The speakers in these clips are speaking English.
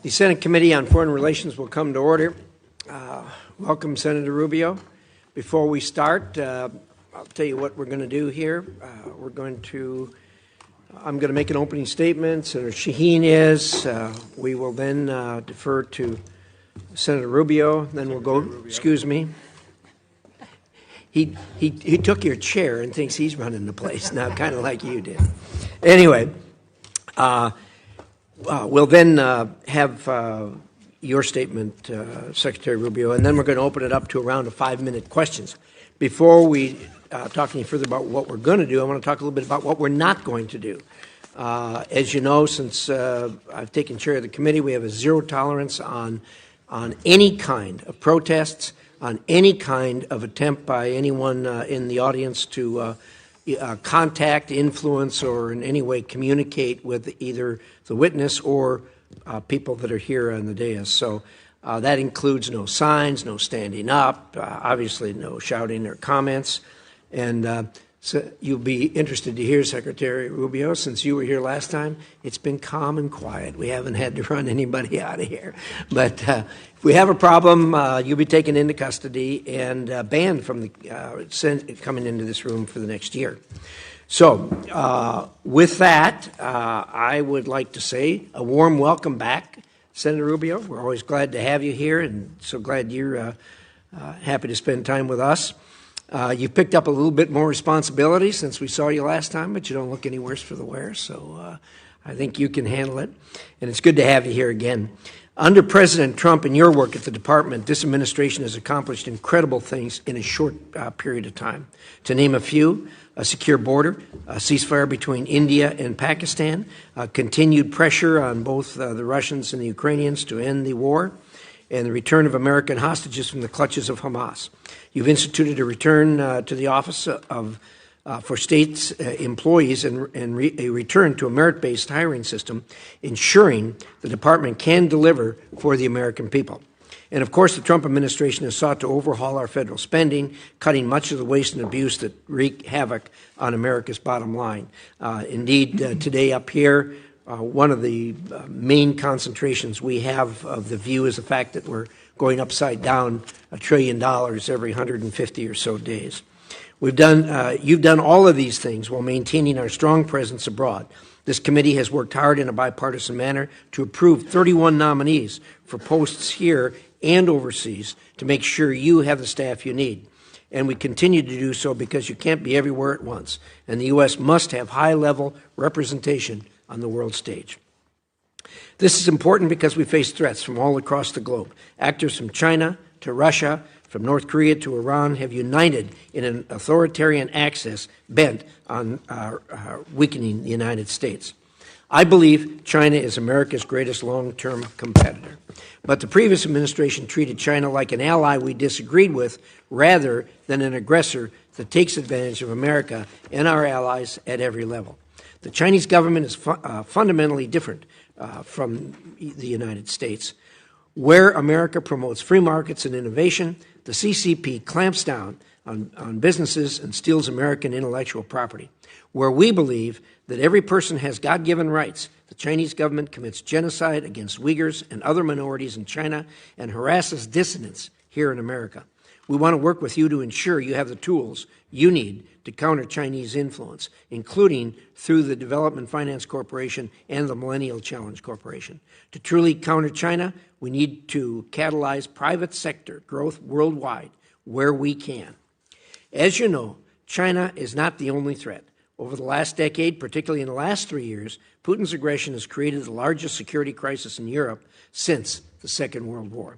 The Senate Committee on Foreign Relations will come to order. Welcome, Senator Rubio. Before we start, I'll tell you what we're going to do here. I'm going to make an opening statement. Senator Shaheen is. We will then defer to Senator Rubio. Then we'll go. Excuse me. He took your chair and thinks he's running the place now, kind of like you did. Anyway. We'll then have your statement, Secretary Rubio, and then we're going to open it up to a round of 5-minute questions. Before we talk any further about what we're going to do, I want to talk a little bit about what we're not going to do. As you know, since I've taken chair of the committee, we have a zero tolerance on any kind of protests, on any kind of attempt by anyone in the audience to contact, influence, or in any way communicate with either the witness or people that are here on the dais. So that includes no signs, no standing up, obviously no shouting or comments. And so you'll be interested to hear, Secretary Rubio, since you were here last time, it's been calm and quiet. We haven't had to run anybody out of here. But if we have a problem, you'll be taken into custody and banned from the coming into this room for the next year. So with that, I would like to say a warm welcome back, Senator Rubio. We're always glad to have you here and so glad you're happy to spend time with us. You've picked up a little bit more responsibility since we saw you last time, but you don't look any worse for the wear, so I think you can handle it. And it's good to have you here again. Under President Trump and your work at the department, this administration has accomplished incredible things in a short period of time. To name a few, a secure border, a ceasefire between India and Pakistan, continued pressure on both the Russians and the Ukrainians to end the war, and the return of American hostages from the clutches of Hamas. You've instituted a return to the office for states' employees and a return to a merit-based hiring system, ensuring the department can deliver for the American people. And of course, the Trump administration has sought to overhaul our federal spending, cutting much of the waste and abuse that wreak havoc on America's bottom line. Indeed, today up here, one of the main concentrations we have of the view is the fact that we're going upside down $1 trillion every 150 or so days. You've done all of these things while maintaining our strong presence abroad. This committee has worked hard in a bipartisan manner to approve 31 nominees for posts here and overseas to make sure you have the staff you need. And we continue to do so because you can't be everywhere at once, and the U.S. must have high-level representation on the world stage. This is important because we face threats from all across the globe. Actors from China to Russia, from North Korea to Iran have united in an authoritarian axis bent on weakening the United States. I believe China is America's greatest long-term competitor. But the previous administration treated China like an ally we disagreed with rather than an aggressor that takes advantage of America and our allies at every level. The Chinese government is fundamentally different from the United States. Where America promotes free markets and innovation, the CCP clamps down on businesses and steals American intellectual property. Where we believe that every person has God-given rights, the Chinese government commits genocide against Uyghurs and other minorities in China and harasses dissidents here in America. We want to work with you to ensure you have the tools you need to counter Chinese influence, including through the Development Finance Corporation and the Millennial Challenge Corporation. To truly counter China, we need to catalyze private sector growth worldwide where we can. As you know, China is not the only threat. Over the last decade, particularly in the last 3 years, Putin's aggression has created the largest security crisis in Europe since the Second World War.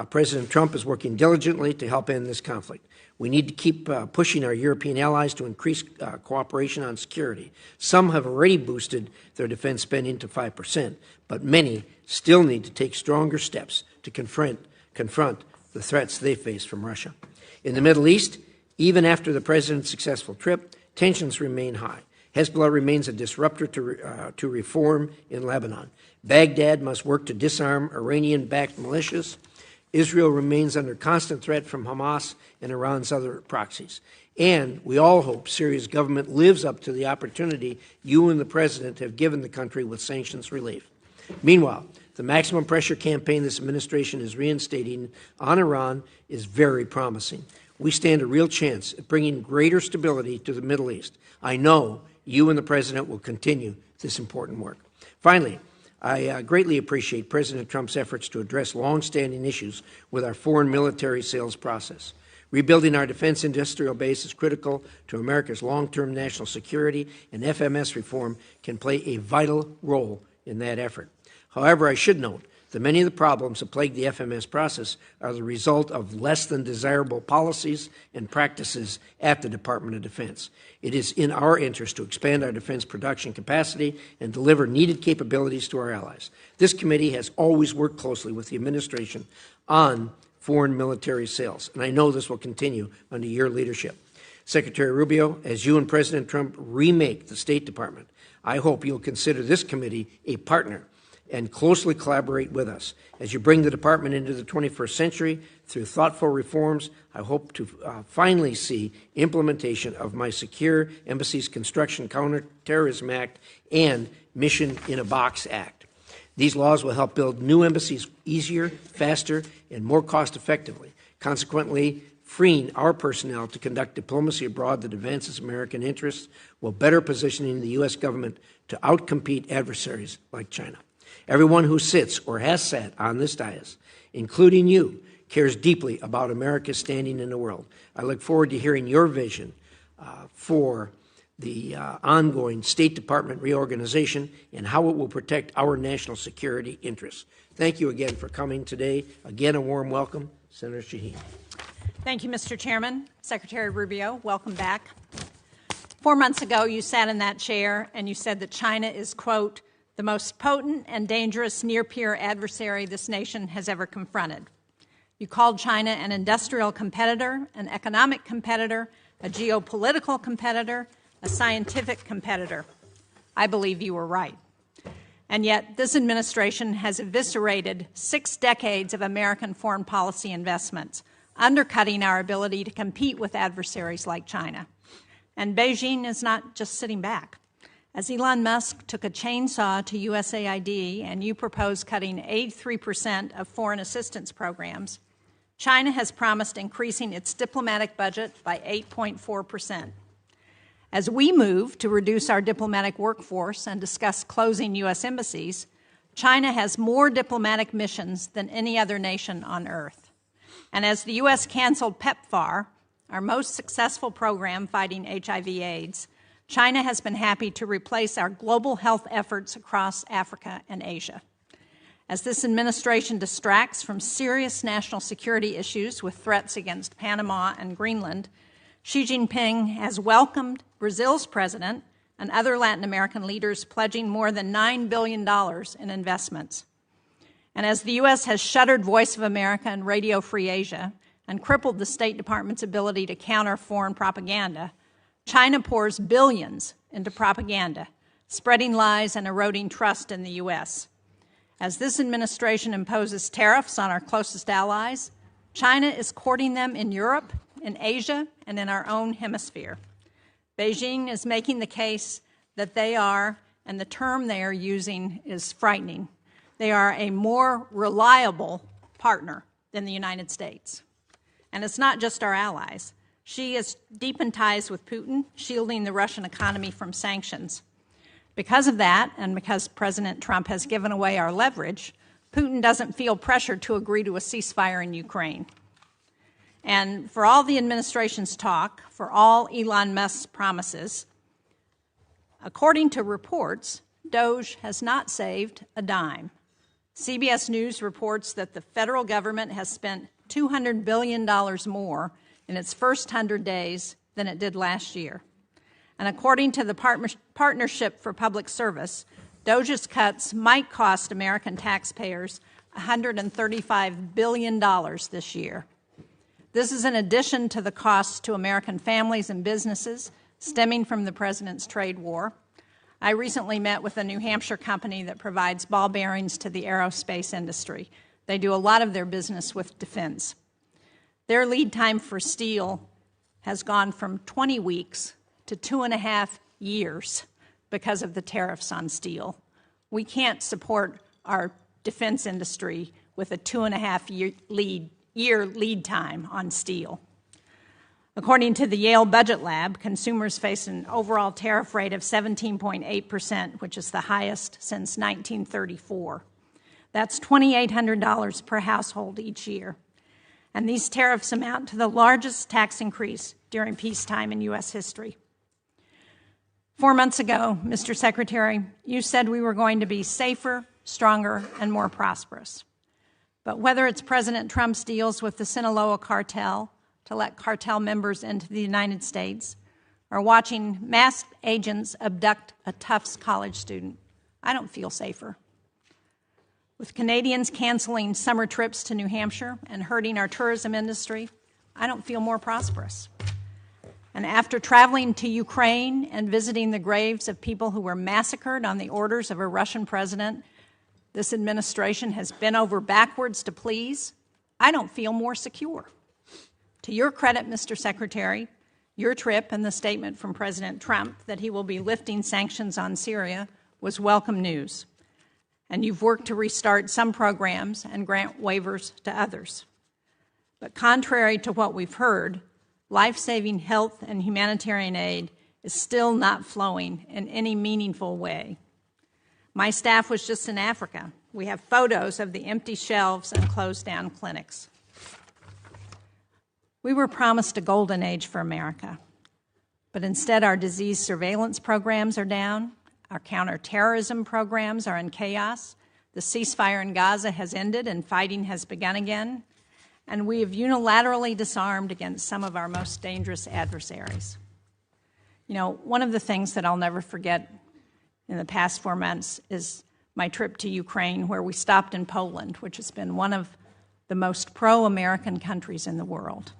President Trump is working diligently to help end this conflict. We need to keep pushing our European allies to increase cooperation on security. Some have already boosted their defense spending to 5%, but many still need to take stronger steps to confront the threats they face from Russia. In the Middle East, even after the president's successful trip, tensions remain high. Hezbollah remains a disruptor to reform in Lebanon. Baghdad must work to disarm Iranian-backed militias. Israel remains under constant threat from Hamas and Iran's other proxies. And we all hope Syria's government lives up to the opportunity you and the president have given the country with sanctions relief. Meanwhile, the maximum pressure campaign this administration is reinstating on Iran is very promising. We stand a real chance at bringing greater stability to the Middle East. I know you and the President will continue this important work. Finally, I greatly appreciate President Trump's efforts to address long-standing issues with our foreign military sales process. Rebuilding our defense industrial base is critical to America's long-term national security, and FMS reform can play a vital role in that effort. However, I should note that many of the problems that plague the FMS process are the result of less than desirable policies and practices at the Department of Defense. It is in our interest to expand our defense production capacity and deliver needed capabilities to our allies. This committee has always worked closely with the administration on foreign military sales, and I know this will continue under your leadership. Secretary Rubio, as you and President Trump remake the State Department, I hope you'll consider this committee a partner and closely collaborate with us. As you bring the department into the 21st century through thoughtful reforms, I hope to finally see implementation of my Secure Embassies Construction Counterterrorism Act and Mission in a Box Act. These laws will help build new embassies easier, faster, and more cost-effectively, consequently freeing our personnel to conduct diplomacy abroad that advances American interests while better positioning the U.S. government to outcompete adversaries like China. Everyone who sits or has sat on this dais, including you, cares deeply about America's standing in the world. I look forward to hearing your vision for the ongoing State Department reorganization and how it will protect our national security interests. Thank you again for coming today. Again, a warm welcome, Senator Shaheen. Thank you, Mr. Chairman. Secretary Rubio, welcome back. 4 months ago, you sat in that chair and you said that China is, quote, the most potent and dangerous near-peer adversary this nation has ever confronted. You called China an industrial competitor, an economic competitor, a geopolitical competitor, a scientific competitor. I believe you were right. And yet, this administration has eviscerated 6 decades of American foreign policy investments, undercutting our ability to compete with adversaries like China. And Beijing is not just sitting back. As Elon Musk took a chainsaw to USAID and you proposed cutting 83% of foreign assistance programs, China has promised increasing its diplomatic budget by 8.4%. As we move to reduce our diplomatic workforce and discuss closing U.S. embassies, China has more diplomatic missions than any other nation on Earth. And as the U.S. canceled PEPFAR, our most successful program fighting HIV/AIDS, China has been happy to replace our global health efforts across Africa and Asia. As this administration distracts from serious national security issues with threats against Panama and Greenland, Xi Jinping has welcomed Brazil's president and other Latin American leaders pledging more than $9 billion in investments. And as the U.S. has shuttered Voice of America and Radio Free Asia and crippled the State Department's ability to counter foreign propaganda, China pours billions into propaganda, spreading lies and eroding trust in the U.S. As this administration imposes tariffs on our closest allies, China is courting them in Europe, in Asia, and in our own hemisphere. Beijing is making the case that they are, and the term they are using is frightening, they are a more reliable partner than the United States. And it's not just our allies. Xi has deepened ties with Putin, shielding the Russian economy from sanctions. Because of that, and because President Trump has given away our leverage, Putin doesn't feel pressured to agree to a ceasefire in Ukraine. And for all the administration's talk, for all Elon Musk's promises, according to reports, DOGE has not saved a dime. CBS News reports that the federal government has spent $200 billion more in its first 100 days than it did last year. And according to the Partnership for Public Service, DOGE's cuts might cost American taxpayers $135 billion this year. This is in addition to the costs to American families and businesses stemming from the president's trade war. I recently met with a New Hampshire company that provides ball bearings to the aerospace industry. They do a lot of their business with defense. Their lead time for steel has gone from 20 weeks to 2.5 years because of the tariffs on steel. We can't support our defense industry with a 2.5-year lead time on steel. According to the Yale Budget Lab, consumers face an overall tariff rate of 17.8%, which is the highest since 1934. That's $2,800 per household each year. And these tariffs amount to the largest tax increase during peacetime in U.S. history. 4 months ago, Mr. Secretary, you said we were going to be safer, stronger, and more prosperous. But whether it's President Trump's deals with the Sinaloa cartel to let cartel members into the United States, or watching masked agents abduct a Tufts college student, I don't feel safer. With Canadians canceling summer trips to New Hampshire and hurting our tourism industry, I don't feel more prosperous. And after traveling to Ukraine and visiting the graves of people who were massacred on the orders of a Russian president this administration has bent over backwards to please, I don't feel more secure. To your credit, Mr. Secretary, your trip and the statement from President Trump that he will be lifting sanctions on Syria was welcome news. And you've worked to restart some programs and grant waivers to others. But contrary to what we've heard, life-saving health and humanitarian aid is still not flowing in any meaningful way. My staff was just in Africa. We have photos of the empty shelves and closed-down clinics. We were promised a golden age for America, but instead our disease surveillance programs are down, our counterterrorism programs are in chaos, the ceasefire in Gaza has ended and fighting has begun again, and we have unilaterally disarmed against some of our most dangerous adversaries. You know, one of the things that I'll never forget in the past 4 months is my trip to Ukraine, where we stopped in Poland, which has been one of the most pro-American countries in the world.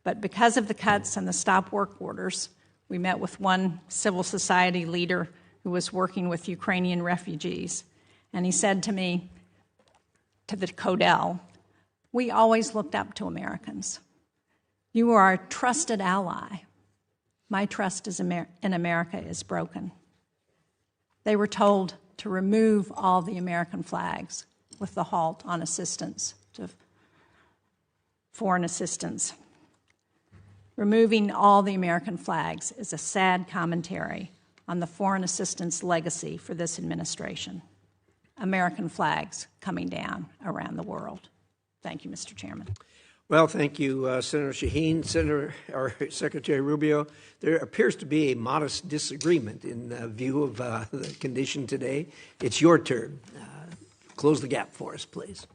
But because of the cuts and the stop work orders, we met with one civil society leader who was working with Ukrainian refugees. And he said to me, to the Codel, we always looked up to Americans. You were our trusted ally. My trust in America is broken. They were told to remove all the American flags with the halt on assistance to foreign assistance. Removing all the American flags is a sad commentary on the foreign assistance legacy for this administration. American flags coming down around the world. Thank you, Mr. Chairman. Well, thank you, Senator Shaheen. Secretary Rubio, there appears to be a modest disagreement in view of the condition today. It's your turn. Close the gap for us, please.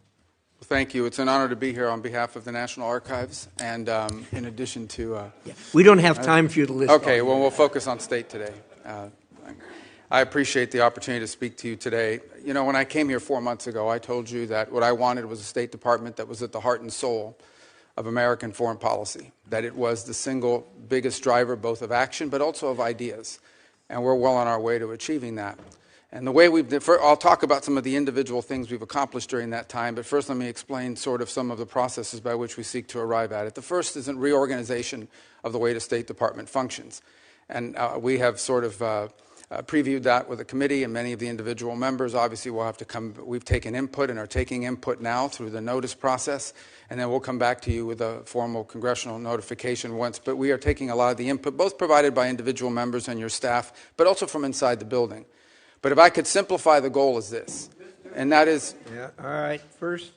Thank you. It's an honor to be here on behalf of the National Archives, and in addition to... We don't have time for you to list. Okay, well, we'll focus on state today. I appreciate the opportunity to speak to you today. You know, when I came here 4 months ago, I told you that what I wanted was a State Department that was at the heart and soul of American foreign policy, that it was the single biggest driver both of action but also of ideas, and we're well on our way to achieving that. And the way I'll talk about some of the individual things we've accomplished during that time, but first let me explain sort of some of the processes by which we seek to arrive at it. The first is a reorganization of the way the State Department functions. And we have sort of previewed that with the committee and many of the individual members. Obviously, we'll have to we've taken input and are taking input now through the notice process, and then we'll come back to you with a formal congressional notification once. But we are taking a lot of the input, both provided by individual members and your staff, but also from inside the building. But if I could simplify, the goal is this, and that is... Yeah, all right. First...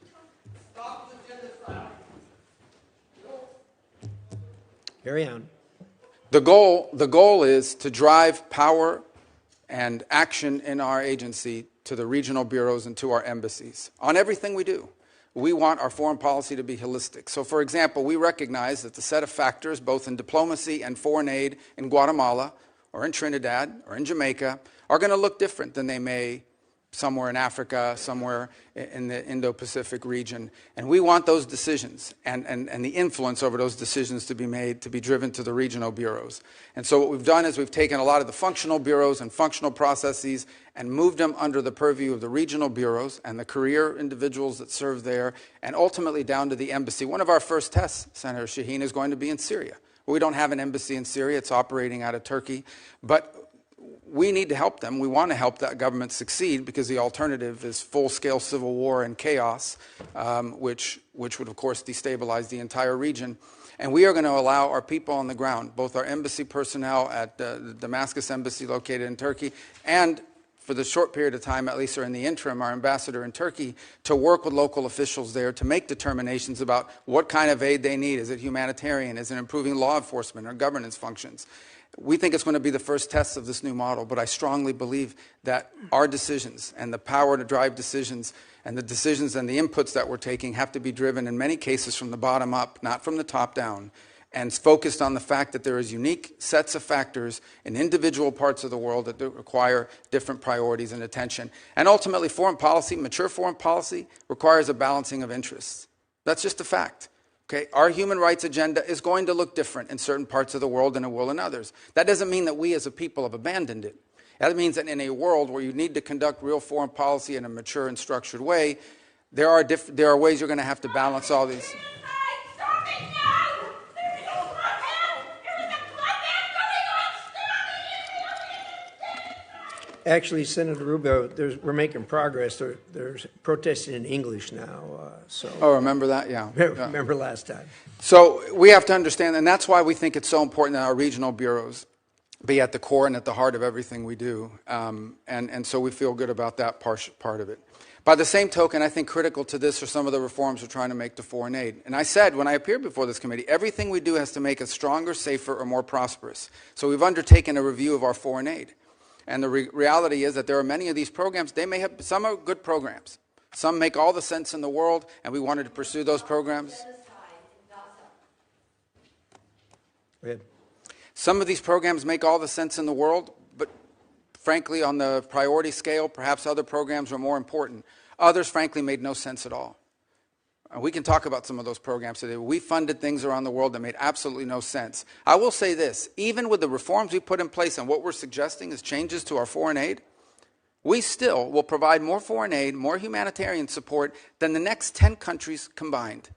Carry on. The goal is to drive power and action in our agency to the regional bureaus and to our embassies on everything we do. We want our foreign policy to be holistic. So, for example, we recognize that the set of factors, both in diplomacy and foreign aid in Guatemala or in Trinidad or in Jamaica, are going to look different than they may somewhere in Africa, somewhere in the Indo-Pacific region. And we want those decisions and the influence over those decisions to be made, to be driven to the regional bureaus. And so what we've done is we've taken a lot of the functional bureaus and functional processes and moved them under the purview of the regional bureaus and the career individuals that serve there, and ultimately down to the embassy. One of our first tests, Senator Shaheen, is going to be in Syria. We don't have an embassy in Syria. It's operating out of Turkey. But we need to help them. We want to help that government succeed because the alternative is full-scale civil war and chaos, which would, of course, destabilize the entire region. And we are going to allow our people on the ground, both our embassy personnel at the Damascus embassy located in Turkey, and for the short period of time, at least, or in the interim, our ambassador in Turkey, to work with local officials there to make determinations about what kind of aid they need. Is it humanitarian? Is it improving law enforcement or governance functions? We think it's going to be the first test of this new model, but I strongly believe that our decisions and the power to drive decisions and the decisions and the inputs that we're taking have to be driven in many cases from the bottom up, not from the top down, and focused on the fact that there is unique sets of factors in individual parts of the world that require different priorities and attention. And ultimately, foreign policy, mature foreign policy, requires a balancing of interests. That's just a fact. Okay? Our human rights agenda is going to look different in certain parts of the world than it will in others. That doesn't mean that we as a people have abandoned it. That means that in a world where you need to conduct real foreign policy in a mature and structured way, there are ways you're going to have to balance all these. Actually, Senator Rubio, we're making progress. There's protesting in English now. Oh, remember that? Yeah. Remember last time. So we have to understand, and that's why we think it's so important that our regional bureaus be at the core and at the heart of everything we do. And so we feel good about that part of it. By the same token, I think critical to this are some of the reforms we're trying to make to foreign aid. And I said when I appeared before this committee, everything we do has to make us stronger, safer, or more prosperous. So we've undertaken a review of our foreign aid. And the reality is that there are many of these programs, some are good programs. Some make all the sense in the world, and we wanted to pursue those programs. Go ahead. Some of these programs make all the sense in the world, but frankly, on the priority scale, perhaps other programs are more important. Others, frankly, made no sense at all. We can talk about some of those programs today. We funded things around the world that made absolutely no sense. I will say this, even with the reforms we put in place and what we're suggesting is changes to our foreign aid, we still will provide more foreign aid, more humanitarian support than the next 10 countries combined,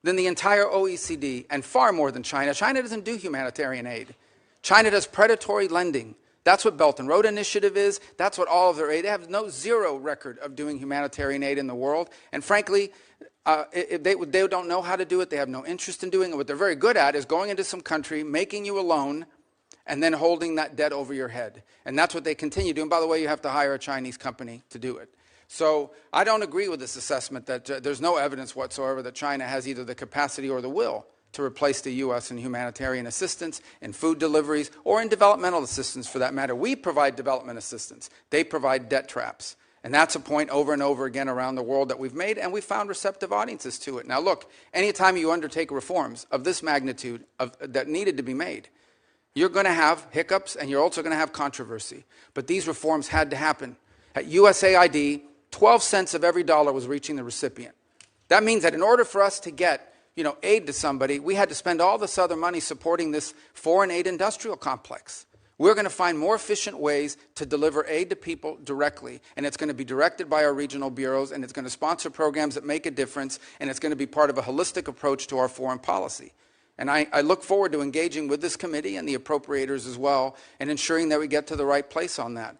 than the entire OECD, and far more than China. China doesn't do humanitarian aid. China does predatory lending. That's what Belt and Road Initiative is. That's what all of their aid. They have zero record of doing humanitarian aid in the world. And frankly, they don't know how to do it. They have no interest in doing it. What they're very good at is going into some country, making you a loan, and then holding that debt over your head. And that's what they continue doing. By the way, you have to hire a Chinese company to do it. So I don't agree with this assessment that there's no evidence whatsoever that China has either the capacity or the will to replace the U.S. in humanitarian assistance, in food deliveries, or in developmental assistance for that matter. We provide development assistance. They provide debt traps. And that's a point over and over again around the world that we've made, and we found receptive audiences to it. Now look, anytime you undertake reforms of this magnitude that needed to be made, you're going to have hiccups and you're also going to have controversy. But these reforms had to happen. At USAID, 12 cents of every dollar was reaching the recipient. That means that in order for us to get aid to somebody, we had to spend all this other money supporting this foreign aid industrial complex. We're going to find more efficient ways to deliver aid to people directly, and it's going to be directed by our regional bureaus, and it's going to sponsor programs that make a difference, and it's going to be part of a holistic approach to our foreign policy. And I look forward to engaging with this committee and the appropriators as well, and ensuring that we get to the right place on that.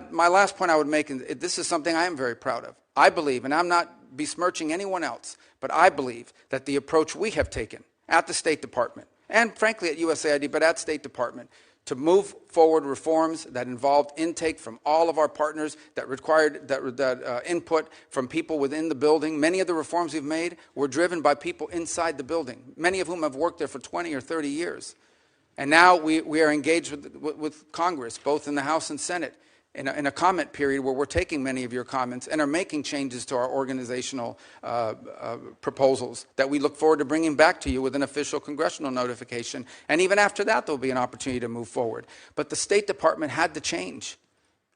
My last point I would make, and this is something I am very proud of. I believe, and I'm not besmirching anyone else, but I believe that the approach we have taken at the State Department, and frankly at USAID, but at State Department, to move forward reforms that involved intake from all of our partners, that required input from people within the building. Many of the reforms we've made were driven by people inside the building, many of whom have worked there for 20 or 30 years. And now we are engaged with Congress, both in the House and Senate, in a comment period where we're taking many of your comments and are making changes to our organizational proposals that we look forward to bringing back to you with an official congressional notification. And even after that, there'll be an opportunity to move forward. But the State Department had to change.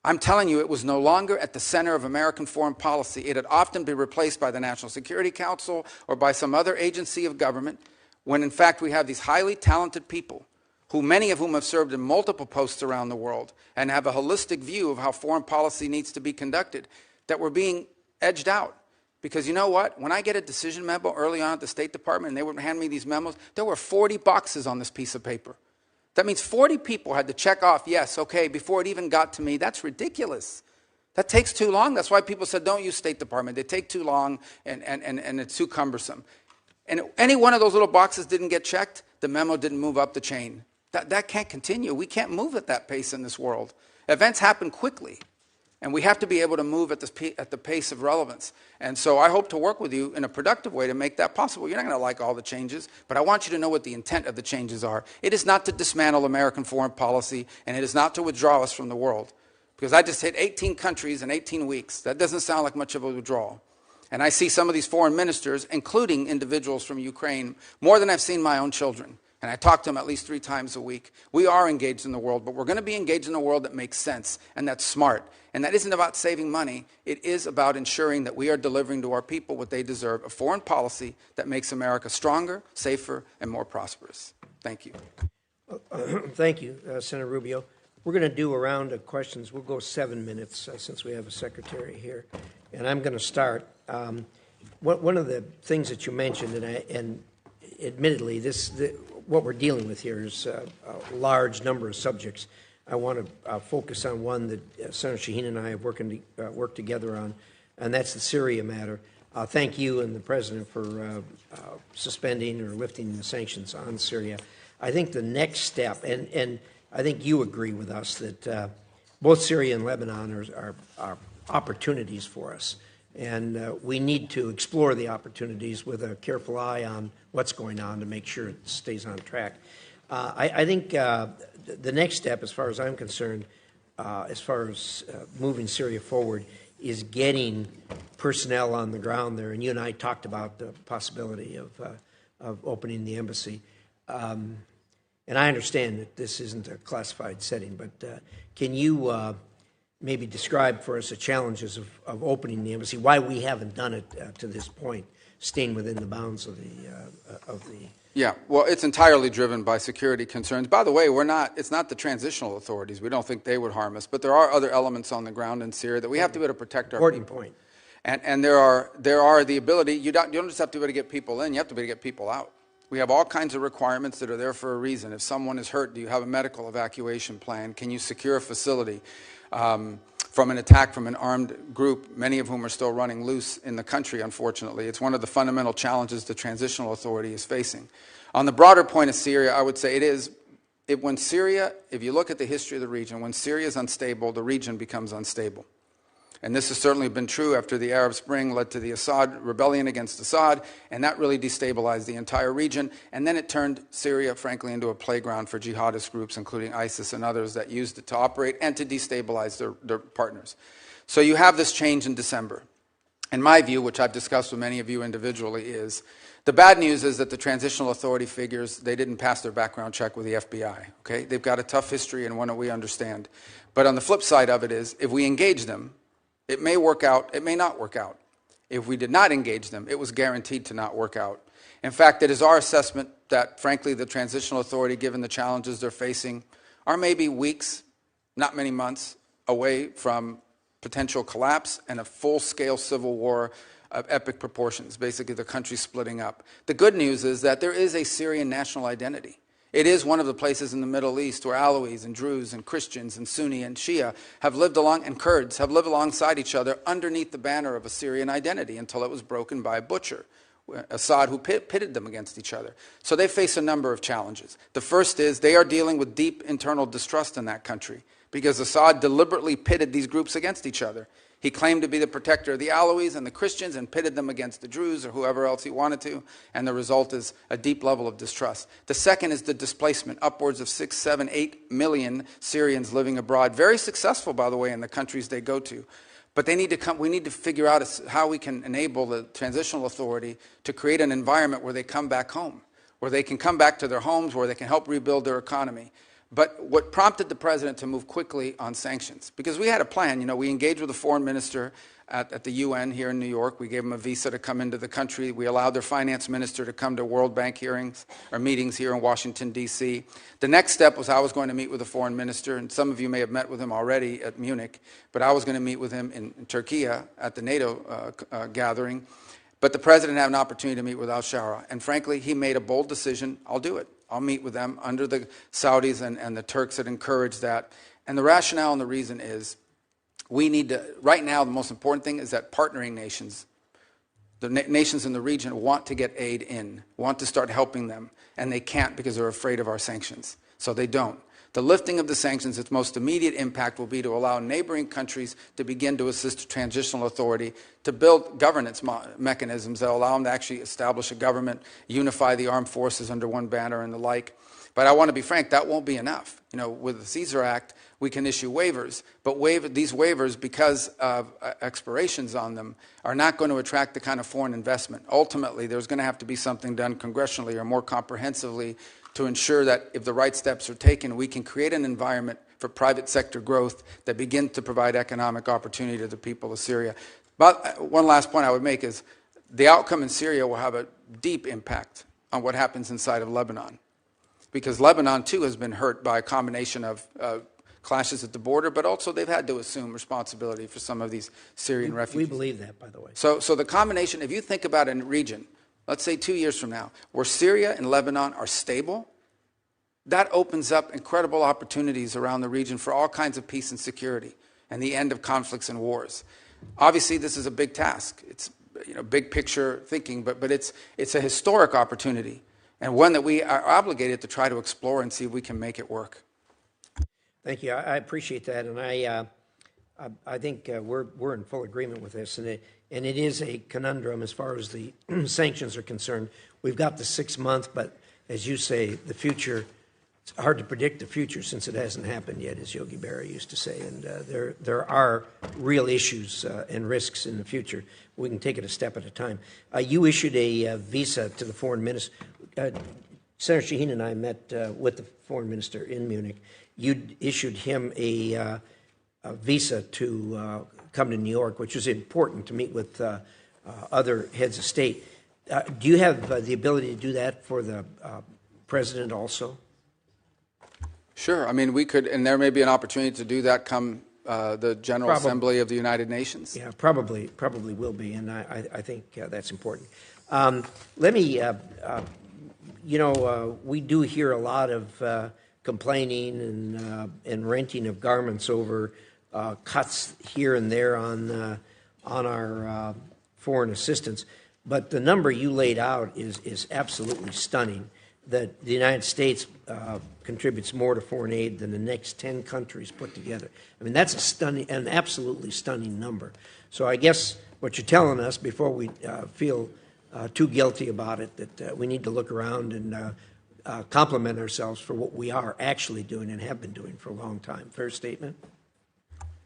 I'm telling you, it was no longer at the center of American foreign policy. It had often been replaced by the National Security Council or by some other agency of government, when in fact we have these highly talented people, many of whom have served in multiple posts around the world and have a holistic view of how foreign policy needs to be conducted, that were being edged out. Because you know what? When I get a decision memo early on at the State Department and they would hand me these memos, there were 40 boxes on this piece of paper. That means 40 people had to check off, yes, okay, before it even got to me. That's ridiculous. That takes too long. That's why people said, don't use State Department. They take too long, and it's too cumbersome. And any one of those little boxes didn't get checked, the memo didn't move up the chain. That can't continue. We can't move at that pace in this world. Events happen quickly, and we have to be able to move at the pace of relevance. And so I hope to work with you in a productive way to make that possible. You're not going to like all the changes, but I want you to know what the intent of the changes are. It is not to dismantle American foreign policy, and it is not to withdraw us from the world. Because I just hit 18 countries in 18 weeks. That doesn't sound like much of a withdrawal. And I see some of these foreign ministers, including individuals from Ukraine, more than I've seen my own children. And I talk to them at least 3 times a week. We are engaged in the world, but we're going to be engaged in a world that makes sense and that's smart. And that isn't about saving money. It is about ensuring that we are delivering to our people what they deserve, a foreign policy that makes America stronger, safer, and more prosperous. Thank you. Thank you, Senator Rubio. We're going to do a round of questions. We'll go 7 minutes since we have a secretary here. And I'm going to start. One of the things that you mentioned, and admittedly, what we're dealing with here is a large number of subjects. I want to focus on one that Senator Shaheen and I have worked together on, and that's the Syria matter. Thank you and the President for suspending or lifting the sanctions on Syria. I think the next step, and I think you agree with us that both Syria and Lebanon are opportunities for us. And we need to explore the opportunities with a careful eye on what's going on to make sure it stays on track. I think the next step, as far as I'm concerned, as far as moving Syria forward, is getting personnel on the ground there. And you and I talked about the possibility of opening the embassy. And I understand that this isn't a classified setting, but can you maybe describe for us the challenges of opening the embassy, why we haven't done it to this point, staying within the bounds of the Yeah, well, it's entirely driven by security concerns. By the way, it's not the transitional authorities. We don't think they would harm us, but there are other elements on the ground in Syria that we have to be able to protect our people. Important point. And there are the ability, you don't just have to be able to get people in, you have to be able to get people out. We have all kinds of requirements that are there for a reason. If someone is hurt, do you have a medical evacuation plan? Can you secure a facility from an attack from an armed group, many of whom are still running loose in the country, unfortunately? It's one of the fundamental challenges the transitional authority is facing. On the broader point of Syria, I would say when Syria, if you look at the history of the region, when Syria is unstable, the region becomes unstable. And this has certainly been true after the Arab Spring led to the Assad rebellion against Assad, and that really destabilized the entire region. And then it turned Syria, frankly, into a playground for jihadist groups, including ISIS and others, that used it to operate and to destabilize their partners. So you have this change in December. And my view, which I've discussed with many of you individually, is the bad news is that the transitional authority figures they didn't pass their background check with the FBI. Okay? They've got a tough history and one that we understand. But on the flip side of it is, if we engage them, it may work out, it may not work out. If we did not engage them, it was guaranteed to not work out. In fact, it is our assessment that, frankly, the transitional authority, given the challenges they're facing, are maybe weeks, not many months, away from potential collapse and a full-scale civil war of epic proportions, basically the country splitting up. The good news is that there is a Syrian national identity. It is one of the places in the Middle East where Alawis and Druze and Christians and Sunni and Shia have lived and Kurds have lived alongside each other underneath the banner of a Syrian identity until it was broken by a butcher, Assad, who pitted them against each other. So they face a number of challenges. The first is they are dealing with deep internal distrust in that country because Assad deliberately pitted these groups against each other. He claimed to be the protector of the Alawis and the Christians and pitted them against the Druze or whoever else he wanted to, and the result is a deep level of distrust. The second is the displacement, upwards of 6, 7, 8 million Syrians living abroad. Very successful, by the way, in the countries they go to. But we need to figure out how we can enable the transitional authority to create an environment where they come back home, where they can come back to their homes, where they can help rebuild their economy. But what prompted the president to move quickly on sanctions? Because we had a plan. We engaged with the foreign minister at the UN here in New York. We gave him a visa to come into the country. We allowed their finance minister to come to World Bank meetings here in Washington, D.C. The next step was I was going to meet with the foreign minister, and some of you may have met with him already at Munich, but I was going to meet with him in Turkey at the NATO gathering. But the president had an opportunity to meet with al-Shara, and frankly, he made a bold decision. I'll do it. I'll meet with them under the Saudis and the Turks that encourage that. And the rationale and the reason is we need to, right now, the most important thing is that partnering nations, the nations in the region want to get aid in, want to start helping them, and they can't because they're afraid of our sanctions. So they don't. The lifting of the sanctions, its most immediate impact will be to allow neighboring countries to begin to assist the transitional authority to build governance mechanisms that allow them to actually establish a government, unify the armed forces under one banner and the like. But I want to be frank, that won't be enough. You know, with the Caesar Act, we can issue waivers, but these waivers, because of expirations on them, are not going to attract the kind of foreign investment. Ultimately, there's going to have to be something done congressionally or more comprehensively to ensure that if the right steps are taken, we can create an environment for private sector growth that begins to provide economic opportunity to the people of Syria. But one last point I would make is the outcome in Syria will have a deep impact on what happens inside of Lebanon, because Lebanon, too, has been hurt by a combination of clashes at the border, but also they've had to assume responsibility for some of these Syrian refugees. We believe that, by the way. So the combination, if you think about a region, let's say 2 years from now, where Syria and Lebanon are stable, that opens up incredible opportunities around the region for all kinds of peace and security and the end of conflicts and wars. Obviously, this is a big task. It's, you know, big picture thinking, but it's a historic opportunity and one that we are obligated to try to explore and see if we can make it work. Thank you. I appreciate that, and I think we're in full agreement with this, and it is a conundrum as far as the sanctions are concerned. We've got the 6 months, but as you say, the future. It's hard to predict the future since it hasn't happened yet, as Yogi Berra used to say, and there are real issues and risks in the future. We can take it a step at a time. You issued a visa to the foreign minister. Senator Shaheen and I met with the foreign minister in Munich. You issued him a visa to come to New York, which was important to meet with other heads of state. Do you have the ability to do that for the president also? Sure. I mean, we could, and there may be an opportunity to do that come the General Assembly of the United Nations. Yeah, probably will be, and I think that's important. Let me, you know, we do hear a lot of complaining and renting of garments over cuts here and there on our foreign assistance, but the number you laid out is absolutely stunning. That the United States contributes more to foreign aid than the next 10 countries put together. I mean, that's an absolutely stunning number. So I guess what you're telling us, before we feel too guilty about it, that we need to look around and compliment ourselves for what we are actually doing and have been doing for a long time. Fair statement?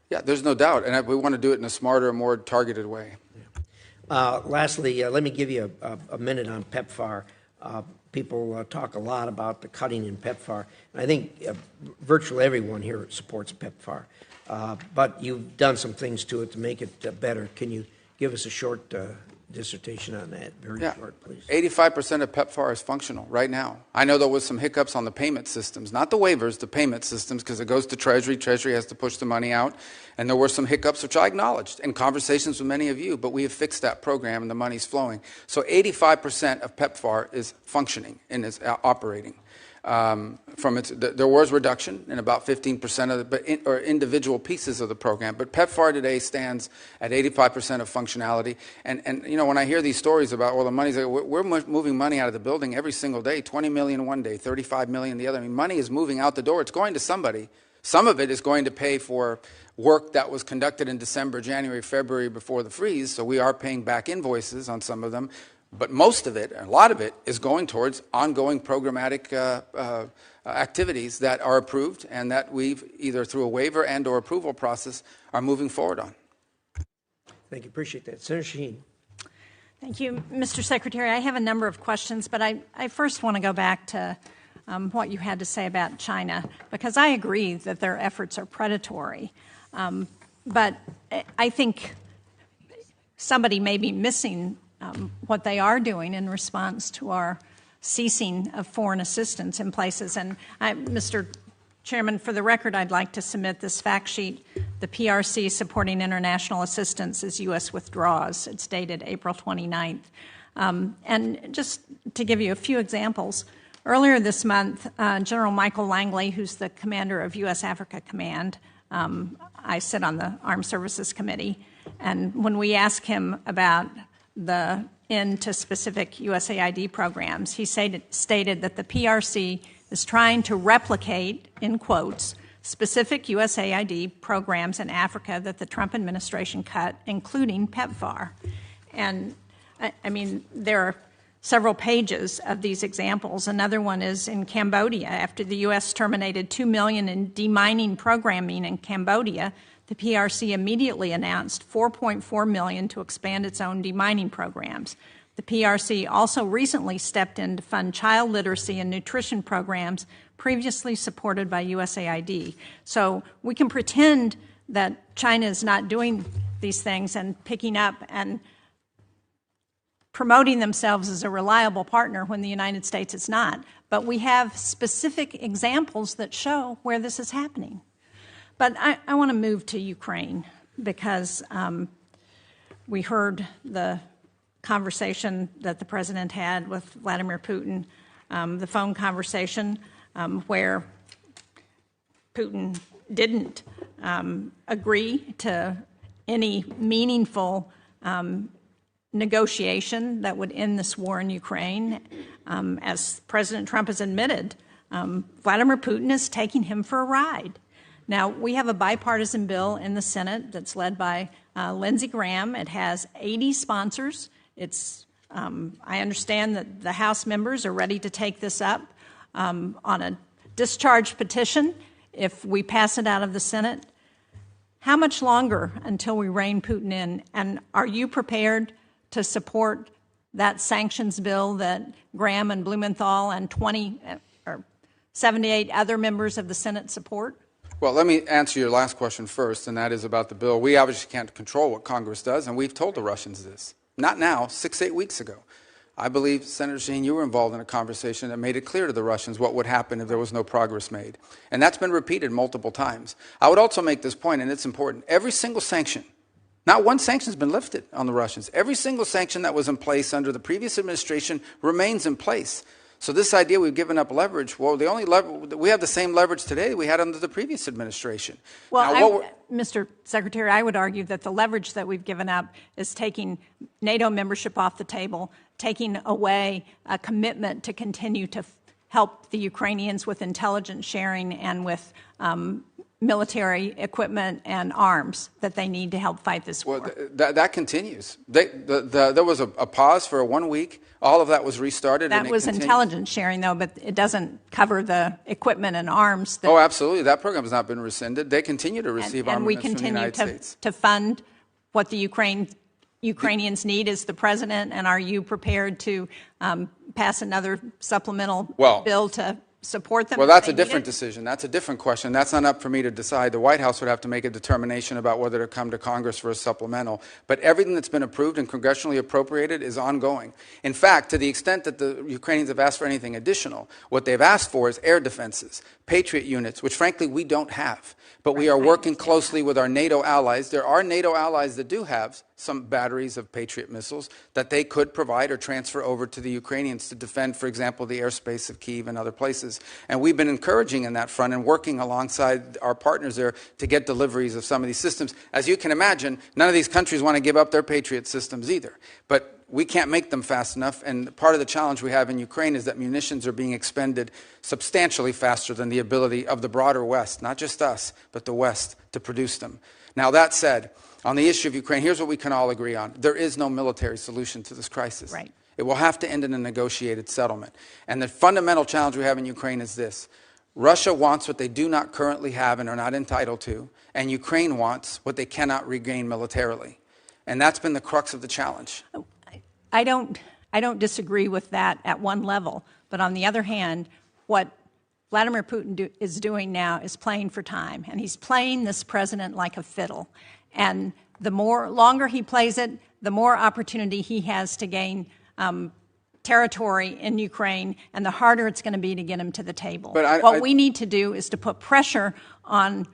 Yeah, there's no doubt, and we want to do it in a smarter, more targeted way. Yeah. Lastly, let me give you a minute on PEPFAR. People talk a lot about the cutting in PEPFAR. And I think virtually everyone here supports PEPFAR. But you've done some things to it to make it better. Can you give us a short dissertation on that? Very short, please. 85% of PEPFAR is functional right now. I know there was some hiccups on the payment systems, not the waivers, the payment systems, because it goes to Treasury. Treasury has to push the money out. And there were some hiccups, which I acknowledged in conversations with many of you, but we have fixed that program and the money's flowing. So 85% of PEPFAR is functioning and is operating. There was reduction in about 15% of or individual pieces of the program, but PEPFAR today stands at 85% of functionality. And you know, when I hear these stories about, well, the money's, we're moving money out of the building every single day, 20 million one day, 35 million the other. I mean, money is moving out the door. It's going to somebody. Some of it is going to pay for work that was conducted in December, January, February before the freeze, so we are paying back invoices on some of them. But most of it, a lot of it, is going towards ongoing programmatic activities that are approved and that we've either through a waiver and or approval process are moving forward on. Thank you. Appreciate that. Senator Shaheen. Thank you, Mr. Secretary. I have a number of questions, but I first want to go back to what you had to say about China, because I agree that their efforts are predatory. But I think somebody may be missing what they are doing in response to our ceasing of foreign assistance in places. And Mr. Chairman, for the record, I'd like to submit this fact sheet. The PRC supporting international assistance as U.S. withdraws. It's dated April 29th. And just to give you a few examples, Earlier this month, General Michael Langley, who's the commander of U.S. Africa Command, I sit on the Armed Services Committee, and when we asked him about the end to specific USAID programs, he stated that the PRC is trying to replicate, in quotes, specific USAID programs in Africa that the Trump administration cut, including PEPFAR. And, I mean, there are several pages of these examples. Another one is in Cambodia. After the U.S. terminated $2 million in demining programming in Cambodia, the PRC immediately announced $4.4 million to expand its own demining programs. The PRC also recently stepped in to fund child literacy and nutrition programs previously supported by USAID. So we can pretend that China is not doing these things and picking up and promoting themselves as a reliable partner when the United States is not. But we have specific examples that show where this is happening. But I want to move to Ukraine because we heard the conversation that the president had with Vladimir Putin, the phone conversation where Putin didn't agree to any meaningful negotiation that would end this war in Ukraine. As President Trump has admitted, Vladimir Putin is taking him for a ride. Now, we have a bipartisan bill in the Senate that's led by Lindsey Graham. It has 80 sponsors. I understand that the House members are ready to take this up on a discharge petition if we pass it out of the Senate. How much longer until we rein Putin in? And are you prepared to support that sanctions bill that Graham and Blumenthal and 78 other members of the Senate support? Well, let me answer your last question first, and that is about the bill. We obviously can't control what Congress does, and we've told the Russians this. Not now, 6-8 weeks ago. I believe, Senator Shaheen, you were involved in a conversation that made it clear to the Russians what would happen if there was no progress made. And that's been repeated multiple times. I would also make this point, and it's important. Every single sanction, not one sanction has been lifted on the Russians. Every single sanction that was in place under the previous administration remains in place. So this idea we've given up leverage, well, we have the same leverage today we had under the previous administration. Well, now, Mr. Secretary, I would argue that the leverage that we've given up is taking NATO membership off the table, taking away a commitment to continue to help the Ukrainians with intelligence sharing and with military equipment and arms that they need to help fight this war. Well, that continues. There was a pause for 1 week. All of that was restarted. That was intelligence sharing, though, but it doesn't cover the equipment and arms. Oh, absolutely. That program has not been rescinded. They continue to receive armaments from the United States. And we continue to fund what the Ukrainians need as the president, and are you prepared to pass another supplemental bill to support them? Well, that's a different decision. That's a different question. That's not up for me to decide. The White House would have to make a determination about whether to come to Congress for a supplemental. But everything that's been approved and congressionally appropriated is ongoing. In fact, to the extent that the Ukrainians have asked for anything additional, what they've asked for is air defenses, Patriot units, which frankly we don't have. But we are working closely with our NATO allies. There are NATO allies that do have some batteries of Patriot missiles that they could provide or transfer over to the Ukrainians to defend, for example, the airspace of Kyiv and other places. And we've been encouraging in that front and working alongside our partners there to get deliveries of some of these systems. As you can imagine, none of these countries want to give up their Patriot systems either. But we can't make them fast enough, and part of the challenge we have in Ukraine is that munitions are being expended substantially faster than the ability of the broader West, not just us, but the West, to produce them. Now, that said, on the issue of Ukraine, here's what we can all agree on. There is no military solution to this crisis. Right. It will have to end in a negotiated settlement. And the fundamental challenge we have in Ukraine is this. Russia wants what they do not currently have and are not entitled to, and Ukraine wants what they cannot regain militarily. And that's been the crux of the challenge. I don't disagree with that at one level, but on the other hand, what Vladimir Putin is doing now is playing for time, and he's playing this president like a fiddle. And the longer he plays it, the more opportunity he has to gain territory in Ukraine, and the harder it's going to be to get him to the table. What we need to do is to put pressure on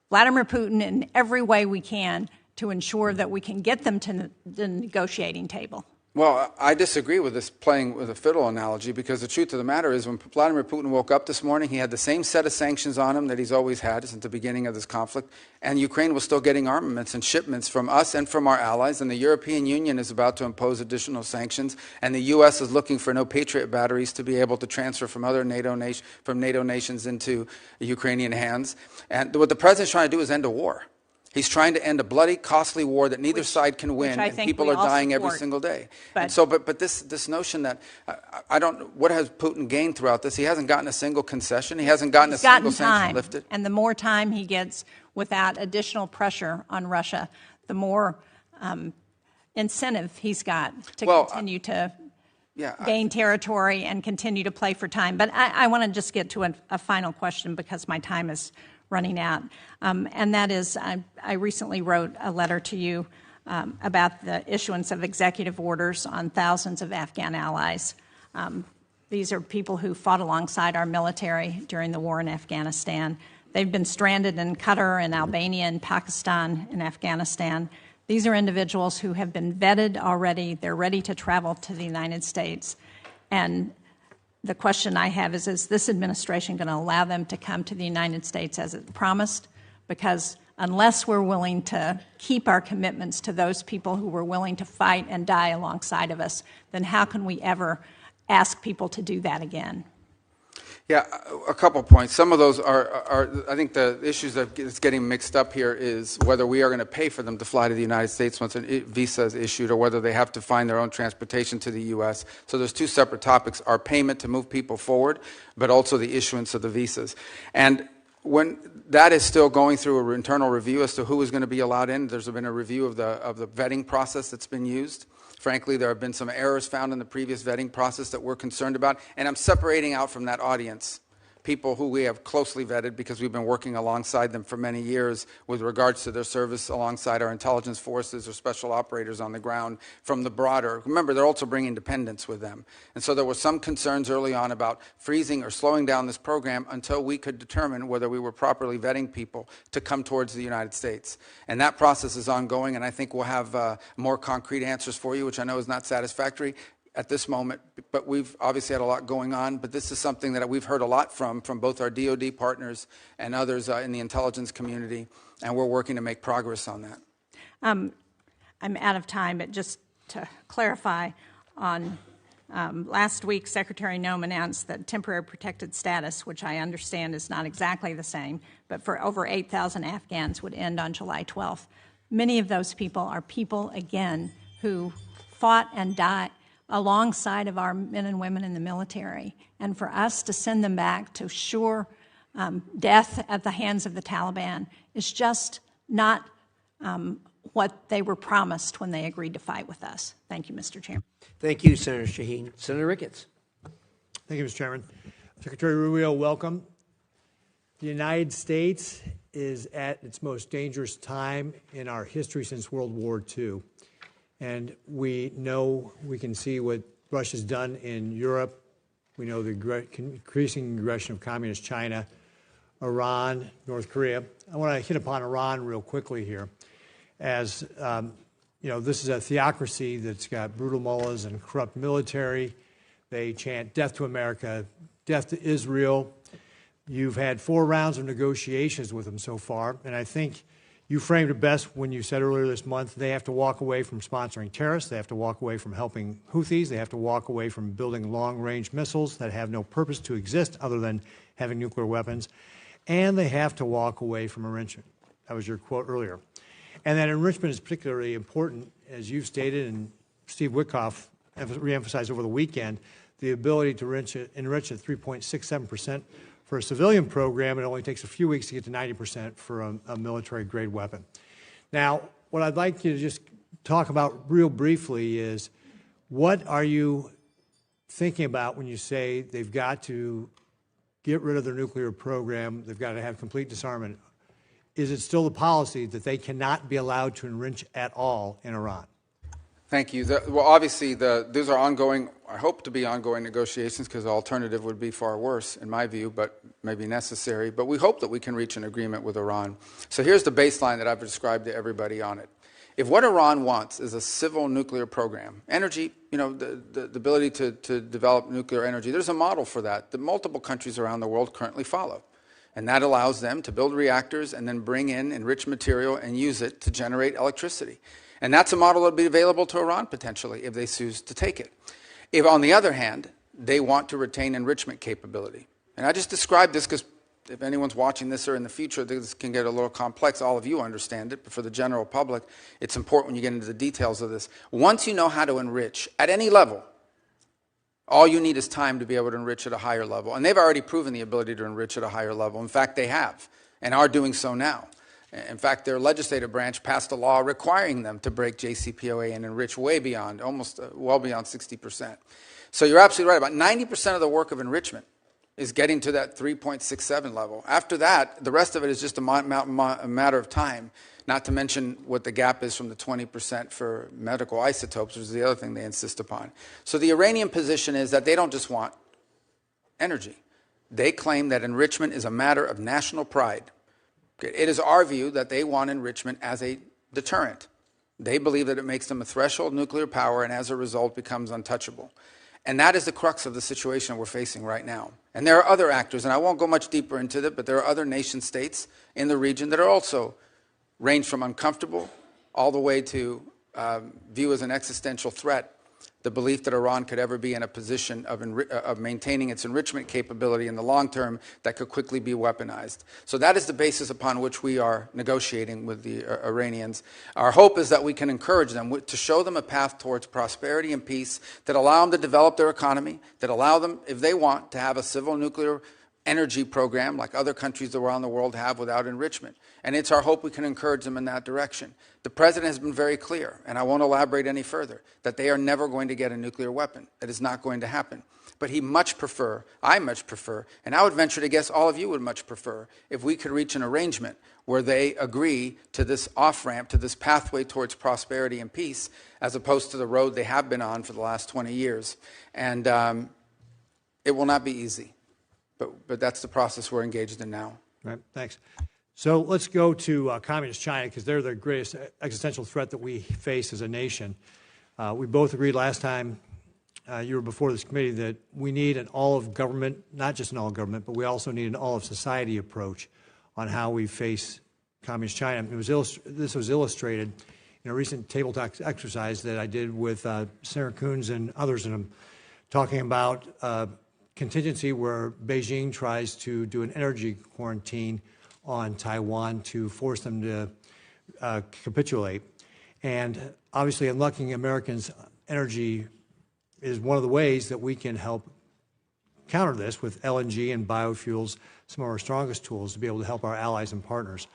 Vladimir Putin in every way we can to ensure that we can get them to the negotiating table. Well, I disagree with this playing with a fiddle analogy, because the truth of the matter is when Vladimir Putin woke up this morning, he had the same set of sanctions on him that he's always had since the beginning of this conflict, and Ukraine was still getting armaments and shipments from us and from our allies, and the European Union is about to impose additional sanctions, and the U.S. is looking for no Patriot batteries to be able to transfer from other NATO nations into Ukrainian hands. And what the president's trying to do is end a war. He's trying to end a bloody, costly war that neither side can win, and people are dying every single day. But this notion that I don't, what has Putin gained throughout this? He hasn't gotten a single concession. He hasn't gotten a single sanction lifted. And the more time he gets without additional pressure on Russia, the more incentive he's got to continue to gain territory and continue to play for time. But I want to just get to a final question because my time is running out, and that is, I recently wrote a letter to you about the issuance of executive orders on thousands of Afghan allies. These are people who fought alongside our military during the war in Afghanistan. They've been stranded in Qatar and Albania and Pakistan and Afghanistan. These are individuals who have been vetted already. They're ready to travel to the United States. And the question I have is this administration going to allow them to come to the United States as it promised? Because unless we're willing to keep our commitments to those people who were willing to fight and die alongside of us, then how can we ever ask people to do that again? Yeah, a couple points. Some of those are I think the issues that is getting mixed up here is whether we are going to pay for them to fly to the United States once a visa is issued, or whether they have to find their own transportation to the U.S. So there's two separate topics: our payment to move people forward, but also the issuance of the visas. And when that is still going through an internal review as to who is going to be allowed in, there's been a review of the vetting process that's been used. Frankly, there have been some errors found in the previous vetting process that we're concerned about, and I'm separating out from that audience people who we have closely vetted because we've been working alongside them for many years with regards to their service alongside our intelligence forces or special operators on the ground from the broader. Remember, they're also bringing dependents with them. And so there were some concerns early on about freezing or slowing down this program until we could determine whether we were properly vetting people to come towards the United States. And that process is ongoing, and I think we'll have more concrete answers for you, which I know is not satisfactory at this moment, but we've obviously had a lot going on. But this is something that we've heard a lot from both our DoD partners and others in the intelligence community, and we're working to make progress on that. I'm out of time, but just to clarify, on last week, Secretary Noem announced that temporary protected status, which I understand is not exactly the same, but for over 8,000 Afghans would end on July 12th. Many of those people are people, again, who fought and died alongside of our men and women in the military. And for us to send them back to sure death at the hands of the Taliban is just not what they were promised when they agreed to fight with us. Thank you, Mr. Chairman. Thank you, Senator Shaheen. Senator Ricketts. Thank you, Mr. Chairman. Secretary Rubio, welcome. The United States is at its most dangerous time in our history since World War II. And we know, we can see what Russia's done in Europe. We know the increasing aggression of communist China, Iran, North Korea. I want to hit upon Iran real quickly here. As you know, this is a theocracy that's got brutal mullahs and corrupt military. They chant death to America, death to Israel. You've had 4 rounds of negotiations with them so far, and I think you framed it best when you said earlier this month they have to walk away from sponsoring terrorists, they have to walk away from helping Houthis, they have to walk away from building long-range missiles that have no purpose to exist other than having nuclear weapons, and they have to walk away from enrichment. That was your quote earlier. And that enrichment is particularly important, as you've stated, and Steve Witkoff reemphasized over the weekend, the ability to enrich at 3.67% for a civilian program. It only takes a few weeks to get to 90% for a military-grade weapon. Now, what I'd like you to just talk about real briefly is, what are you thinking about when you say they've got to get rid of their nuclear program, they've got to have complete disarmament? Is it still the policy that they cannot be allowed to enrich at all in Iran? Thank you. Well, obviously, these are ongoing, I hope to be ongoing negotiations, because the alternative would be far worse, in my view, but maybe necessary. But we hope that we can reach an agreement with Iran. So here's the baseline that I've described to everybody on it. If what Iran wants is a civil nuclear program, energy, the ability to develop nuclear energy. There's a model for that multiple countries around the world currently follow. And that allows them to build reactors and then bring in enriched material and use it to generate electricity. And that's a model that will be available to Iran potentially if they choose to take it. If, on the other hand, they want to retain enrichment capability. And I just described this because if anyone's watching this or in the future, this can get a little complex. All of you understand it, but for the general public, it's important when you get into the details of this. Once you know how to enrich at any level, all you need is time to be able to enrich at a higher level. And they've already proven the ability to enrich at a higher level. In fact, they have and are doing so now. In fact, their legislative branch passed a law requiring them to break JCPOA and enrich way beyond, almost well beyond 60%. So you're absolutely right. About 90% of the work of enrichment is getting to that 3.67 level. After that, the rest of it is just a matter of time, not to mention what the gap is from the 20% for medical isotopes, which is the other thing they insist upon. So the Iranian position is that they don't just want energy. They claim that enrichment is a matter of national pride. It is our view that they want enrichment as a deterrent. They believe that it makes them a threshold nuclear power and as a result becomes untouchable. And that is the crux of the situation we're facing right now. And there are other actors, and I won't go much deeper into that, but there are other nation states in the region that are also range from uncomfortable all the way to view as an existential threat the belief that Iran could ever be in a position of maintaining its enrichment capability in the long term that could quickly be weaponized. So that is the basis upon which we are negotiating with the Iranians. Our hope is that we can encourage them to show them a path towards prosperity and peace that allow them to develop their economy, that allow them, if they want, to have a civil nuclear energy program like other countries around the world have without enrichment. And it's our hope we can encourage them in that direction. The president has been very clear, and I won't elaborate any further, that they are never going to get a nuclear weapon. That is not going to happen. But I much prefer, and I would venture to guess all of you would much prefer, if we could reach an arrangement where they agree to this off-ramp, to this pathway towards prosperity and peace, as opposed to the road they have been on for the last 20 years. And it will not be easy. But that's the process we're engaged in now. Right, thanks. So let's go to Communist China, because they're the greatest existential threat that we face as a nation. We both agreed last time you were before this committee that we need an all-of-government, not just an all-government, but we also need an all-of-society approach on how we face Communist China. This was illustrated in a recent table talk exercise that I did with Sarah Coons and others, and I'm talking about contingency where Beijing tries to do an energy quarantine on Taiwan to force them to capitulate. And obviously unlocking Americans' energy is one of the ways that we can help counter this with LNG and biofuels, some of our strongest tools to be able to help our allies and partners.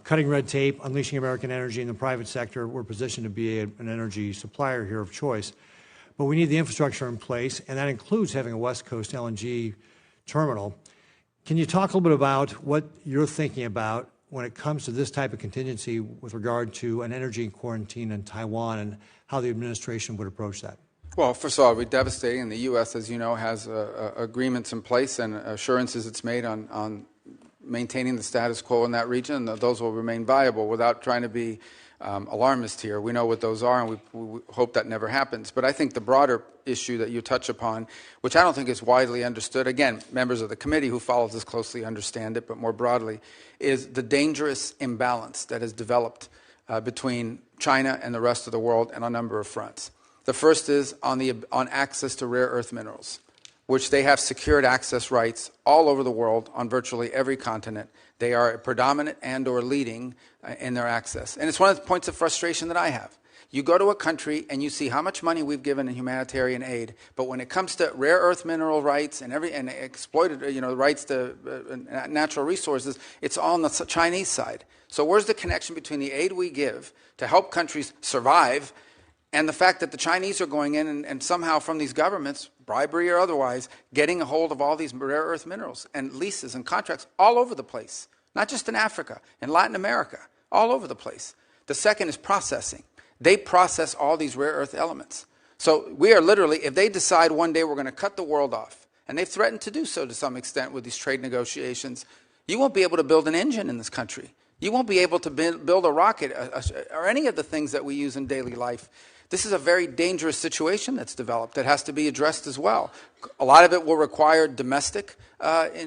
Cutting red tape, unleashing American energy in the private sector, we're positioned to be an energy supplier here of choice. But we need the infrastructure in place, and that includes having a West Coast LNG terminal. Can you talk a little bit about what you're thinking about when it comes to this type of contingency with regard to an energy quarantine in Taiwan and how the administration would approach that? Well, first of all, it would be devastating. And the U.S., as you know, has agreements in place and assurances it's made on maintaining the status quo in that region, and those will remain viable without trying to be alarmist here. We know what those are, and we hope that never happens. But I think the broader issue that you touch upon, which I don't think is widely understood, again, members of the committee who follows this closely understand it, but more broadly, is the dangerous imbalance that has developed between China and the rest of the world on a number of fronts. The first is on access to rare earth minerals, which they have secured access rights all over the world on virtually every continent. They are predominant and or leading in their access. And it's one of the points of frustration that I have. You go to a country and you see how much money we've given in humanitarian aid, but when it comes to rare earth mineral rights and exploited, rights to natural resources, it's all on the Chinese side. So where's the connection between the aid we give to help countries survive and the fact that the Chinese are going in and somehow from these governments, bribery or otherwise, getting a hold of all these rare earth minerals and leases and contracts all over the place, not just in Africa, in Latin America, all over the place. The second is processing. They process all these rare earth elements. So we are literally, if they decide one day we're going to cut the world off, and they've threatened to do so to some extent with these trade negotiations, you won't be able to build an engine in this country. You won't be able to build a rocket or any of the things that we use in daily life. This is a very dangerous situation that's developed that has to be addressed as well. A lot of it will require domestic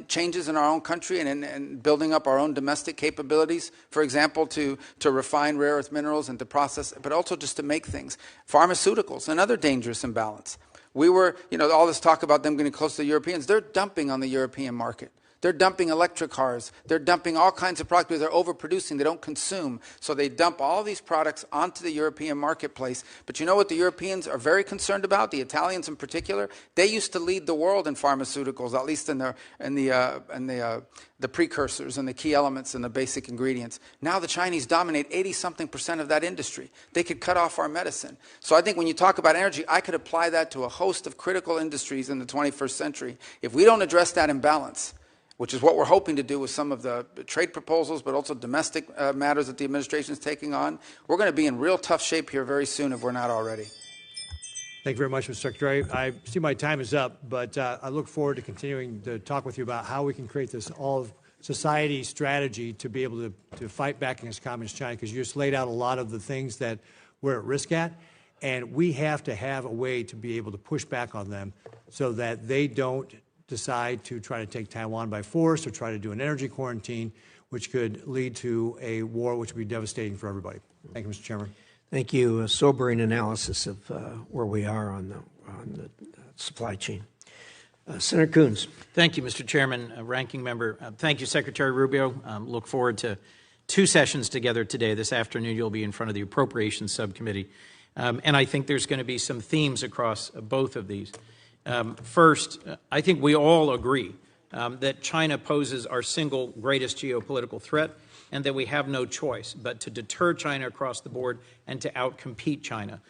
changes in our own country and building up our own domestic capabilities, for example, to refine rare earth minerals and to process, but also just to make things. Pharmaceuticals, another dangerous imbalance. We were, all this talk about them getting close to the Europeans, they're dumping on the European market. They're dumping electric cars. They're dumping all kinds of products because they're overproducing. They don't consume. So they dump all these products onto the European marketplace. But you know what the Europeans are very concerned about, the Italians in particular? They used to lead the world in pharmaceuticals, at least in the precursors and the key elements and the basic ingredients. Now the Chinese dominate 80-something% of that industry. They could cut off our medicine. So I think when you talk about energy, I could apply that to a host of critical industries in the 21st century. If we don't address that imbalance, which is what we're hoping to do with some of the trade proposals, but also domestic matters that the administration is taking on, we're going to be in real tough shape here very soon if we're not already. Thank you very much, Mr. Secretary. I see my time is up, but I look forward to continuing to talk with you about how we can create this all-of-society strategy to be able to fight back against Communist China, because you just laid out a lot of the things that we're at risk at, and we have to have a way to be able to push back on them so that they don't decide to try to take Taiwan by force or try to do an energy quarantine, which could lead to a war which would be devastating for everybody. Thank you, Mr. Chairman. Thank you. A sobering analysis of where we are on the supply chain. Senator Coons. Thank you, Mr. Chairman, Ranking Member. Thank you, Secretary Rubio. Look forward to 2 sessions together today. This afternoon, you'll be in front of the Appropriations Subcommittee. And I think there's going to be some themes across both of these. First, I think we all agree that China poses our single greatest geopolitical threat and that we have no choice but to deter China across the board and to outcompete China.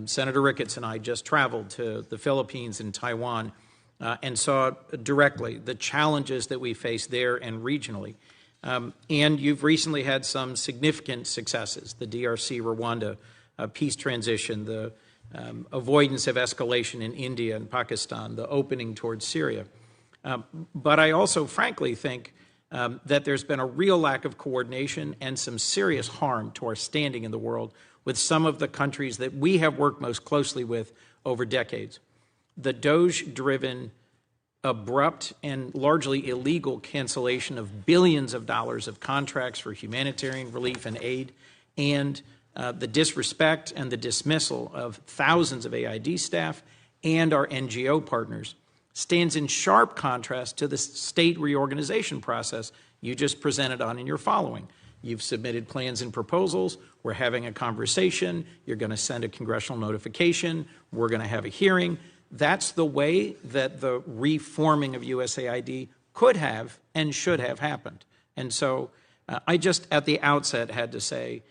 Senator Ricketts and I just traveled to the Philippines and Taiwan and saw directly the challenges that we face there and regionally. And you've recently had some significant successes, the DRC, Rwanda, peace transition, the avoidance of escalation in India and Pakistan, the opening towards Syria. But I also frankly think that there's been a real lack of coordination and some serious harm to our standing in the world with some of the countries that we have worked most closely with over decades. The DOGE-driven, abrupt, and largely illegal cancellation of billions of dollars of contracts for humanitarian relief and aid, and the disrespect and the dismissal of thousands of AID staff and our NGO partners stands in sharp contrast to the state reorganization process you just presented on in your following. You've submitted plans and proposals. We're having a conversation. You're going to send a congressional notification. We're going to have a hearing. That's the way that the reforming of USAID could have and should have happened. And so I just at the outset had to say,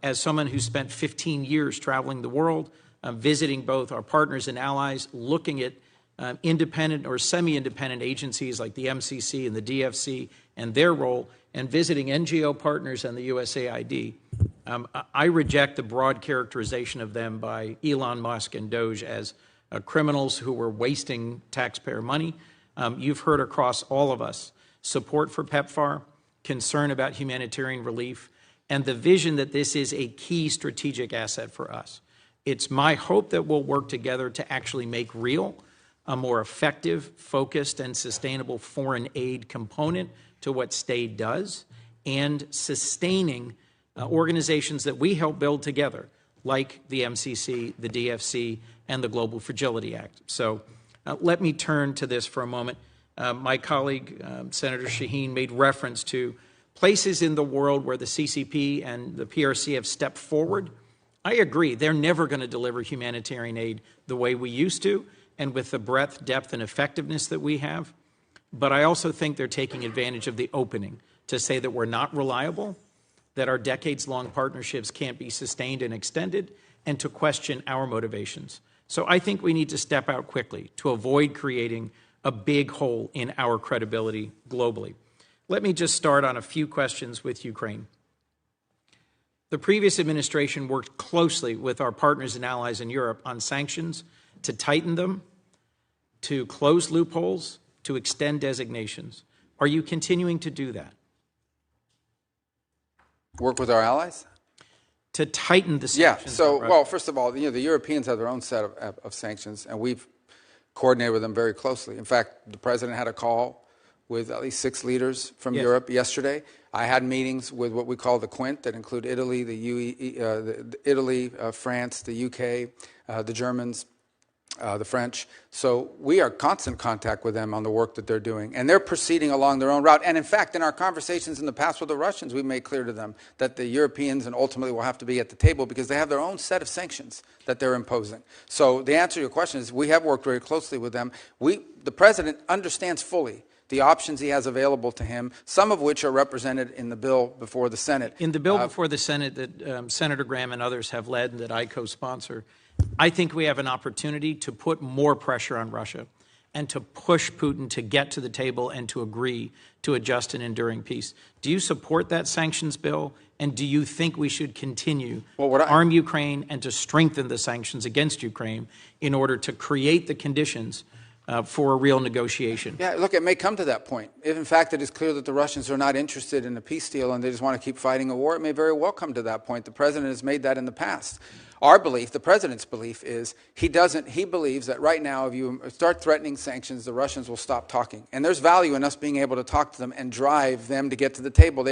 as someone who spent 15 years traveling the world, visiting both our partners and allies, looking at independent or semi-independent agencies like the MCC and the DFC and their role, and visiting NGO partners and the USAID, I reject the broad characterization of them by Elon Musk and DOGE as criminals who were wasting taxpayer money. You've heard across all of us support for PEPFAR, concern about humanitarian relief, and the vision that this is a key strategic asset for us. It's my hope that we'll work together to actually make real a more effective, focused, and sustainable foreign aid component to what STAID does, and sustaining organizations that we help build together, like the MCC, the DFC, and the Global Fragility Act. So let me turn to this for a moment. My colleague, Senator Shaheen, made reference to places in the world where the CCP and the PRC have stepped forward. I agree, they're never going to deliver humanitarian aid the way we used to and with the breadth, depth, and effectiveness that we have. But I also think they're taking advantage of the opening to say that we're not reliable, that our decades-long partnerships can't be sustained and extended, and to question our motivations. So I think we need to step out quickly to avoid creating a big hole in our credibility globally. Let me just start on a few questions with Ukraine. The previous administration worked closely with our partners and allies in Europe on sanctions to tighten them, to close loopholes, to extend designations. Are you continuing to do that? Work with our allies? to tighten the Yeah, sanctions? so, well, first of all, the Europeans have their own set of sanctions, and we've coordinated with them very closely. In fact, the president had a call with at least 6 leaders from Europe yesterday. I had meetings with what we call the Quint that include Italy, France, the UK, the Germans, the French. So we are in constant contact with them on the work that they're doing. And they're proceeding along their own route. And in fact, in our conversations in the past with the Russians, we made clear to them that the Europeans and ultimately will have to be at the table because they have their own set of sanctions that they're imposing. So the answer to your question is we have worked very closely with them. The president understands fully the options he has available to him, some of which are represented in the bill before the Senate. In the bill before the Senate that Senator Graham and others have led and that I co-sponsor, I think we have an opportunity to put more pressure on Russia and to push Putin to get to the table and to agree to a just and enduring peace. Do you support that sanctions bill? And do you think we should continue to arm Ukraine and to strengthen the sanctions against Ukraine in order to create the conditions for a real negotiation? Yeah, look, it may come to that point. If, in fact, it is clear that the Russians are not interested in a peace deal and they just want to keep fighting a war, it may very well come to that point. The president has made that in the past. Our belief, the president's belief, is he believes that right now if you start threatening sanctions, the Russians will stop talking. And there's value in us being able to talk to them and drive them to get to the table.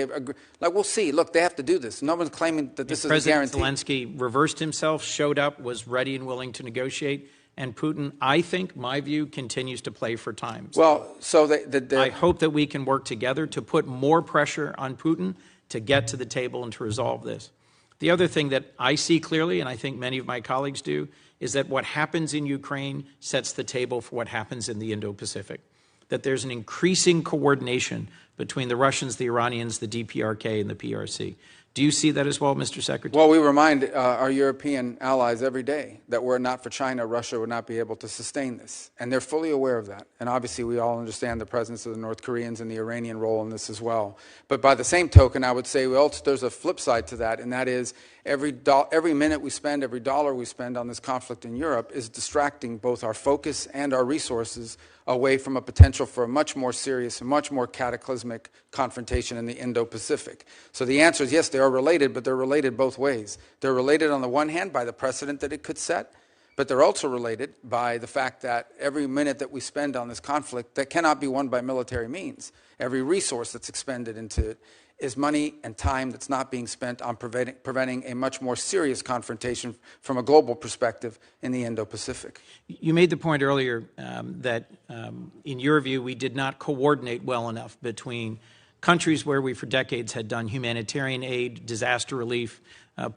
We'll see. Look, they have to do this. No one's claiming that this is a guarantee. President Zelensky reversed himself, showed up, was ready and willing to negotiate. And Putin, I think, my view, continues to play for time. Well, so I hope that we can work together to put more pressure on Putin to get to the table and to resolve this. The other thing that I see clearly, and I think many of my colleagues do, is that what happens in Ukraine sets the table for what happens in the Indo-Pacific. That there's an increasing coordination between the Russians, the Iranians, the DPRK, and the PRC. Do you see that as well, Mr. Secretary? Well, we remind our European allies every day that were it not for China, Russia would not be able to sustain this. And they're fully aware of that. And obviously, we all understand the presence of the North Koreans and the Iranian role in this as well. But by the same token, I would say there's a flip side to that, and that is every minute we spend, every dollar we spend on this conflict in Europe is distracting both our focus and our resources away from a potential for a much more serious and much more cataclysmic confrontation in the Indo-Pacific. So the answer is yes, they are related, but they're related both ways. They're related on the one hand by the precedent that it could set, but they're also related by the fact that every minute that we spend on this conflict that cannot be won by military means, every resource that's expended into it is money and time that's not being spent on preventing a much more serious confrontation from a global perspective in the Indo-Pacific. You made the point earlier that, in your view, we did not coordinate well enough between countries where we for decades had done humanitarian aid, disaster relief,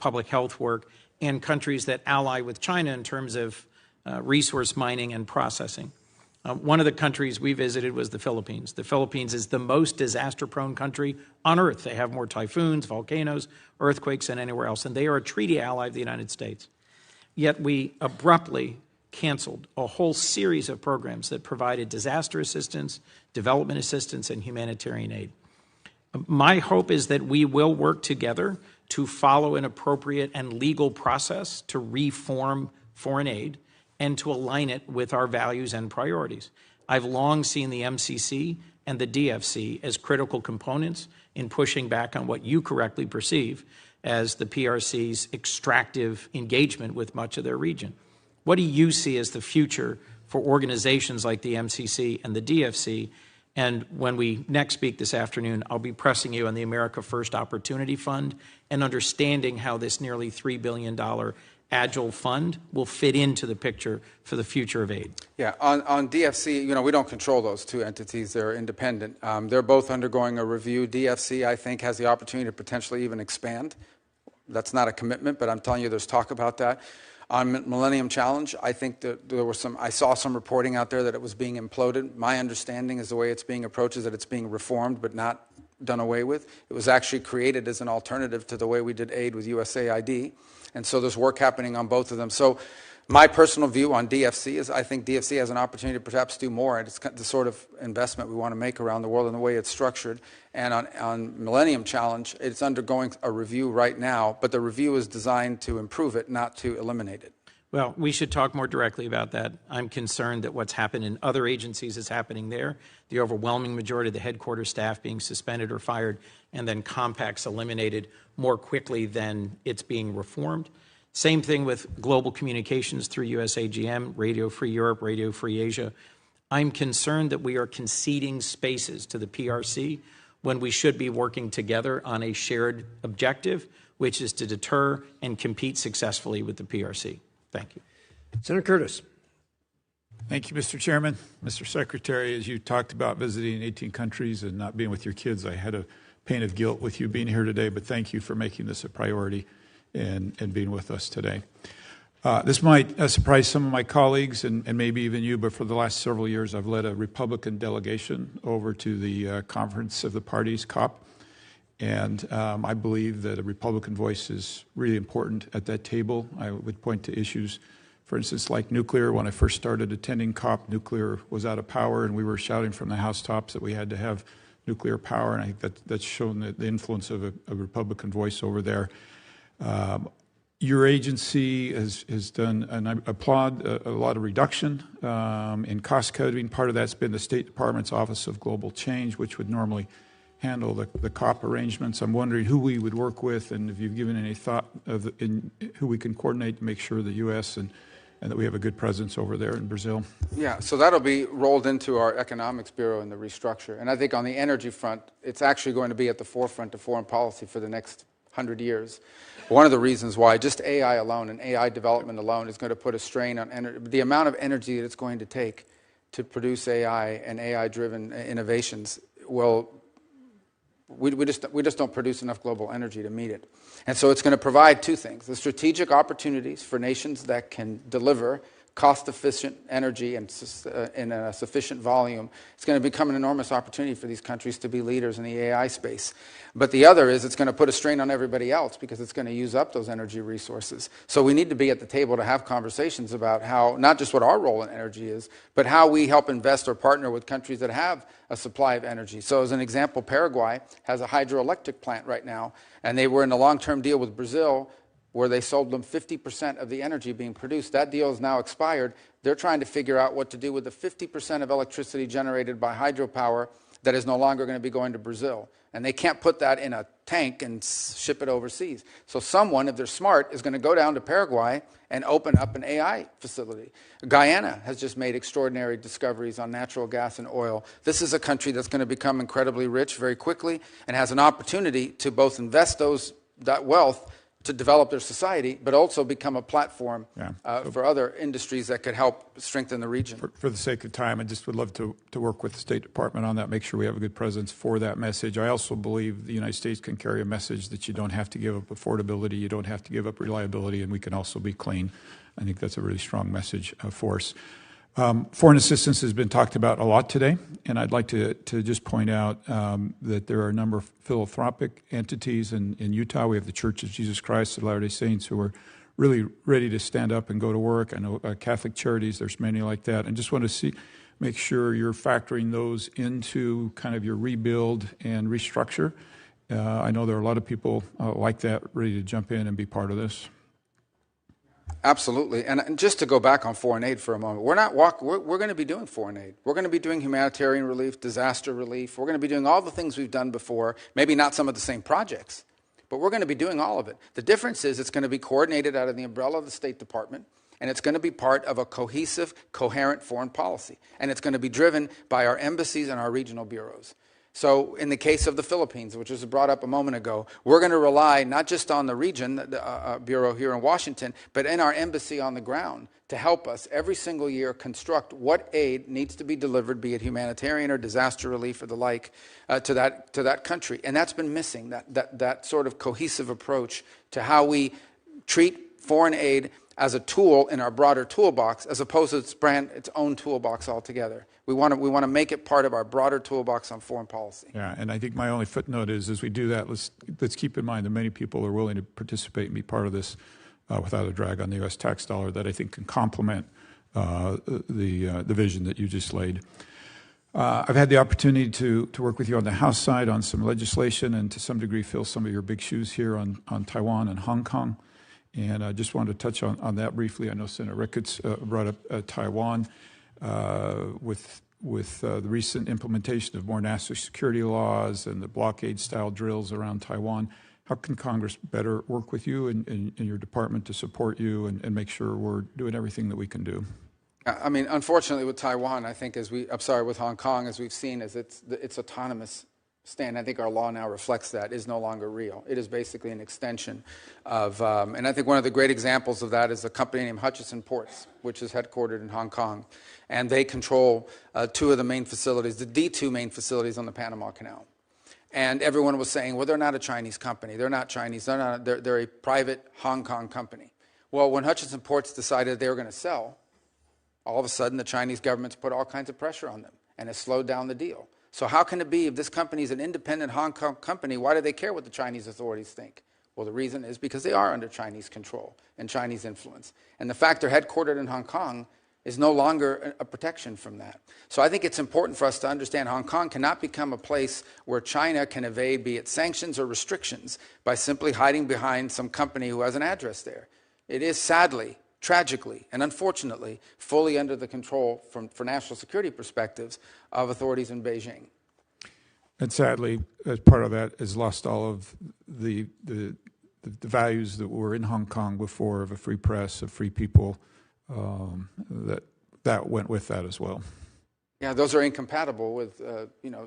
public health work, and countries that ally with China in terms of resource mining and processing. One of the countries we visited was the Philippines. The Philippines is the most disaster-prone country on Earth. They have more typhoons, volcanoes, earthquakes than anywhere else, and they are a treaty ally of the United States. Yet we abruptly canceled a whole series of programs that provided disaster assistance, development assistance, and humanitarian aid. My hope is that we will work together to follow an appropriate and legal process to reform foreign aid and to align it with our values and priorities. I've long seen the MCC and the DFC as critical components in pushing back on what you correctly perceive as the PRC's extractive engagement with much of their region. What do you see as the future for organizations like the MCC and the DFC? And when we next speak this afternoon, I'll be pressing you on the America First Opportunity Fund and understanding how this nearly $3 billion Agile Fund will fit into the picture for the future of aid. Yeah, on DFC, we don't control those two entities. They're independent. They're both undergoing a review. DFC, I think, has the opportunity to potentially even expand. That's not a commitment, but I'm telling you there's talk about that. On Millennium Challenge, I think that I saw some reporting out there that it was being imploded. My understanding is the way it's being approached is that it's being reformed but not done away with. It was actually created as an alternative to the way we did aid with USAID. And so there's work happening on both of them. So my personal view on DFC is I think DFC has an opportunity to perhaps do more. And it's the sort of investment we want to make around the world and the way it's structured. And on Millennium Challenge, it's undergoing a review right now, but the review is designed to improve it, not to eliminate it. Well, we should talk more directly about that. I'm concerned that what's happened in other agencies is happening there. The overwhelming majority of the headquarters staff being suspended or fired, and then compacts eliminated more quickly than it's being reformed. Same thing with global communications through USAGM, Radio Free Europe, Radio Free Asia. I'm concerned that we are conceding spaces to the PRC when we should be working together on a shared objective, which is to deter and compete successfully with the PRC. Thank you. Senator Curtis. Thank you, Mr. Chairman. Mr. Secretary, as you talked about visiting 18 countries and not being with your kids, I had a pain of guilt with you being here today, but thank you for making this a priority and being with us today. This might surprise some of my colleagues and maybe even you, but for the last several years, I've led a Republican delegation over to the Conference of the Parties, COP, and I believe that a Republican voice is really important at that table. I would point to issues, for instance, like nuclear. When I first started attending COP, nuclear was out of power, and we were shouting from the housetops that we had to have nuclear power, and I think that's shown the influence of a Republican voice over there. Your agency has done, and I applaud, a lot of reduction in cost cutting. Part of that's been the State Department's Office of Global Change, which would normally handle the COP arrangements. I'm wondering who we would work with, and if you've given any thought of who we can coordinate to make sure the U.S. and that we have a good presence over there in Brazil. Yeah, so that'll be rolled into our Economics Bureau in the restructure. And I think on the energy front, it's actually going to be at the forefront of foreign policy for the next 100 years. One of the reasons why just AI alone and AI development alone is going to put a strain on the amount of energy that it's going to take to produce AI and AI-driven innovations will. We just don't produce enough global energy to meet it. And so it's going to provide two things: the strategic opportunities for nations that can deliver cost-efficient energy and in a sufficient volume. It's going to become an enormous opportunity for these countries to be leaders in the AI space. But the other is it's going to put a strain on everybody else because it's going to use up those energy resources. So we need to be at the table to have conversations about how, not just what our role in energy is, but how we help invest or partner with countries that have a supply of energy. So as an example, Paraguay has a hydroelectric plant right now, and they were in a long-term deal with Brazil where they sold them 50% of the energy being produced. That deal is now expired. They're trying to figure out what to do with the 50% of electricity generated by hydropower that is no longer going to be going to Brazil. And they can't put that in a tank and ship it overseas. So someone, if they're smart, is going to go down to Paraguay and open up an AI facility. Guyana has just made extraordinary discoveries on natural gas and oil. This is a country that's going to become incredibly rich very quickly and has an opportunity to both invest that wealth to develop their society, but also become a platform for other industries that could help strengthen the region. For the sake of time, I just would love to work with the State Department on that, make sure we have a good presence for that message. I also believe the United States can carry a message that you don't have to give up affordability, you don't have to give up reliability, and we can also be clean. I think that's a really strong message for us. Foreign assistance has been talked about a lot today, and I'd like to just point out that there are a number of philanthropic entities in Utah. We have the Church of Jesus Christ of Latter-day Saints who are really ready to stand up and go to work. I know Catholic Charities, there's many like that. And just want to make sure you're factoring those into kind of your rebuild and restructure. I know there are a lot of people like that ready to jump in and be part of this. Absolutely. And just to go back on foreign aid for a moment, we're going to be doing foreign aid. We're going to be doing humanitarian relief, disaster relief. We're going to be doing all the things we've done before, maybe not some of the same projects, but we're going to be doing all of it. The difference is it's going to be coordinated out of the umbrella of the State Department, and it's going to be part of a cohesive, coherent foreign policy. And it's going to be driven by our embassies and our regional bureaus. So in the case of the Philippines, which was brought up a moment ago, we're going to rely not just on the region, the bureau here in Washington, but in our embassy on the ground to help us every single year construct what aid needs to be delivered, be it humanitarian or disaster relief or the like, to that country. And that's been missing, that sort of cohesive approach to how we treat foreign aid as a tool in our broader toolbox, as opposed to its own toolbox altogether. We want to make it part of our broader toolbox on foreign policy. Yeah, and I think my only footnote is, as we do that, let's keep in mind that many people are willing to participate and be part of this without a drag on the U.S. tax dollar that I think can complement the vision that you just laid. I've had the opportunity to work with you on the House side on some legislation and to some degree fill some of your big shoes here on Taiwan and Hong Kong. And I just wanted to touch on that briefly. I know Senator Ricketts brought up Taiwan with the recent implementation of more national security laws and the blockade-style drills around Taiwan. How can Congress better work with you and your department to support you and make sure we're doing everything that we can do? I mean, unfortunately, with Taiwan, I think with Hong Kong, as we've seen, is its autonomous stand. I think our law now reflects that is no longer real. It is basically an extension of, and I think one of the great examples of that is a company named Hutchison Ports, which is headquartered in Hong Kong, and they control two of the main facilities, the D2 main facilities on the Panama Canal. And everyone was saying, well, they're not a Chinese company. They're not Chinese. They're a private Hong Kong company. Well, when Hutchison Ports decided they were going to sell, all of a sudden the Chinese government's put all kinds of pressure on them, and it slowed down the deal. So how can it be if this company is an independent Hong Kong company, why do they care what the Chinese authorities think? Well, the reason is because they are under Chinese control and Chinese influence. And the fact they're headquartered in Hong Kong is no longer a protection from that. So I think it's important for us to understand Hong Kong cannot become a place where China can evade, be it sanctions or restrictions, by simply hiding behind some company who has an address there. It is sadly, tragically, and unfortunately, fully under the control, for national security perspectives, of authorities in Beijing. And sadly, as part of that, has lost all of the values that were in Hong Kong before, of a free press, of free people, that went with that as well. Yeah, those are incompatible with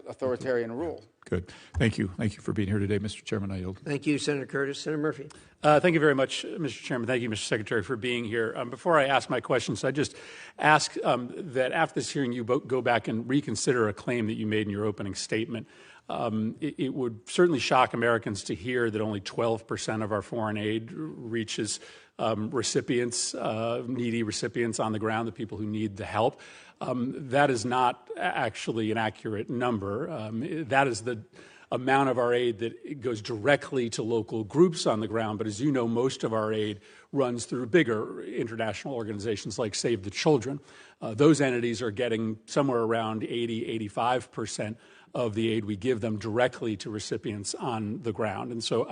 authoritarian rule. Good. Thank you. Thank you for being here today, Mr. Chairman. I yield. Thank you, Senator Curtis. Senator Murphy. Thank you very much, Mr. Chairman. Thank you, Mr. Secretary, for being here. Before I ask my questions, I just ask that after this hearing, you go back and reconsider a claim that you made in your opening statement. It would certainly shock Americans to hear that only 12% of our foreign aid reaches recipients, needy recipients on the ground, the people who need the help. That is not actually an accurate number. That is the amount of our aid that goes directly to local groups on the ground. But as you know, most of our aid runs through bigger international organizations like Save the Children. Those entities are getting somewhere around 80–85% of the aid we give them directly to recipients on the ground. And so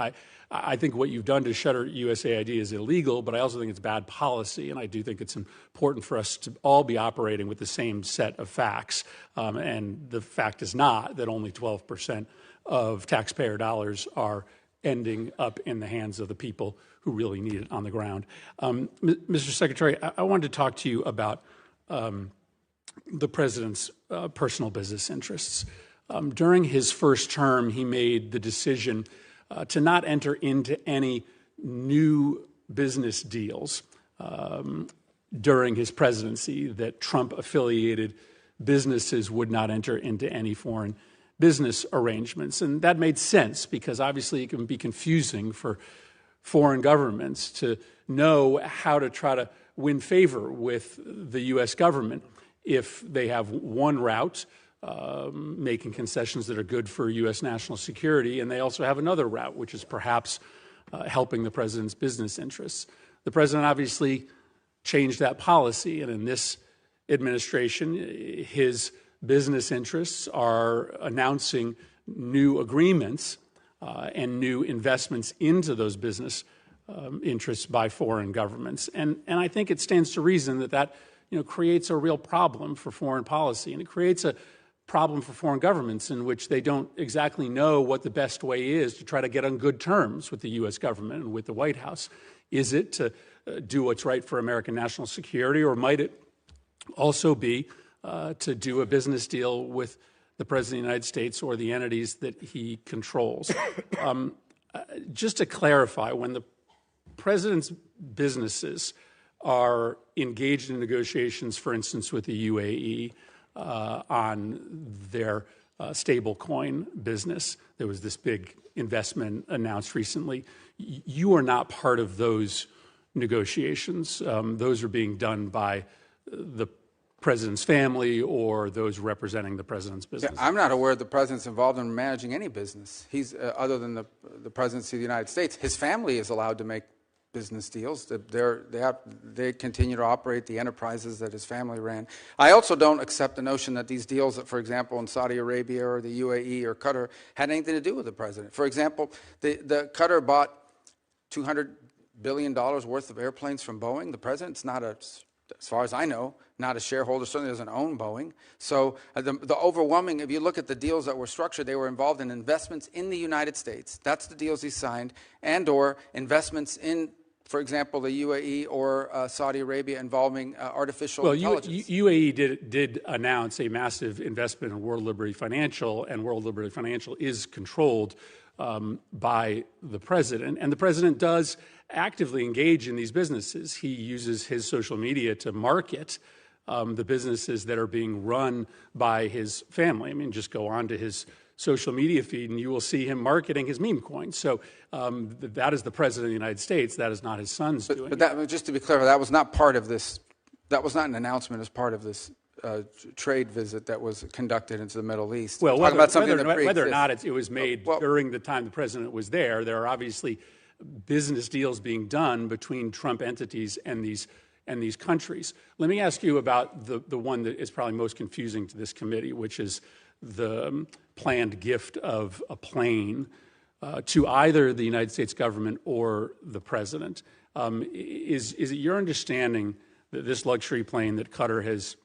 I think what you've done to shutter USAID is illegal, but I also think it's bad policy, and I do think it's important for us to all be operating with the same set of facts. And the fact is not that only 12% of taxpayer dollars are ending up in the hands of the people who really need it on the ground. Mr. Secretary, I wanted to talk to you about the president's personal business interests. During his first term, he made the decision to not enter into any new business deals during his presidency, that Trump-affiliated businesses would not enter into any foreign business arrangements. And that made sense because obviously it can be confusing for foreign governments to know how to try to win favor with the U.S. government if they have one route, making concessions that are good for U.S. national security, and they also have another route, which is perhaps helping the president's business interests. The president obviously changed that policy, and in this administration, his business interests are announcing new agreements and new investments into those business interests by foreign governments. And I think it stands to reason that creates a real problem for foreign policy, and it creates a problem for foreign governments in which they don't exactly know what the best way is to try to get on good terms with the U.S. government and with the White House. Is it to do what's right for American national security, or might it also be to do a business deal with the President of the United States or the entities that he controls? Just to clarify, when the President's businesses are engaged in negotiations, for instance, with the UAE, on their stablecoin business. There was this big investment announced recently. You are not part of those negotiations. Those are being done by the president's family or those representing the president's business. Yeah, I'm not aware the president's involved in managing any business. He's other than the presidency of the United States. His family is allowed to make business deals. They continue to operate the enterprises that his family ran. I also don't accept the notion that these deals, that, for example, in Saudi Arabia or the UAE or Qatar, had anything to do with the president. For example, the Qatar bought $200 billion worth of airplanes from Boeing. The president's not as far as I know, not a shareholder, certainly doesn't own Boeing. So the overwhelming, if you look at the deals that were structured, they were involved in investments in the United States. That's the deals he signed, and or investments in, for example, the UAE or Saudi Arabia involving artificial intelligence. UAE did announce a massive investment in World Liberty Financial, and World Liberty Financial is controlled by the president. And the president does actively engage in these businesses. He uses his social media to market the businesses that are being run by his family. I mean, just go on to his social media feed and you will see him marketing his meme coins. So that is the president of the United States. That is not his son's doing. But that, just to be clear, that was not part of this. That was not an announcement as part of this trade visit that was conducted into the Middle East. Well, whether or not it was made during the time the president was there are obviously business deals being done between Trump entities and these countries. Let me ask you about the one that is probably most confusing to this committee, which is the planned gift of a plane to either the United States government or the president. Is it your understanding that this luxury plane that Qatar has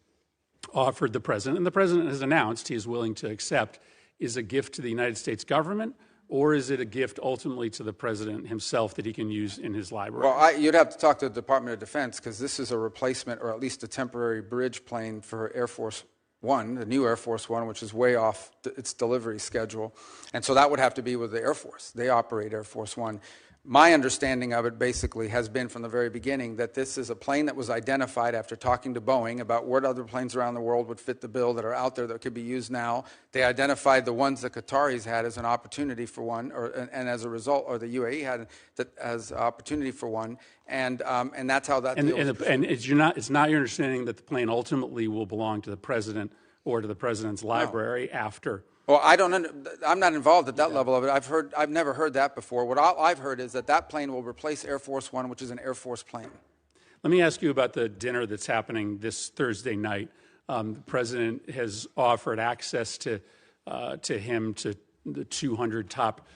offered the president, and the president has announced he is willing to accept, is a gift to the United States government, or is it a gift ultimately to the president himself that he can use in his library? Well, you'd have to talk to the Department of Defense, because this is a replacement or at least a temporary bridge plane for Air Force One, the new Air Force One, which is way off its delivery schedule. And so that would have to be with the Air Force. They operate Air Force One. My understanding of it basically has been from the very beginning that this is a plane that was identified after talking to Boeing about what other planes around the world would fit the bill that are out there that could be used now. They identified the ones that Qataris had as an opportunity for one, and as a result, or the UAE had that as opportunity for one, and that's how that deal was. And it's not your understanding that the plane ultimately will belong to the president or to the president's library after. Well, I'm not involved at that level of it. I've never heard that before. What I've heard is that plane will replace Air Force One, which is an Air Force plane. Let me ask you about the dinner that's happening this Thursday night. The president has offered access to him to the 200 top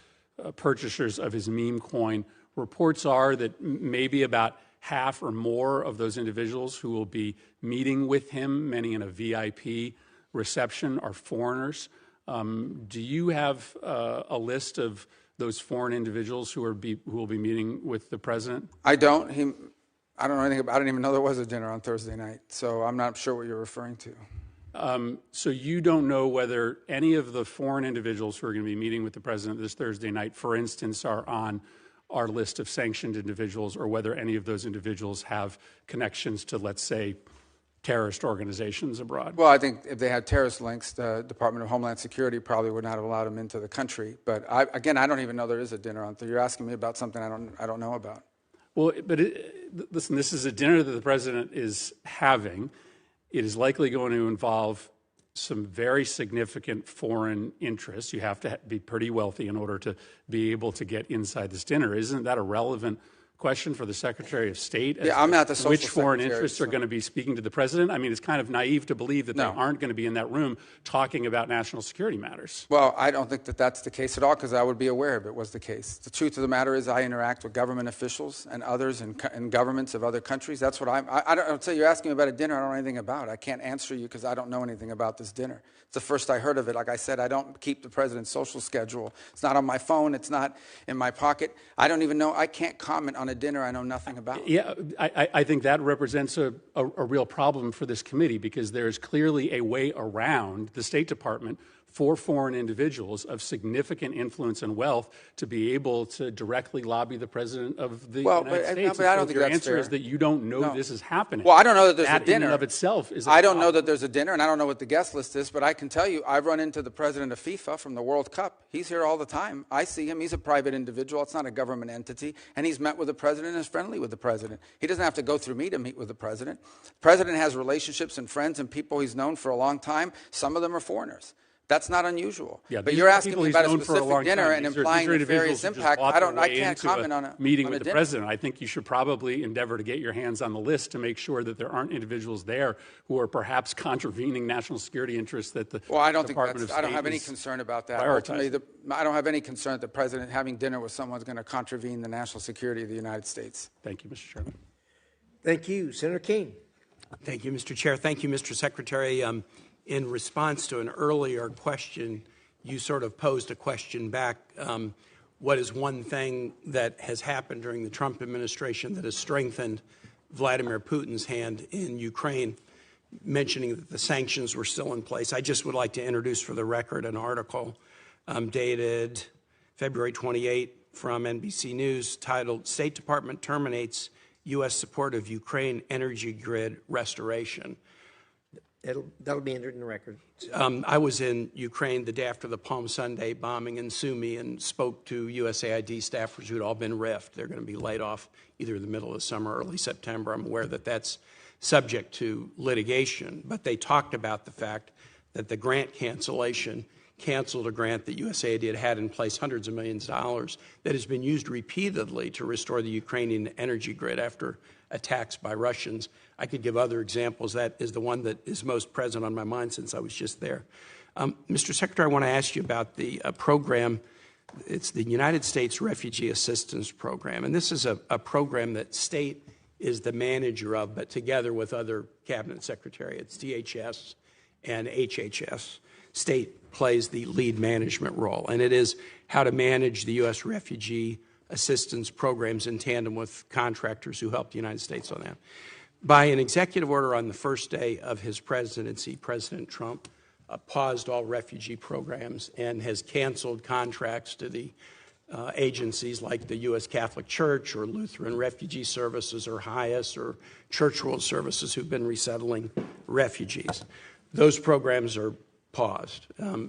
purchasers of his meme coin. Reports are that maybe about half or more of those individuals who will be meeting with him, many in a VIP reception, are foreigners. Do you have a list of those foreign individuals who will be meeting with the president? I don't. I don't know anything about. I didn't even know there was a dinner on Thursday night, so I'm not sure what you're referring to. So you don't know whether any of the foreign individuals who are going to be meeting with the president this Thursday night, for instance, are on our list of sanctioned individuals, or whether any of those individuals have connections to, let's say, terrorist organizations abroad? Well, I think if they had terrorist links, the Department of Homeland Security probably would not have allowed them into the country. But again, I don't even know there is a dinner on Thursday. You're asking me about something I don't know about. Well, but listen, this is a dinner that the president is having. It is likely going to involve some very significant foreign interests. You have to be pretty wealthy in order to be able to get inside this dinner. Isn't that a relevant question for the Secretary of State? Yeah, I'm not the social Which foreign secretary, interests are going to be speaking to the president? I mean, it's kind of naive to believe that they aren't going to be in that room talking about national security matters. Well, I don't think that that's the case at all, because I would be aware if it was the case. The truth of the matter is I interact with government officials and others in governments of other countries. That's what I don't say. You're asking me about a dinner I don't know anything about. I can't answer you because I don't know anything about this dinner. It's the first I heard of it. Like I said, I don't keep the president's social schedule. It's not on my phone. It's not in my pocket. I don't even know. I can't comment on a dinner I know nothing about. Yeah, I think that represents a real problem for this committee, because there is clearly a way around the State Department for foreign individuals of significant influence and wealth to be able to directly lobby the president of the United States. But I don't think your that's answer fair. is that you don't know this is happening. Well, I don't know that there's a dinner. That in and of itself is a I don't problem. know that there's a dinner, and I don't know what the guest list is, but I can tell you I've run into the president of FIFA from the World Cup. He's here all the time. I see him. He's a private individual. It's not a government entity, and he's met with the president and is friendly with the president. He doesn't have to go through me to meet with the president. The president has relationships and friends and people he's known for a long time. Some of them are foreigners. That's not unusual. Yeah, but these you're are asking people me he's about a known for a long specific dinner time. and These are implying individuals nefarious who just impact. walk I their way can't into comment a on a meeting on with a the dinner. president. I think you should probably endeavor to get your hands on the list to make sure that there aren't individuals there who are perhaps contravening national security interests that the Well, I don't think Department that's, of I don't State have any is concern about that. prioritizing. Ultimately, I don't have any concern that the president having dinner with someone is going to contravene the national security of the United States. Thank you, Mr. Chairman. Thank you. Senator Kane. Thank you, Mr. Chair. Thank you, Mr. Secretary. In response to an earlier question, you sort of posed a question back. What is one thing that has happened during the Trump administration that has strengthened Vladimir Putin's hand in Ukraine, mentioning that the sanctions were still in place? I just would like to introduce for the record an article dated February 28 from NBC News titled, State Department Terminates U.S. Support of Ukraine Energy Grid Restoration. That'll be entered in the record. I was in Ukraine the day after the Palm Sunday bombing in Sumy and spoke to USAID staffers who'd all been riffed. They're going to be laid off either in the middle of the summer or early September. I'm aware that that's subject to litigation, but they talked about the fact that the grant cancellation canceled a grant that USAID had in place, hundreds of millions of dollars, that has been used repeatedly to restore the Ukrainian energy grid after attacks by Russians. I could give other examples. That is the one that is most present on my mind since I was just there. Mr. Secretary, I want to ask you about the program. It's the United States Refugee Assistance Program, and this is a program that state is the manager of, but together with other cabinet secretariats, DHS and HHS. State plays the lead management role, and it is how to manage the U.S. refugee assistance programs in tandem with contractors who help the United States on that. By an executive order on the first day of his presidency, President Trump paused all refugee programs and has canceled contracts to the agencies like the U.S. Catholic Church or Lutheran Refugee Services or HIAS or Church World Services who've been resettling refugees. Those programs are paused.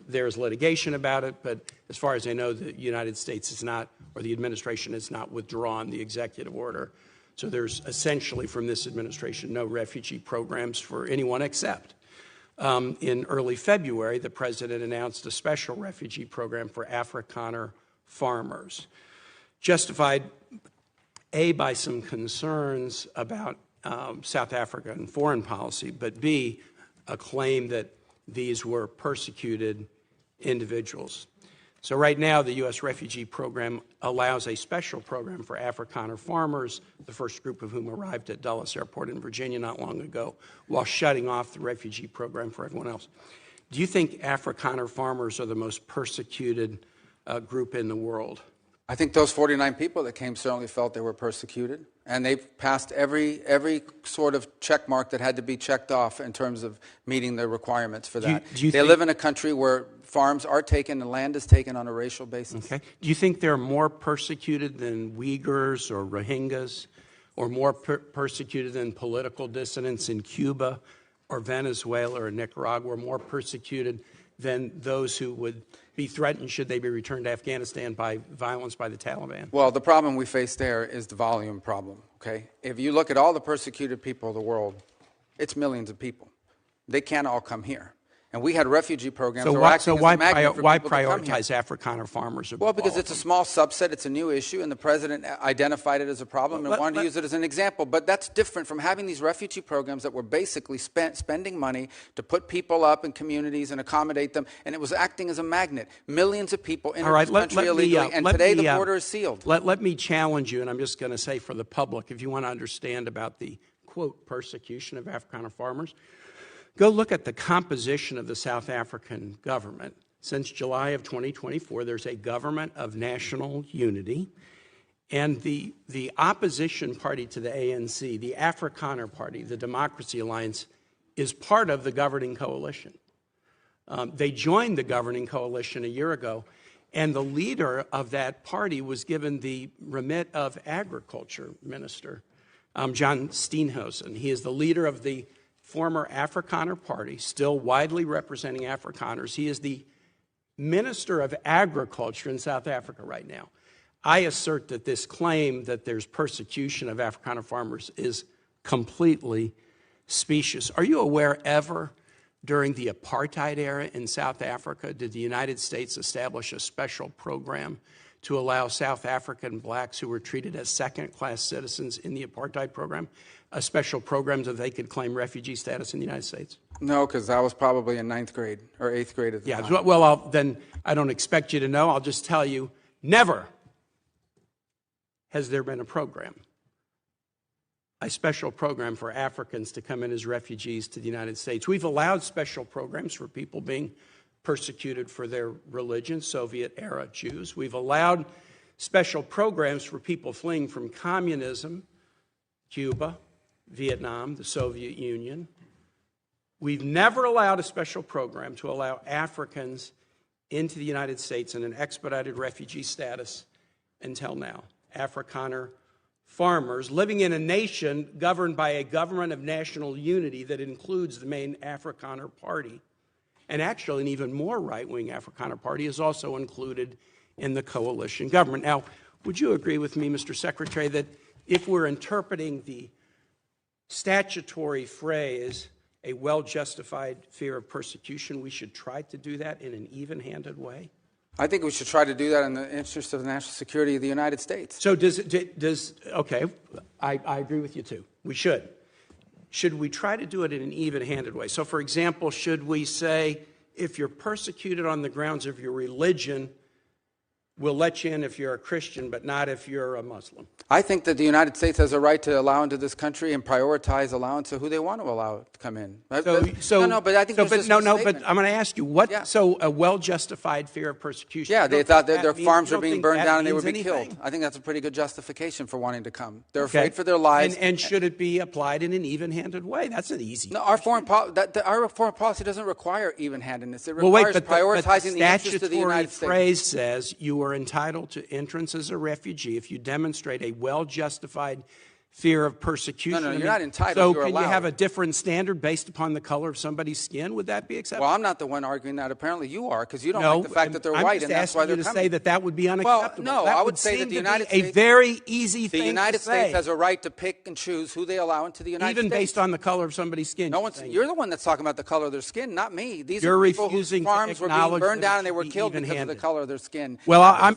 There's litigation about it, but as far as I know, the United States is not, or the administration has not withdrawn the executive order. So there's essentially from this administration no refugee programs for anyone except. In early February, the president announced a special refugee program for Afrikaner farmers, justified A, by some concerns about South Africa and foreign policy, but B, a claim that these were persecuted individuals. So right now, the U.S. refugee program allows a special program for Afrikaner farmers, the first group of whom arrived at Dulles Airport in Virginia not long ago, while shutting off the refugee program for everyone else. Do you think Afrikaner farmers are the most persecuted group in the world? I think those 49 people that came certainly felt they were persecuted, and they've passed every sort of check mark that had to be checked off in terms of meeting the requirements for that. They live in a country where farms are taken and land is taken on a racial basis. Okay. Do you think they're more persecuted than Uyghurs or Rohingyas, or more persecuted than political dissidents in Cuba or Venezuela or Nicaragua, or more persecuted than those who would be threatened should they be returned to Afghanistan by violence by the Taliban? Well, the problem we face there is the volume problem, okay? If you look at all the persecuted people of the world, it's millions of people. They can't all come here. And we had refugee programs. So why prioritize Afrikaner farmers? Well, because it's a small subset, it's a new issue, and the president identified it as a problem and wanted to use it as an example. But that's different from having these refugee programs that were basically spending money to put people up in communities and accommodate them, and it was acting as a magnet. Millions of people in this country illegally, and today the border is sealed. Let me challenge you, and I'm just going to say for the public, if you want to understand about the, quote, persecution of Afrikaner farmers, go look at the composition of the South African government. Since July of 2024, there's a government of national unity, and the opposition party to the ANC, the Afrikaner Party, the Democracy Alliance, is part of the governing coalition. They joined the governing coalition a year ago, and the leader of that party was given the remit of Agriculture Minister, John Steenhuisen. He is the leader of the former Afrikaner Party, still widely representing Afrikaners. He is the Minister of Agriculture in South Africa right now. I assert that this claim that there's persecution of Afrikaner farmers is completely specious. Are you aware ever during the apartheid era in South Africa, did the United States establish a special program to allow South African blacks who were treated as second-class citizens in the apartheid program, a special program so they could claim refugee status in the United States? No, because I was probably in 9th grade or 8th grade at the time. Yeah, well, then I don't expect you to know. I'll just tell you, never has there been a special program for Africans to come in as refugees to the United States. We've allowed special programs for people being persecuted for their religion, Soviet-era Jews. We've allowed special programs for people fleeing from communism, Cuba, Vietnam, the Soviet Union. We've never allowed a special program to allow Africans into the United States in an expedited refugee status until now. Afrikaner farmers living in a nation governed by a government of national unity that includes the main Afrikaner party. And actually, an even more right-wing Afrikaner party is also included in the coalition government. Now, would you agree with me, Mr. Secretary, that if we're interpreting the statutory phrase, a well-justified fear of persecution, we should try to do that in an even-handed way? I think we should try to do that in the interest of the national security of the United States. So okay, I agree with you too. We should. Should we try to do it in an even-handed way? So, for example, should we say, if you're persecuted on the grounds of your religion, we'll let you in if you're a Christian, but not if you're a Muslim? I think that the United States has a right to allow into this country and prioritize allowance of who they want to allow to come in. But I think but I'm going to ask you, so a well-justified fear of persecution? Yeah, they thought that their farms were being burned down and they would be killed. I think that's a pretty good justification for wanting to come. They're afraid for their lives. And should it be applied in an even-handed way? That's an easy No, our foreign policy doesn't require even-handedness. It requires prioritizing the interests of the United States. The statutory phrase says you are entitled to entrance as a refugee if you demonstrate a well-justified fear of persecution. No, you're not entitled. So you're can allowed. You have a different standard based upon the color of somebody's skin? Would that be acceptable? Well, I'm not the one arguing that. Apparently you are, because you don't like the fact that they're white, and that's why they're coming. I'm just asking you to say that would be unacceptable. Well, no, that I would say that the United States... a very easy thing to say. The United States has a right to pick and choose who they allow into the United States. Even based on the color of somebody's skin. You're the one that's talking about the color of their skin, not me. These are people whose farms were being burned down and they were killed because of the color of their skin. Well,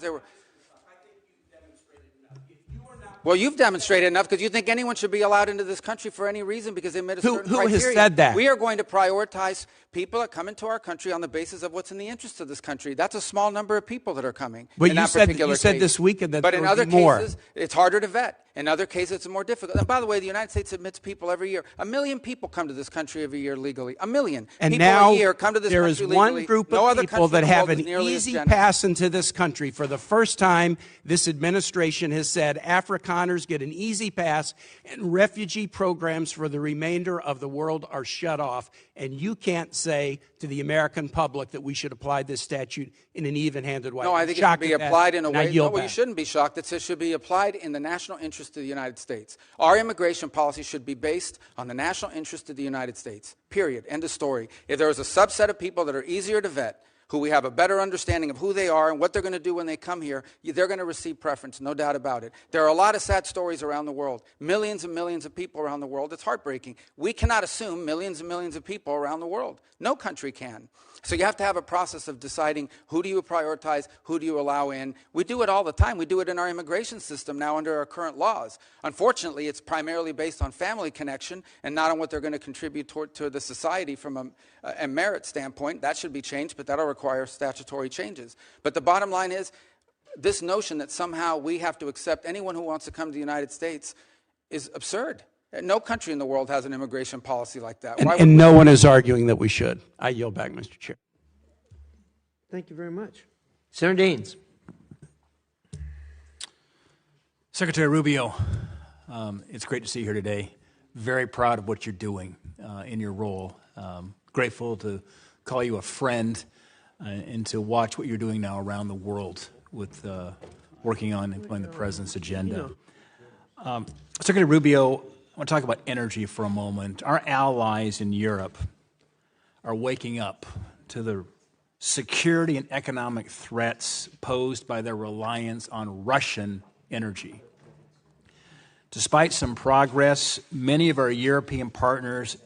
Well, you've demonstrated enough because you think anyone should be allowed into this country for any reason because they met a certain criteria. Who has said that? We are going to prioritize people that come into our country on the basis of what's in the interest of this country. That's a small number of people that are coming. But in you that said this weekend that but there in would other be more. cases, it's harder to vet. In other cases, it's more difficult. And by the way, the United States admits people every year. 1 million people come to this country every year legally. 1 million and people now a year come to this there country is one legally. group of people that have an easy pass into this country. For the first time, this administration has said Afrikaners get an easy pass and refugee programs for the remainder of the world are shut off. And you can't say to the American public that we should apply this statute in an even-handed way. No, I think it should be applied in a way. No, you shouldn't be shocked. It should be applied in the national interest of the United States. Our immigration policy should be based on the national interest of the United States. Period. End of story. If there is a subset of people that are easier to vet, who we have a better understanding of who they are and what they're going to do when they come here, they're going to receive preference, no doubt about it. There are a lot of sad stories around the world. Millions and millions of people around the world. It's heartbreaking. We cannot assume millions and millions of people around the world. No country can. So you have to have a process of deciding who do you prioritize, who do you allow in. We do it all the time. We do it in our immigration system now under our current laws. Unfortunately, it's primarily based on family connection and not on what they're going to contribute to the society from a merit standpoint. That should be changed, but that'll require statutory changes. But the bottom line is this notion that somehow we have to accept anyone who wants to come to the United States is absurd. No country in the world has an immigration policy like that. And no one is arguing that we should. I yield back, Mr. Chair. Thank you very much. Senator Daines. Secretary Rubio, it's great to see you here today. Very proud of what you're doing in your role. Grateful to call you a friend and to watch what you're doing now around the world with working on implementing the President's agenda. Secretary Rubio, I want to talk about energy for a moment. Our allies in Europe are waking up to the security and economic threats posed by their reliance on Russian energy. Despite some progress, many of our European partners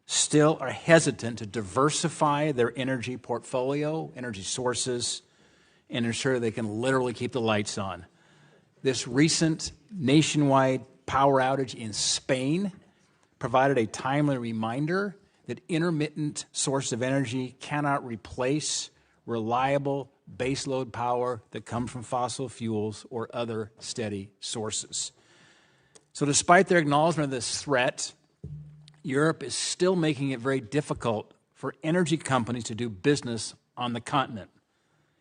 still are hesitant to diversify their energy portfolio, energy sources, and ensure they can literally keep the lights on. This recent nationwide power outage in Spain provided a timely reminder that intermittent sources of energy cannot replace reliable baseload power that comes from fossil fuels or other steady sources. So despite their acknowledgement of this threat, Europe is still making it very difficult for energy companies to do business on the continent.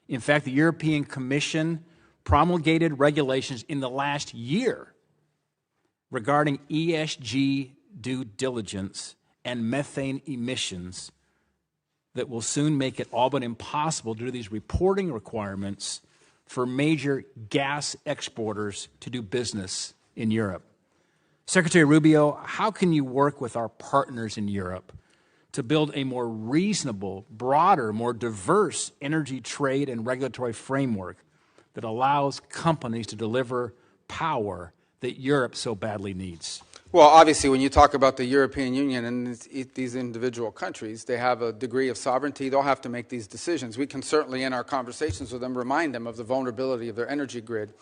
In fact, the European Commission promulgated regulations in the last year regarding ESG due diligence and methane emissions that will soon make it all but impossible due to these reporting requirements for major gas exporters to do business in Europe. Secretary Rubio, how can you work with our partners in Europe to build a more reasonable, broader, more diverse energy trade and regulatory framework that allows companies to deliver power that Europe so badly needs? Well, obviously, when you talk about the European Union and these individual countries, they have a degree of sovereignty. They'll have to make these decisions. We can certainly, in our conversations with them, remind them of the vulnerability of their energy grid.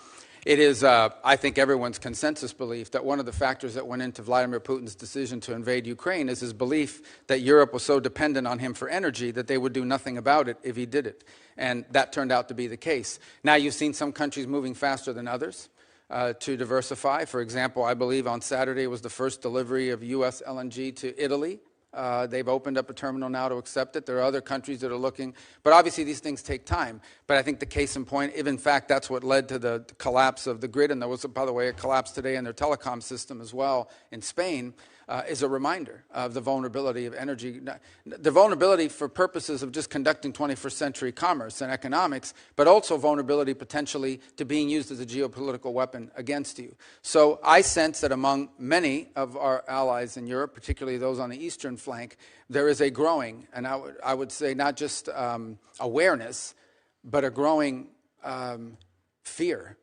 It is, I think, everyone's consensus belief that one of the factors that went into Vladimir Putin's decision to invade Ukraine is his belief that Europe was so dependent on him for energy that they would do nothing about it if he did it. And that turned out to be the case. Now you've seen some countries moving faster than others to diversify. For example, I believe on Saturday was the first delivery of U.S. LNG to Italy. They've opened up a terminal now to accept it. There are other countries that are looking. But obviously these things take time. But I think the case in point, if in fact that's what led to the collapse of the grid, and there was, by the way, a collapse today in their telecom system as well in Spain, is a reminder of the vulnerability of energy. The vulnerability for purposes of just conducting 21st century commerce and economics, but also vulnerability potentially to being used as a geopolitical weapon against you. So I sense that among many of our allies in Europe, particularly those on the eastern flank, there is a growing, and I would say not just awareness, but a growing fear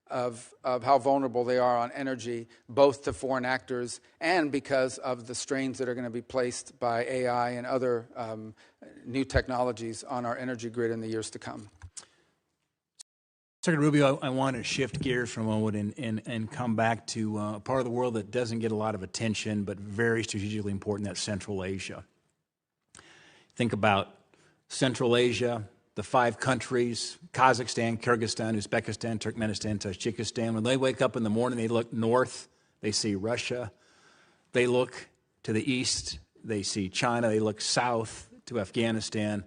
of how vulnerable they are on energy, both to foreign actors and because of the strains that are going to be placed by AI and other new technologies on our energy grid in the years to come. Secretary Rubio, I want to shift gears for a moment and come back to a part of the world that doesn't get a lot of attention but very strategically important, that's Central Asia. Think about Central Asia, the 5 countries, Kazakhstan, Kyrgyzstan, Uzbekistan, Turkmenistan, Tajikistan. When they wake up in the morning, they look north, they see Russia. They look to the east, they see China. They look south to Afghanistan.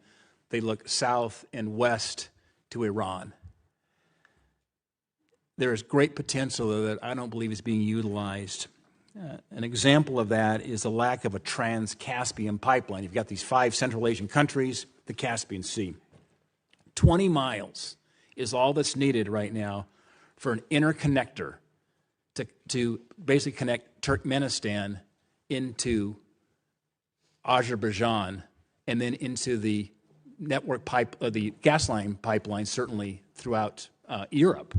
They look south and west to Iran. There is great potential, though, that I don't believe is being utilized. An example of that is the lack of a trans-Caspian pipeline. You've got these 5 Central Asian countries, the Caspian Sea. 20 miles is all that's needed right now for an interconnector to basically connect Turkmenistan into Azerbaijan and then into the network pipe, the gas line pipeline, certainly throughout Europe.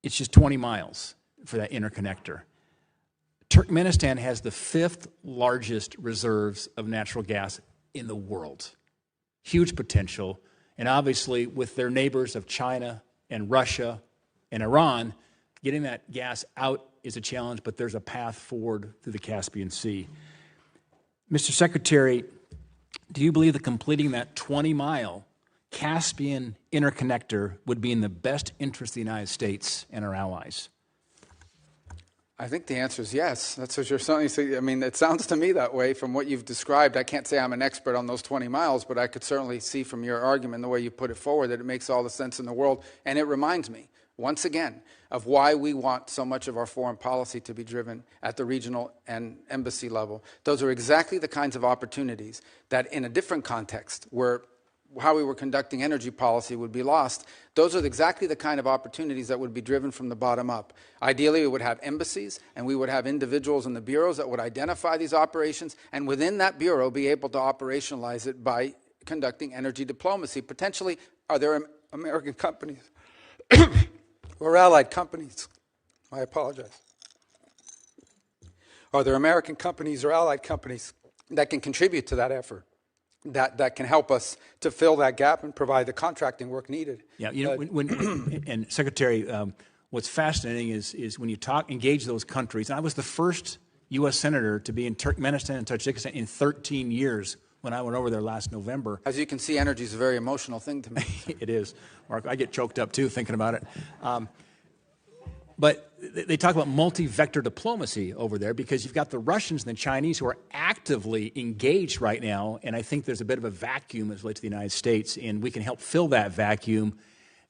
It's just 20 miles for that interconnector. Turkmenistan has the 5th largest reserves of natural gas in the world. Huge potential, and obviously with their neighbors of China and Russia and Iran, getting that gas out is a challenge, but there's a path forward through the Caspian Sea. Mr. Secretary, do you believe that completing that 20-mile Caspian interconnector would be in the best interest of the United States and our allies? I think the answer is yes. That's what you're saying. I mean, it sounds to me that way from what you've described. I can't say I'm an expert on those 20 miles, but I could certainly see from your argument, the way you put it forward, that it makes all the sense in the world. And it reminds me, once again, of why we want so much of our foreign policy to be driven at the regional and embassy level. Those are exactly the kinds of opportunities that in a different context, where how we were conducting energy policy would be lost. Those are exactly the kind of opportunities that would be driven from the bottom up. Ideally, we would have embassies, and we would have individuals in the bureaus that would identify these operations, and within that bureau be able to operationalize it by conducting energy diplomacy. Potentially, are there American companies or allied companies? I apologize. Are there American companies or allied companies that can contribute to that effort, that can help us to fill that gap and provide the contracting work needed? Yeah, you know, and Secretary, what's fascinating is when you engage those countries, and I was the first U.S. Senator to be in Turkmenistan and Tajikistan in 13 years when I went over there last November. As you can see, energy is a very emotional thing to me. It is, Mark. I get choked up, too, thinking about it. But they talk about multi-vector diplomacy over there because you've got the Russians and the Chinese who are actively engaged right now, and I think there's a bit of a vacuum as relates to the United States, and we can help fill that vacuum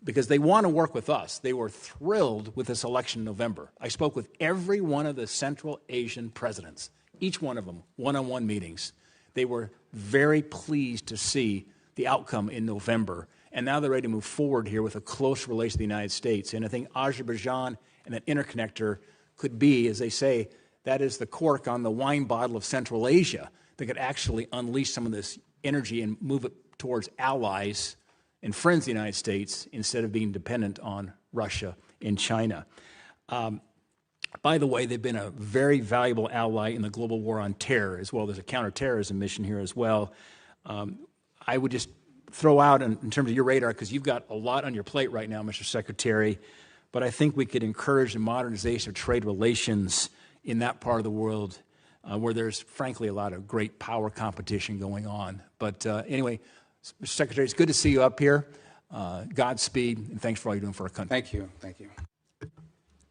because they want to work with us. They were thrilled with this election in November. I spoke with every one of the Central Asian presidents, each one of them, one-on-one meetings. They were very pleased to see the outcome in November, and now they're ready to move forward here with a close relation to the United States. And I think Azerbaijan and that interconnector could be, as they say, that is the cork on the wine bottle of Central Asia that could actually unleash some of this energy and move it towards allies and friends of the United States instead of being dependent on Russia and China. By the way, they've been a very valuable ally in the global war on terror as well. There's a counterterrorism mission here as well. I would just throw out in terms of your radar, because you've got a lot on your plate right now, Mr. Secretary, but I think we could encourage the modernization of trade relations in that part of the world where there's, frankly, a lot of great power competition going on. But anyway, Mr. Secretary, it's good to see you up here. Godspeed, and thanks for all you're doing for our country. Thank you. Thank you.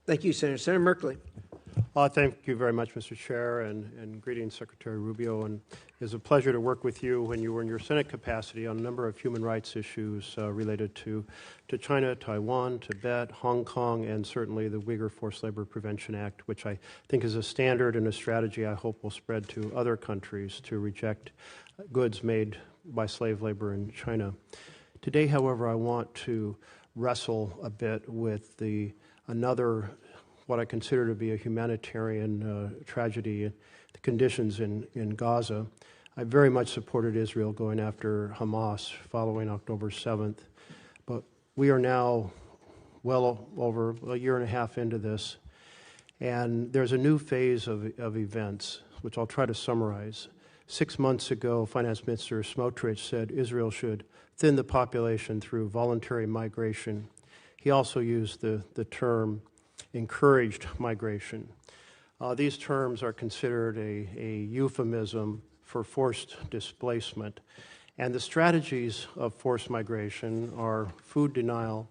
Thank you, Senator. Senator Merkley. Thank you very much, Mr. Chair, and greetings, Secretary Rubio. And it's a pleasure to work with you when you were in your Senate capacity on a number of human rights issues related to China, Taiwan, Tibet, Hong Kong, and certainly the Uyghur Forced Labor Prevention Act, which I think is a standard and a strategy I hope will spread to other countries to reject goods made by slave labor in China. Today, however, I want to wrestle a bit with another what I consider to be a humanitarian tragedy, the conditions in Gaza. I very much supported Israel going after Hamas following October 7th, but we are now well over a year and a half into this, and there's a new phase of events, which I'll try to summarize. 6 months ago, Finance Minister Smotrich said Israel should thin the population through voluntary migration. He also used the term encouraged migration. These terms are considered a euphemism for forced displacement. And the strategies of forced migration are food denial,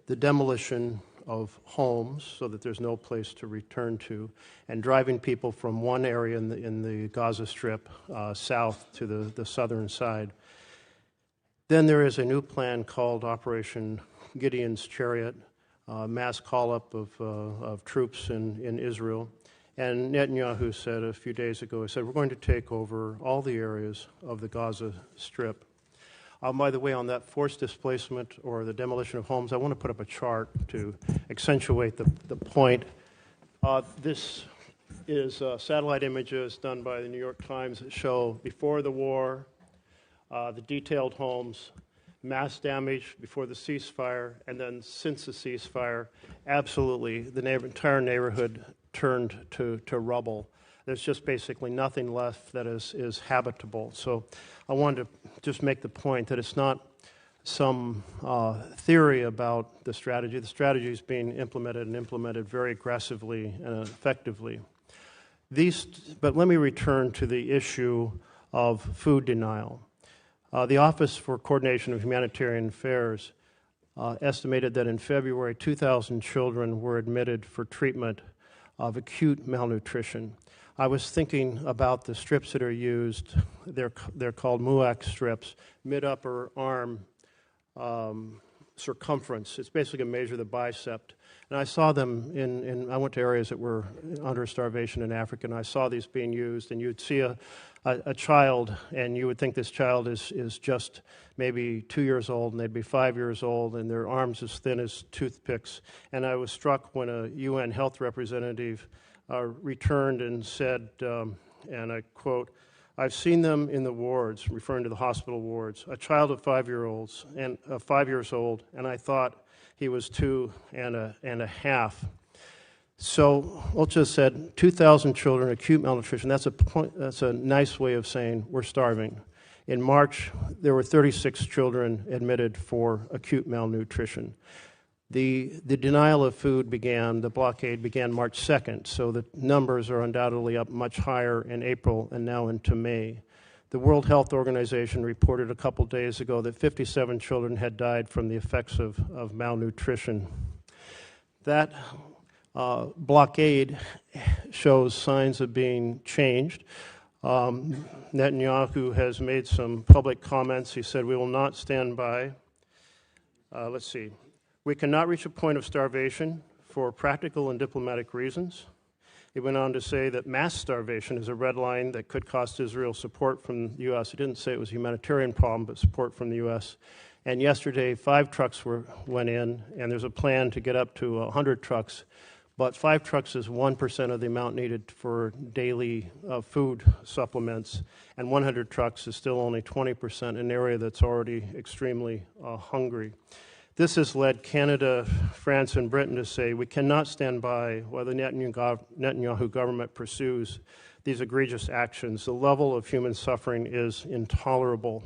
the demolition of homes so that there's no place to return to, and driving people from one area in the Gaza Strip south to the southern side. Then there is a new plan called Operation Gideon's Chariot, mass call-up of troops in Israel. And Netanyahu said a few days ago, he said, we're going to take over all the areas of the Gaza Strip. By the way, on that forced displacement or the demolition of homes, I want to put up a chart to accentuate the point. This is satellite images done by the New York Times that show before the war, the detailed homes, mass damage before the ceasefire, and then since the ceasefire, absolutely, the entire neighborhood turned to rubble. There's just basically nothing left that is habitable. So I wanted to just make the point that it's not some theory about the strategy. The strategy is being implemented and implemented very aggressively and effectively. But let me return to the issue of food denial. The Office for Coordination of Humanitarian Affairs estimated that in February, 2,000 children were admitted for treatment of acute malnutrition. I was thinking about the strips that are used. They're called MUAC strips, mid-upper arm circumference. It's basically a measure of the bicep. And I saw them I went to areas that were under starvation in Africa, and I saw these being used, and you'd see a child, and you would think this child is just maybe 2 years old, and they'd be 5 years old, and their arms as thin as toothpicks. And I was struck when a UN health representative returned and said, and I quote, "I've seen them in the wards," referring to the hospital wards, "a child of 5 years old, and I thought he was 2 and a half." So Olcha said 2,000 children acute malnutrition. That's a nice way of saying we're starving. In March, there were 36 children admitted for acute malnutrition. The denial of food began, the blockade began March 2nd, so the numbers are undoubtedly up much higher in April and now into May. The World Health Organization reported a couple days ago that 57 children had died from the effects of malnutrition. That blockade shows signs of being changed. Netanyahu has made some public comments. He said, "We will not stand by." Let's see. "We cannot reach a point of starvation for practical and diplomatic reasons." He went on to say that mass starvation is a red line that could cost Israel support from the U.S. He didn't say it was a humanitarian problem, but support from the U.S. And yesterday, 5 trucks went in, and there's a plan to get up to 100 trucks. But 5 trucks is 1% of the amount needed for daily food supplements, and 100 trucks is still only 20% in an area that's already extremely hungry. This has led Canada, France, and Britain to say we cannot stand by while the Netanyahu government pursues these egregious actions. The level of human suffering is intolerable.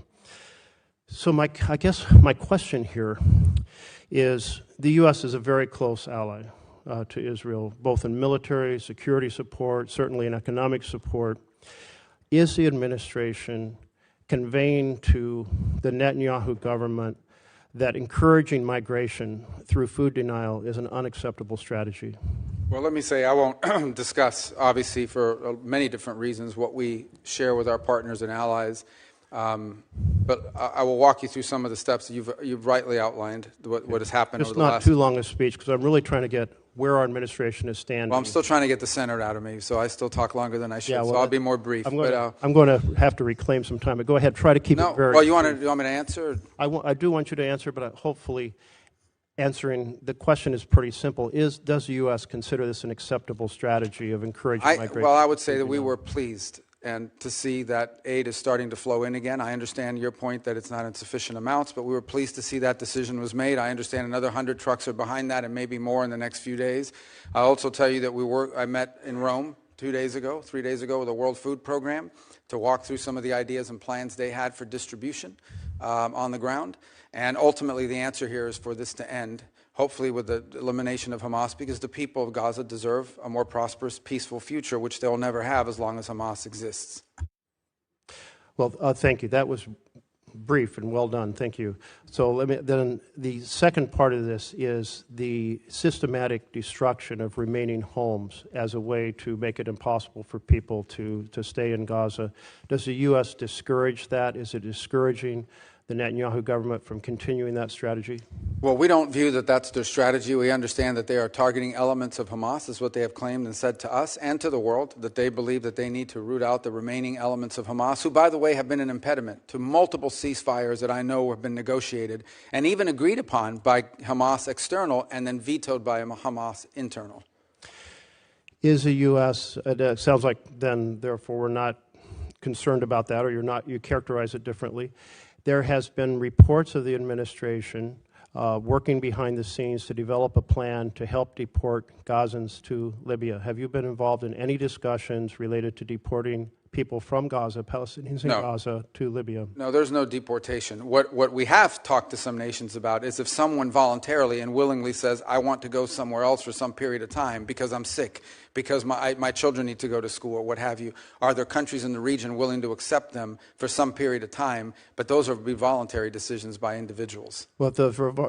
So I guess my question here is the U.S. is a very close ally to Israel, both in military, security support, certainly in economic support. Is the administration conveying to the Netanyahu government that encouraging migration through food denial is an unacceptable strategy? Well, let me say I won't discuss, obviously, for many different reasons, what we share with our partners and allies. But I will walk you through some of the steps that you've rightly outlined, what has happened over the last... It's not too long a speech, because I'm really trying to get where our administration is standing. Well, I'm still trying to get the Senate out of me, so I still talk longer than I should, so I'll be more brief. I'm going to have to reclaim some time, but go ahead, try to keep it very... Well, you want me to answer? I do want you to answer, but hopefully answering the question is pretty simple. Does the U.S. consider this an acceptable strategy of encouraging migration? Well, I would say that we were pleased and to see that aid is starting to flow in again. I understand your point that it's not in sufficient amounts, but we were pleased to see that decision was made. I understand another 100 trucks are behind that and maybe more in the next few days. I'll also tell you that I met in Rome 3 days ago with the World Food Program to walk through some of the ideas and plans they had for distribution on the ground. And ultimately the answer here is for this to end, hopefully with the elimination of Hamas, because the people of Gaza deserve a more prosperous, peaceful future, which they'll never have as long as Hamas exists. Well, thank you. That was brief and well done. Thank you. So then the second part of this is the systematic destruction of remaining homes as a way to make it impossible for people to stay in Gaza. Does the U.S. discourage that? Is it discouraging the Netanyahu government from continuing that strategy? Well, we don't view that that's their strategy. We understand that they are targeting elements of Hamas, is what they have claimed and said to us and to the world, that they believe that they need to root out the remaining elements of Hamas, who, by the way, have been an impediment to multiple ceasefires that I know have been negotiated and even agreed upon by Hamas external and then vetoed by Hamas internal. Is the U.S., it sounds like then, therefore, we're not concerned about that, or you characterize it differently. There has been reports of the administration working behind the scenes to develop a plan to help deport Gazans to Libya. Have you been involved in any discussions related to deporting people from Gaza, Palestinians in Gaza, to Libya? No, there's no deportation. What we have talked to some nations about is if someone voluntarily and willingly says, I want to go somewhere else for some period of time because I'm sick, because my children need to go to school or what have you, are there countries in the region willing to accept them for some period of time? But those would be voluntary decisions by individuals. Well,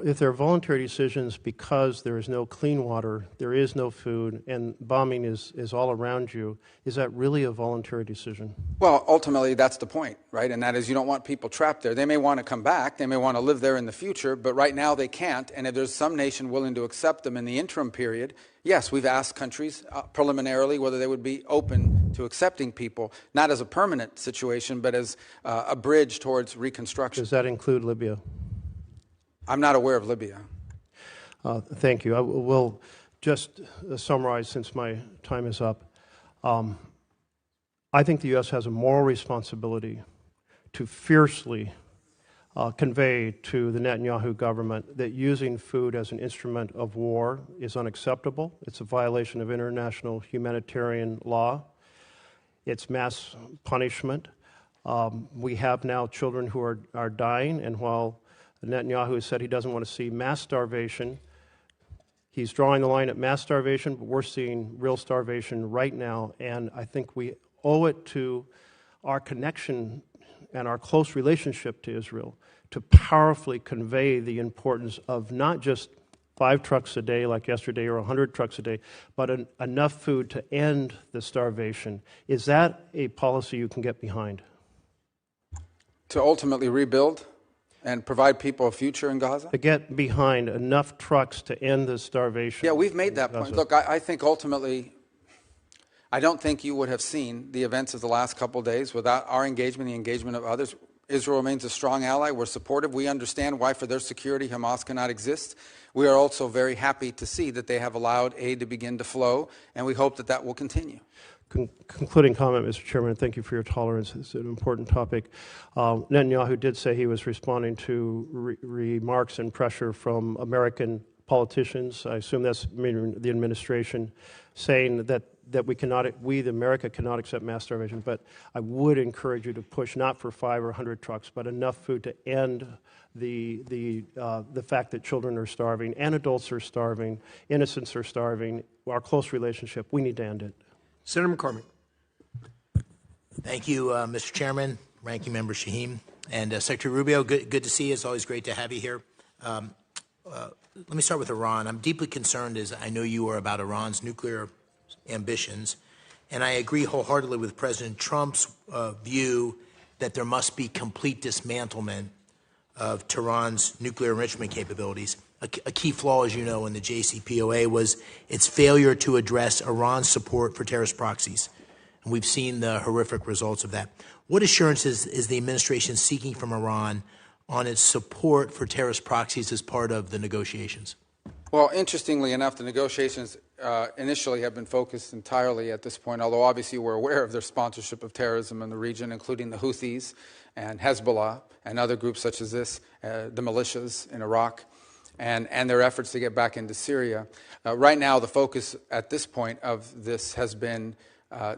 if there are voluntary decisions because there is no clean water, there is no food, and bombing is all around you, is that really a voluntary decision? Well, ultimately, that's the point, right? And that is you don't want people trapped there. They may want to come back. They may want to live there in the future, but right now they can't. And if there's some nation willing to accept them in the interim period, yes, we've asked countries preliminarily whether they would be open to accepting people, not as a permanent situation, but as a bridge towards reconstruction. Does that include Libya? I'm not aware of Libya. Thank you. I will just summarize since my time is up. I think the U.S. has a moral responsibility to fiercely convey to the Netanyahu government that using food as an instrument of war is unacceptable. It's a violation of international humanitarian law. It's mass punishment. We have now children who are dying, and while Netanyahu has said he doesn't want to see mass starvation, he's drawing the line at mass starvation, but we're seeing real starvation right now, and I think we owe it to our connection and our close relationship to Israel to powerfully convey the importance of not just 5 trucks a day like yesterday or 100 trucks a day, but enough food to end the starvation. Is that a policy you can get behind? To ultimately rebuild and provide people a future in Gaza? To get behind enough trucks to end the starvation. Yeah, we've made that point. Look, I think ultimately, I don't think you would have seen the events of the last couple of days without our engagement, the engagement of others. Israel remains a strong ally. We're supportive. We understand why, for their security, Hamas cannot exist. We are also very happy to see that they have allowed aid to begin to flow, and we hope that that will continue. Concluding comment, Mr. Chairman, and thank you for your tolerance. It's an important topic. Netanyahu did say he was responding to remarks and pressure from American politicians. I assume that's the administration saying that America cannot accept mass starvation, but I would encourage you to push not for 5 or 100 trucks, but enough food to end the fact that children are starving and adults are starving, innocents are starving. Our close relationship, we need to end it. Senator McCormick. Thank you, Mr. Chairman, Ranking Member Shaheen, and Secretary Rubio. Good to see you. It's always great to have you here. Let me start with Iran. I'm deeply concerned, as I know you are, about Iran's nuclear ambitions, and I agree wholeheartedly with President Trump's view that there must be complete dismantlement of Tehran's nuclear enrichment capabilities. A key flaw, as you know, in the JCPOA was its failure to address Iran's support for terrorist proxies. And we've seen the horrific results of that. What assurances is the administration seeking from Iran on its support for terrorist proxies as part of the negotiations? Well, interestingly enough, the negotiations initially have been focused entirely at this point, although obviously we're aware of their sponsorship of terrorism in the region, including the Houthis and Hezbollah and other groups such as this, the militias in Iraq, and their efforts to get back into Syria. Right now, the focus at this point of this has been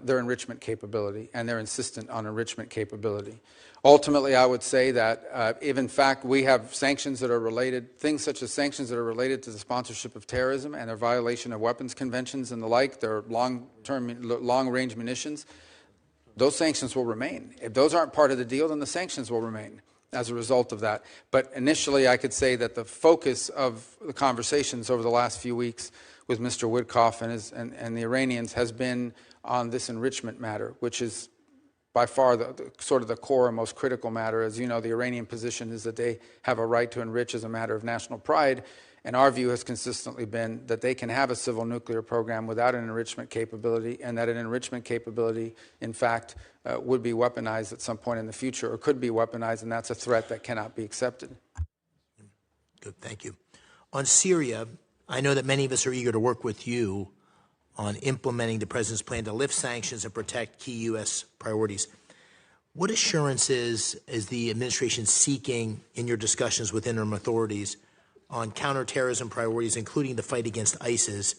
their enrichment capability, and they're insistent on enrichment capability. Ultimately, I would say that if, in fact, we have sanctions that are related, things such as sanctions that are related to the sponsorship of terrorism and their violation of weapons conventions and the like, their long-range munitions, those sanctions will remain. If those aren't part of the deal, then the sanctions will remain as a result of that. But initially, I could say that the focus of the conversations over the last few weeks with Mr. Witkoff and the Iranians has been on this enrichment matter, which is by far the sort of the core and most critical matter. As you know, the Iranian position is that they have a right to enrich as a matter of national pride, and our view has consistently been that they can have a civil nuclear program without an enrichment capability, and that an enrichment capability, in fact, would be weaponized at some point in the future, or could be weaponized, and that's a threat that cannot be accepted. Good, thank you. On Syria, I know that many of us are eager to work with you on implementing the President's plan to lift sanctions and protect key U.S. priorities. What assurances is the administration seeking in your discussions with interim authorities on counterterrorism priorities, including the fight against ISIS,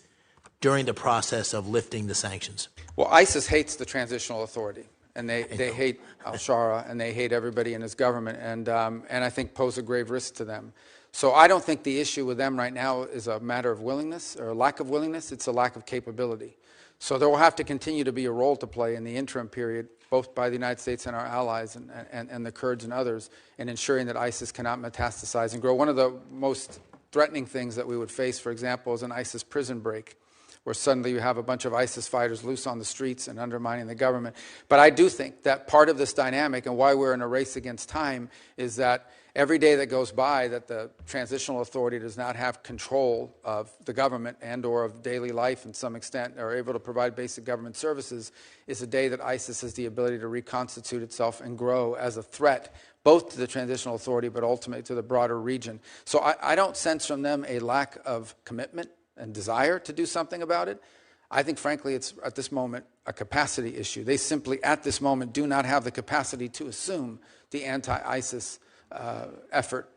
during the process of lifting the sanctions? Well, ISIS hates the transitional authority, and they hate al-Shara, and they hate everybody in his government, and I think pose a grave risk to them. So I don't think the issue with them right now is a matter of willingness or a lack of willingness. It's a lack of capability. So there will have to continue to be a role to play in the interim period, both by the United States and our allies and the Kurds and others, in ensuring that ISIS cannot metastasize and grow. One of the most threatening things that we would face, for example, is an ISIS prison break, where suddenly you have a bunch of ISIS fighters loose on the streets and undermining the government. But I do think that part of this dynamic and why we're in a race against time is that every day that goes by that the transitional authority does not have control of the government and or of daily life in some extent, or able to provide basic government services, is a day that ISIS has the ability to reconstitute itself and grow as a threat, both to the transitional authority but ultimately to the broader region. So I don't sense from them a lack of commitment and desire to do something about it. I think, frankly, it's at this moment a capacity issue. They simply, at this moment, do not have the capacity to assume the anti-ISIS effort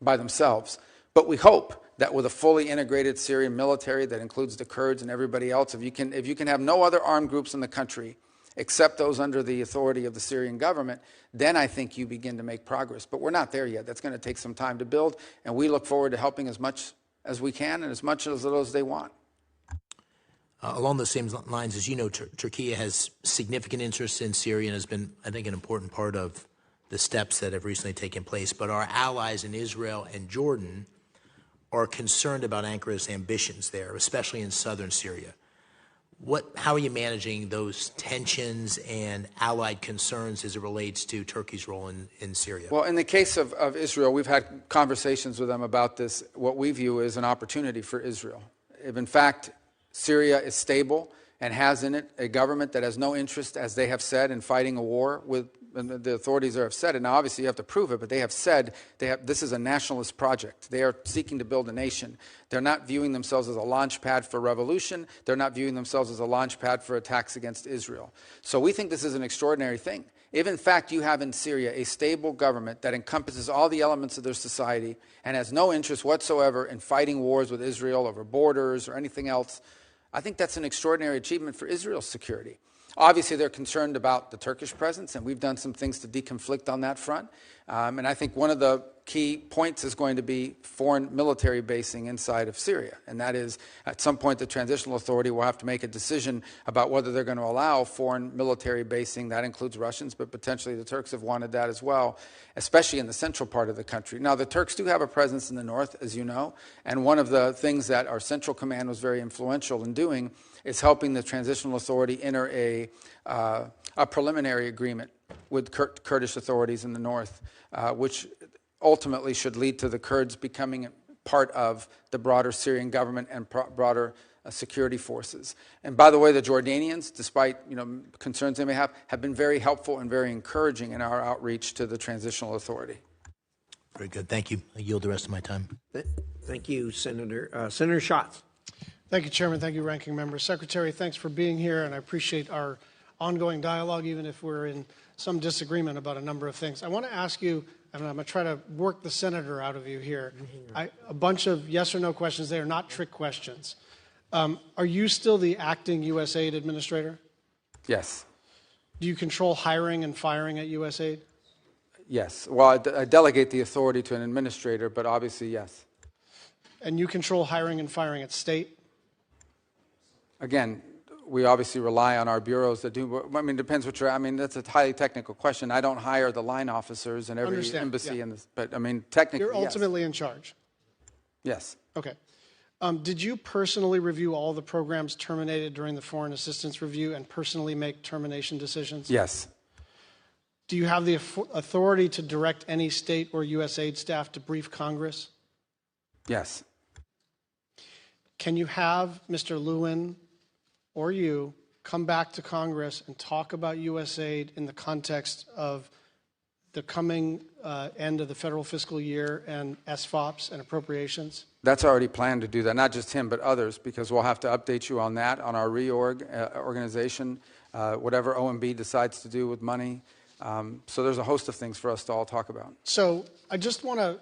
by themselves. But we hope that with a fully integrated Syrian military that includes the Kurds and everybody else, if you can have no other armed groups in the country except those under the authority of the Syrian government, then I think you begin to make progress. But we're not there yet. That's going to take some time to build, and we look forward to helping as much as we can and as much as little as they want. Along those same lines, as you know, Turkey has significant interest in Syria and has been, I think, an important part of the steps that have recently taken place. But our allies in Israel and Jordan are concerned about Ankara's ambitions there, especially in southern Syria. How are you managing those tensions and allied concerns as it relates to Turkey's role in Syria? Well, in the case of Israel, we've had conversations with them about this, what we view as an opportunity for Israel. If, in fact, Syria is stable and has in it a government that has no interest, as they have said, in fighting a war with the authorities there have said it. Now, obviously, you have to prove it, but they have said this is a nationalist project. They are seeking to build a nation. They're not viewing themselves as a launch pad for revolution. They're not viewing themselves as a launch pad for attacks against Israel. So we think this is an extraordinary thing. If, in fact, you have in Syria a stable government that encompasses all the elements of their society and has no interest whatsoever in fighting wars with Israel over borders or anything else, I think that's an extraordinary achievement for Israel's security. Obviously, they're concerned about the Turkish presence, and we've done some things to deconflict on that front. And I think one of the key points is going to be foreign military basing inside of Syria. And that is, at some point, the Transitional Authority will have to make a decision about whether they're going to allow foreign military basing. That includes Russians, but potentially the Turks have wanted that as well, especially in the central part of the country. Now, the Turks do have a presence in the north, as you know, and one of the things that our Central Command was very influential in doing is helping the Transitional Authority enter a preliminary agreement with Kurdish authorities in the north, which ultimately should lead to the Kurds becoming part of the broader Syrian government and broader security forces. And by the way, the Jordanians, despite concerns they may have been very helpful and very encouraging in our outreach to the Transitional Authority. Very good. Thank you. I yield the rest of my time. Thank you, Senator. Senator Schatz. Thank you, Chairman. Thank you, Ranking Member. Secretary, thanks for being here, and I appreciate our ongoing dialogue, even if we're in some disagreement about a number of things. I want to ask you, and I'm going to try to work the senator out of you here, a bunch of yes or no questions. They are not trick questions. Are you still the acting USAID administrator? Yes. Do you control hiring and firing at USAID? Yes. Well, I delegate the authority to an administrator, but obviously, yes. And you control hiring and firing at state? Again, we obviously rely on our bureaus that do. I mean, it depends what you're. I mean, that's a highly technical question. I don't hire the line officers in every embassy in this, but I mean, technically, you're ultimately in charge. Yes. Okay. Did you personally review all the programs terminated during the foreign assistance review and personally make termination decisions? Yes. Do you have the authority to direct any state or USAID staff to brief Congress? Yes. Can you have Mr. Lewin or you come back to Congress and talk about USAID in the context of the coming end of the federal fiscal year and SFOPs and appropriations? That's already planned to do that, not just him, but others, because we'll have to update you on that, on our reorganization, whatever OMB decides to do with money. So there's a host of things for us to all talk about. So I just want to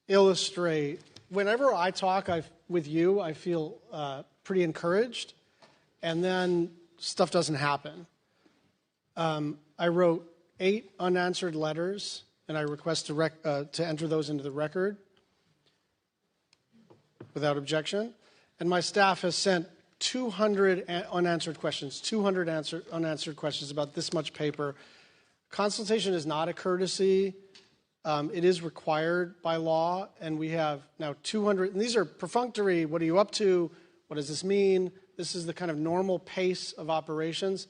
illustrate, whenever I talk with you, I feel pretty encouraged, and then stuff doesn't happen. I wrote 8 unanswered letters, and I request to enter those into the record without objection. And my staff has sent 200 unanswered questions, 200 unanswered questions about this much paper. Consultation is not a courtesy. It is required by law, and we have now 200, and these are perfunctory. What are you up to? What does this mean? This is the kind of normal pace of operations.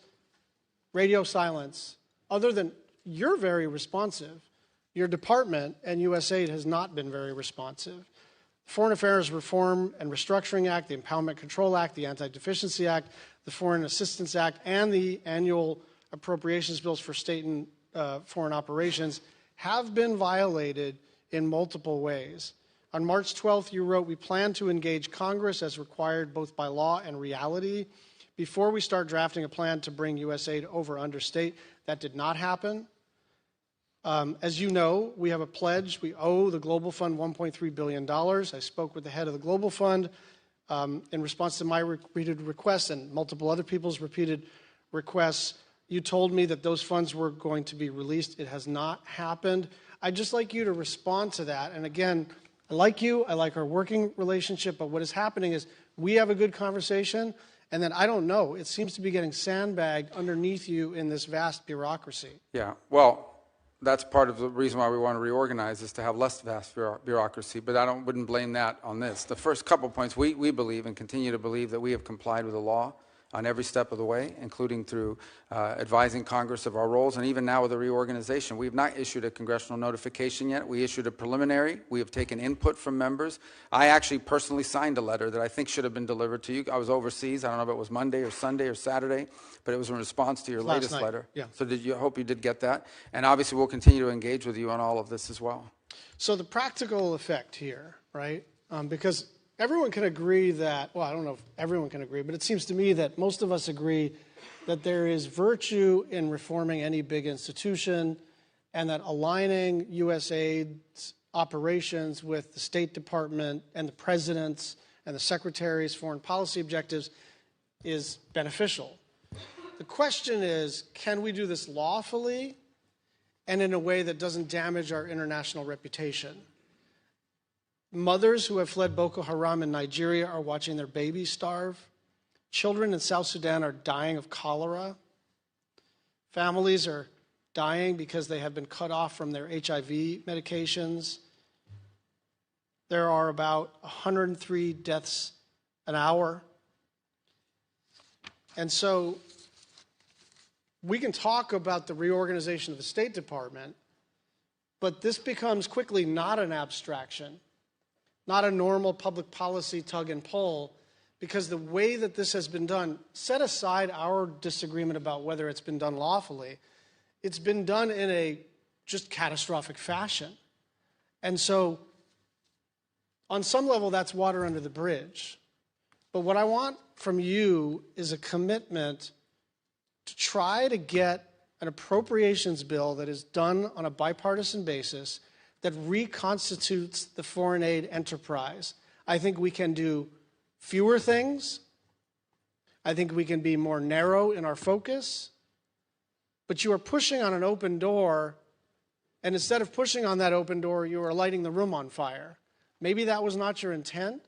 Radio silence. Other than you're very responsive, your department and USAID has not been very responsive. The Foreign Affairs Reform and Restructuring Act, the Empowerment Control Act, the Anti-Deficiency Act, the Foreign Assistance Act, and the annual appropriations bills for state and foreign operations have been violated in multiple ways. On March 12th, you wrote, "We plan to engage Congress as required both by law and reality before we start drafting a plan to bring USAID over understate." That did not happen. As you know, we have a pledge. We owe the Global Fund $1.3 billion. I spoke with the head of the Global Fund in response to my repeated requests and multiple other people's repeated requests. You told me that those funds were going to be released. It has not happened. I'd just like you to respond to that. And again, I like you. I like our working relationship. But what is happening is we have a good conversation, and then I don't know. It seems to be getting sandbagged underneath you in this vast bureaucracy. Yeah, well, that's part of the reason why we want to reorganize, is to have less vast bureaucracy, but I wouldn't blame that on this. The first couple points, we believe and continue to believe that we have complied with the law on every step of the way, including through advising Congress of our roles, and even now with the reorganization. We have not issued a congressional notification yet. We issued a preliminary. We have taken input from members. I actually personally signed a letter that I think should have been delivered to you. I was overseas. I don't know if it was Monday or Sunday or Saturday, but it was in response to your latest letter. Yeah. So I hope you did get that. And obviously we'll continue to engage with you on all of this as well. So the practical effect here, right, because everyone can agree that, well, I don't know if everyone can agree, but it seems to me that most of us agree that there is virtue in reforming any big institution, and that aligning USAID's operations with the State Department and the President's and the Secretary's foreign policy objectives is beneficial. The question is, can we do this lawfully and in a way that doesn't damage our international reputation? Mothers who have fled Boko Haram in Nigeria are watching their babies starve. Children in South Sudan are dying of cholera. Families are dying because they have been cut off from their HIV medications. There are about 103 deaths an hour. And so we can talk about the reorganization of the State Department, but this becomes quickly not an abstraction, not a normal public policy tug and pull, because the way that this has been done, set aside our disagreement about whether it's been done lawfully, it's been done in a just catastrophic fashion. And so on some level, that's water under the bridge. But what I want from you is a commitment to try to get an appropriations bill that is done on a bipartisan basis that reconstitutes the foreign aid enterprise. I think we can do fewer things. I think we can be more narrow in our focus. But you are pushing on an open door, and instead of pushing on that open door, you are lighting the room on fire. Maybe that was not your intent.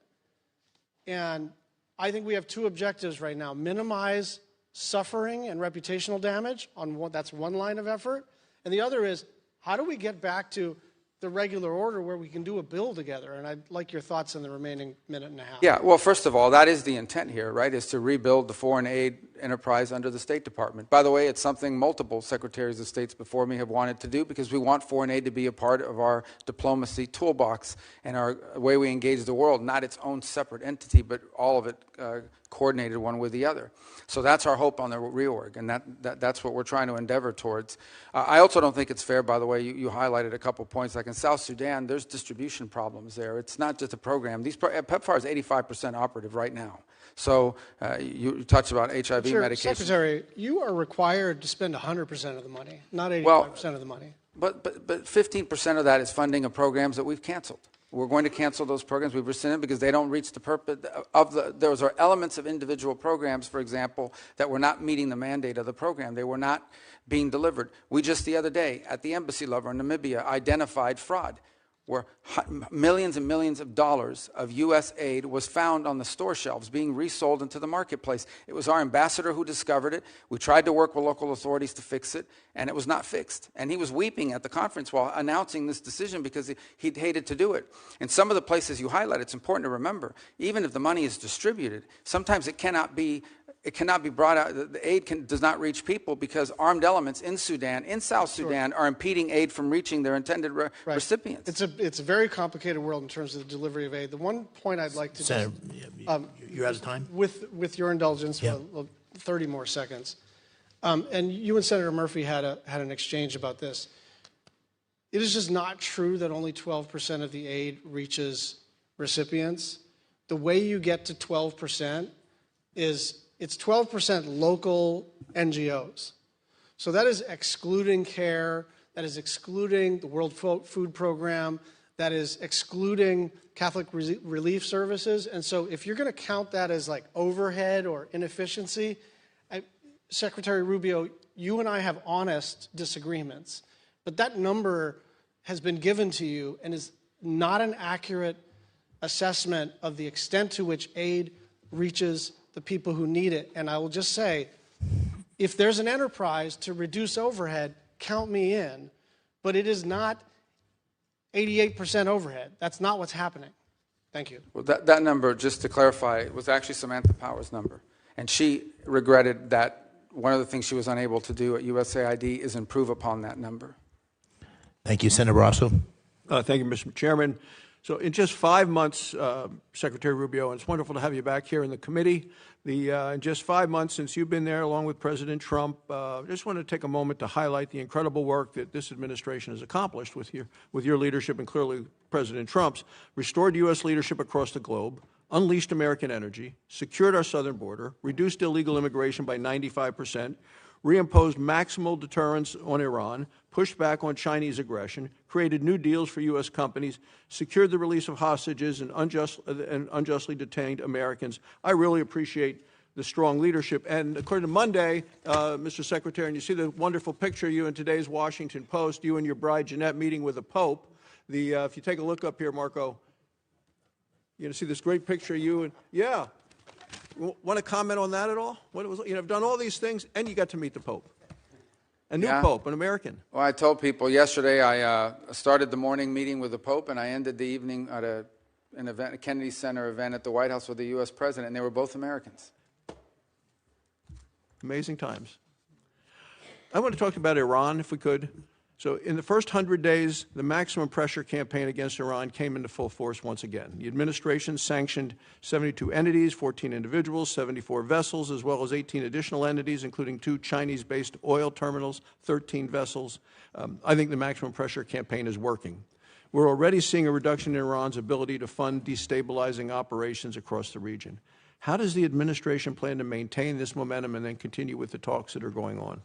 And I think we have two objectives right now: minimize suffering and reputational damage that's one line of effort, and the other is, how do we get back to the regular order where we can do a bill together? And I'd like your thoughts in the remaining minute and a half. Yeah, well, first of all, that is the intent here, right, is to rebuild the foreign aid enterprise under the State Department. By the way, it's something multiple secretaries of states before me have wanted to do, because we want foreign aid to be a part of our diplomacy toolbox and our way we engage the world, not its own separate entity, but all of it coordinated one with the other. So that's our hope on the reorg, and that's what we're trying to endeavor towards. I also don't think it's fair, by the way, you highlighted a couple points. Like in South Sudan, there's distribution problems there. It's not just a program. PEPFAR is 85% operative right now. So you touched about HIV medication. Secretary, you are required to spend 100% of the money, not 85% of the money. But 15% of that is funding of programs that we've canceled. We're going to cancel those programs. We've rescinded because they don't reach the purpose of those are elements of individual programs, for example, that were not meeting the mandate of the program. They were not being delivered. We just the other day at the embassy level in Namibia identified fraud, where millions and millions of dollars of U.S. aid was found on the store shelves being resold into the marketplace. It was our ambassador who discovered it. We tried to work with local authorities to fix it, and it was not fixed. And he was weeping at the conference while announcing this decision because he hated to do it. In some of the places you highlight, it's important to remember, even if the money is distributed, sometimes it cannot be brought out. The aid does not reach people because armed elements in Sudan, in South Sudan, are impeding aid from reaching their intended recipients. It's a very complicated world in terms of the delivery of aid. The one point I'd like to Senator, you're out of time. With your indulgence, for 30 more seconds. And you and Senator Murphy had an exchange about this. It is just not true that only 12% of the aid reaches recipients. The way you get to 12% is it's 12% local NGOs. So that is excluding CARE, that is excluding the World Food Program, that is excluding Catholic relief services. And so if you're going to count that as like overhead or inefficiency, Secretary Rubio, you and I have honest disagreements, but that number has been given to you and is not an accurate assessment of the extent to which aid reaches the people who need it. And I will just say, if there's an enterprise to reduce overhead, count me in, but it is not 88% overhead. That's not what's happening. Thank you. Well, that number, just to clarify, was actually Samantha Power's number. And she regretted that one of the things she was unable to do at USAID is improve upon that number. Thank you. Senator Barrasso. Thank you, Mr. Chairman. So in just 5 months, Secretary Rubio, and it's wonderful to have you back here in the committee. In just 5 months since you've been there, along with President Trump, I just want to take a moment to highlight the incredible work that this administration has accomplished with your leadership and clearly President Trump's, restored U.S. leadership across the globe, unleashed American energy, secured our southern border, reduced illegal immigration by 95%, reimposed maximal deterrence on Iran, pushed back on Chinese aggression, created new deals for U.S. companies, secured the release of hostages and unjustly detained Americans. I really appreciate the strong leadership. And according to Monday, Mr. Secretary, and you see the wonderful picture of you in today's Washington Post, you and your bride Jeanette meeting with the Pope. If you take a look up here, Marco, you're going to see this great picture of you. And yeah. Want to comment on that at all? I've done all these things, and you got to meet the Pope. A new Pope, an American. Well, I told people yesterday I started the morning meeting with the Pope, and I ended the evening at an event, a Kennedy Center event at the White House with the U.S. President, and they were both Americans. Amazing times. I want to talk about Iran, if we could. So in the first 100 days, the maximum pressure campaign against Iran came into full force once again. The administration sanctioned 72 entities, 14 individuals, 74 vessels, as well as 18 additional entities, including 2 Chinese-based oil terminals, 13 vessels. I think the maximum pressure campaign is working. We're already seeing a reduction in Iran's ability to fund destabilizing operations across the region. How does the administration plan to maintain this momentum and then continue with the talks that are going on?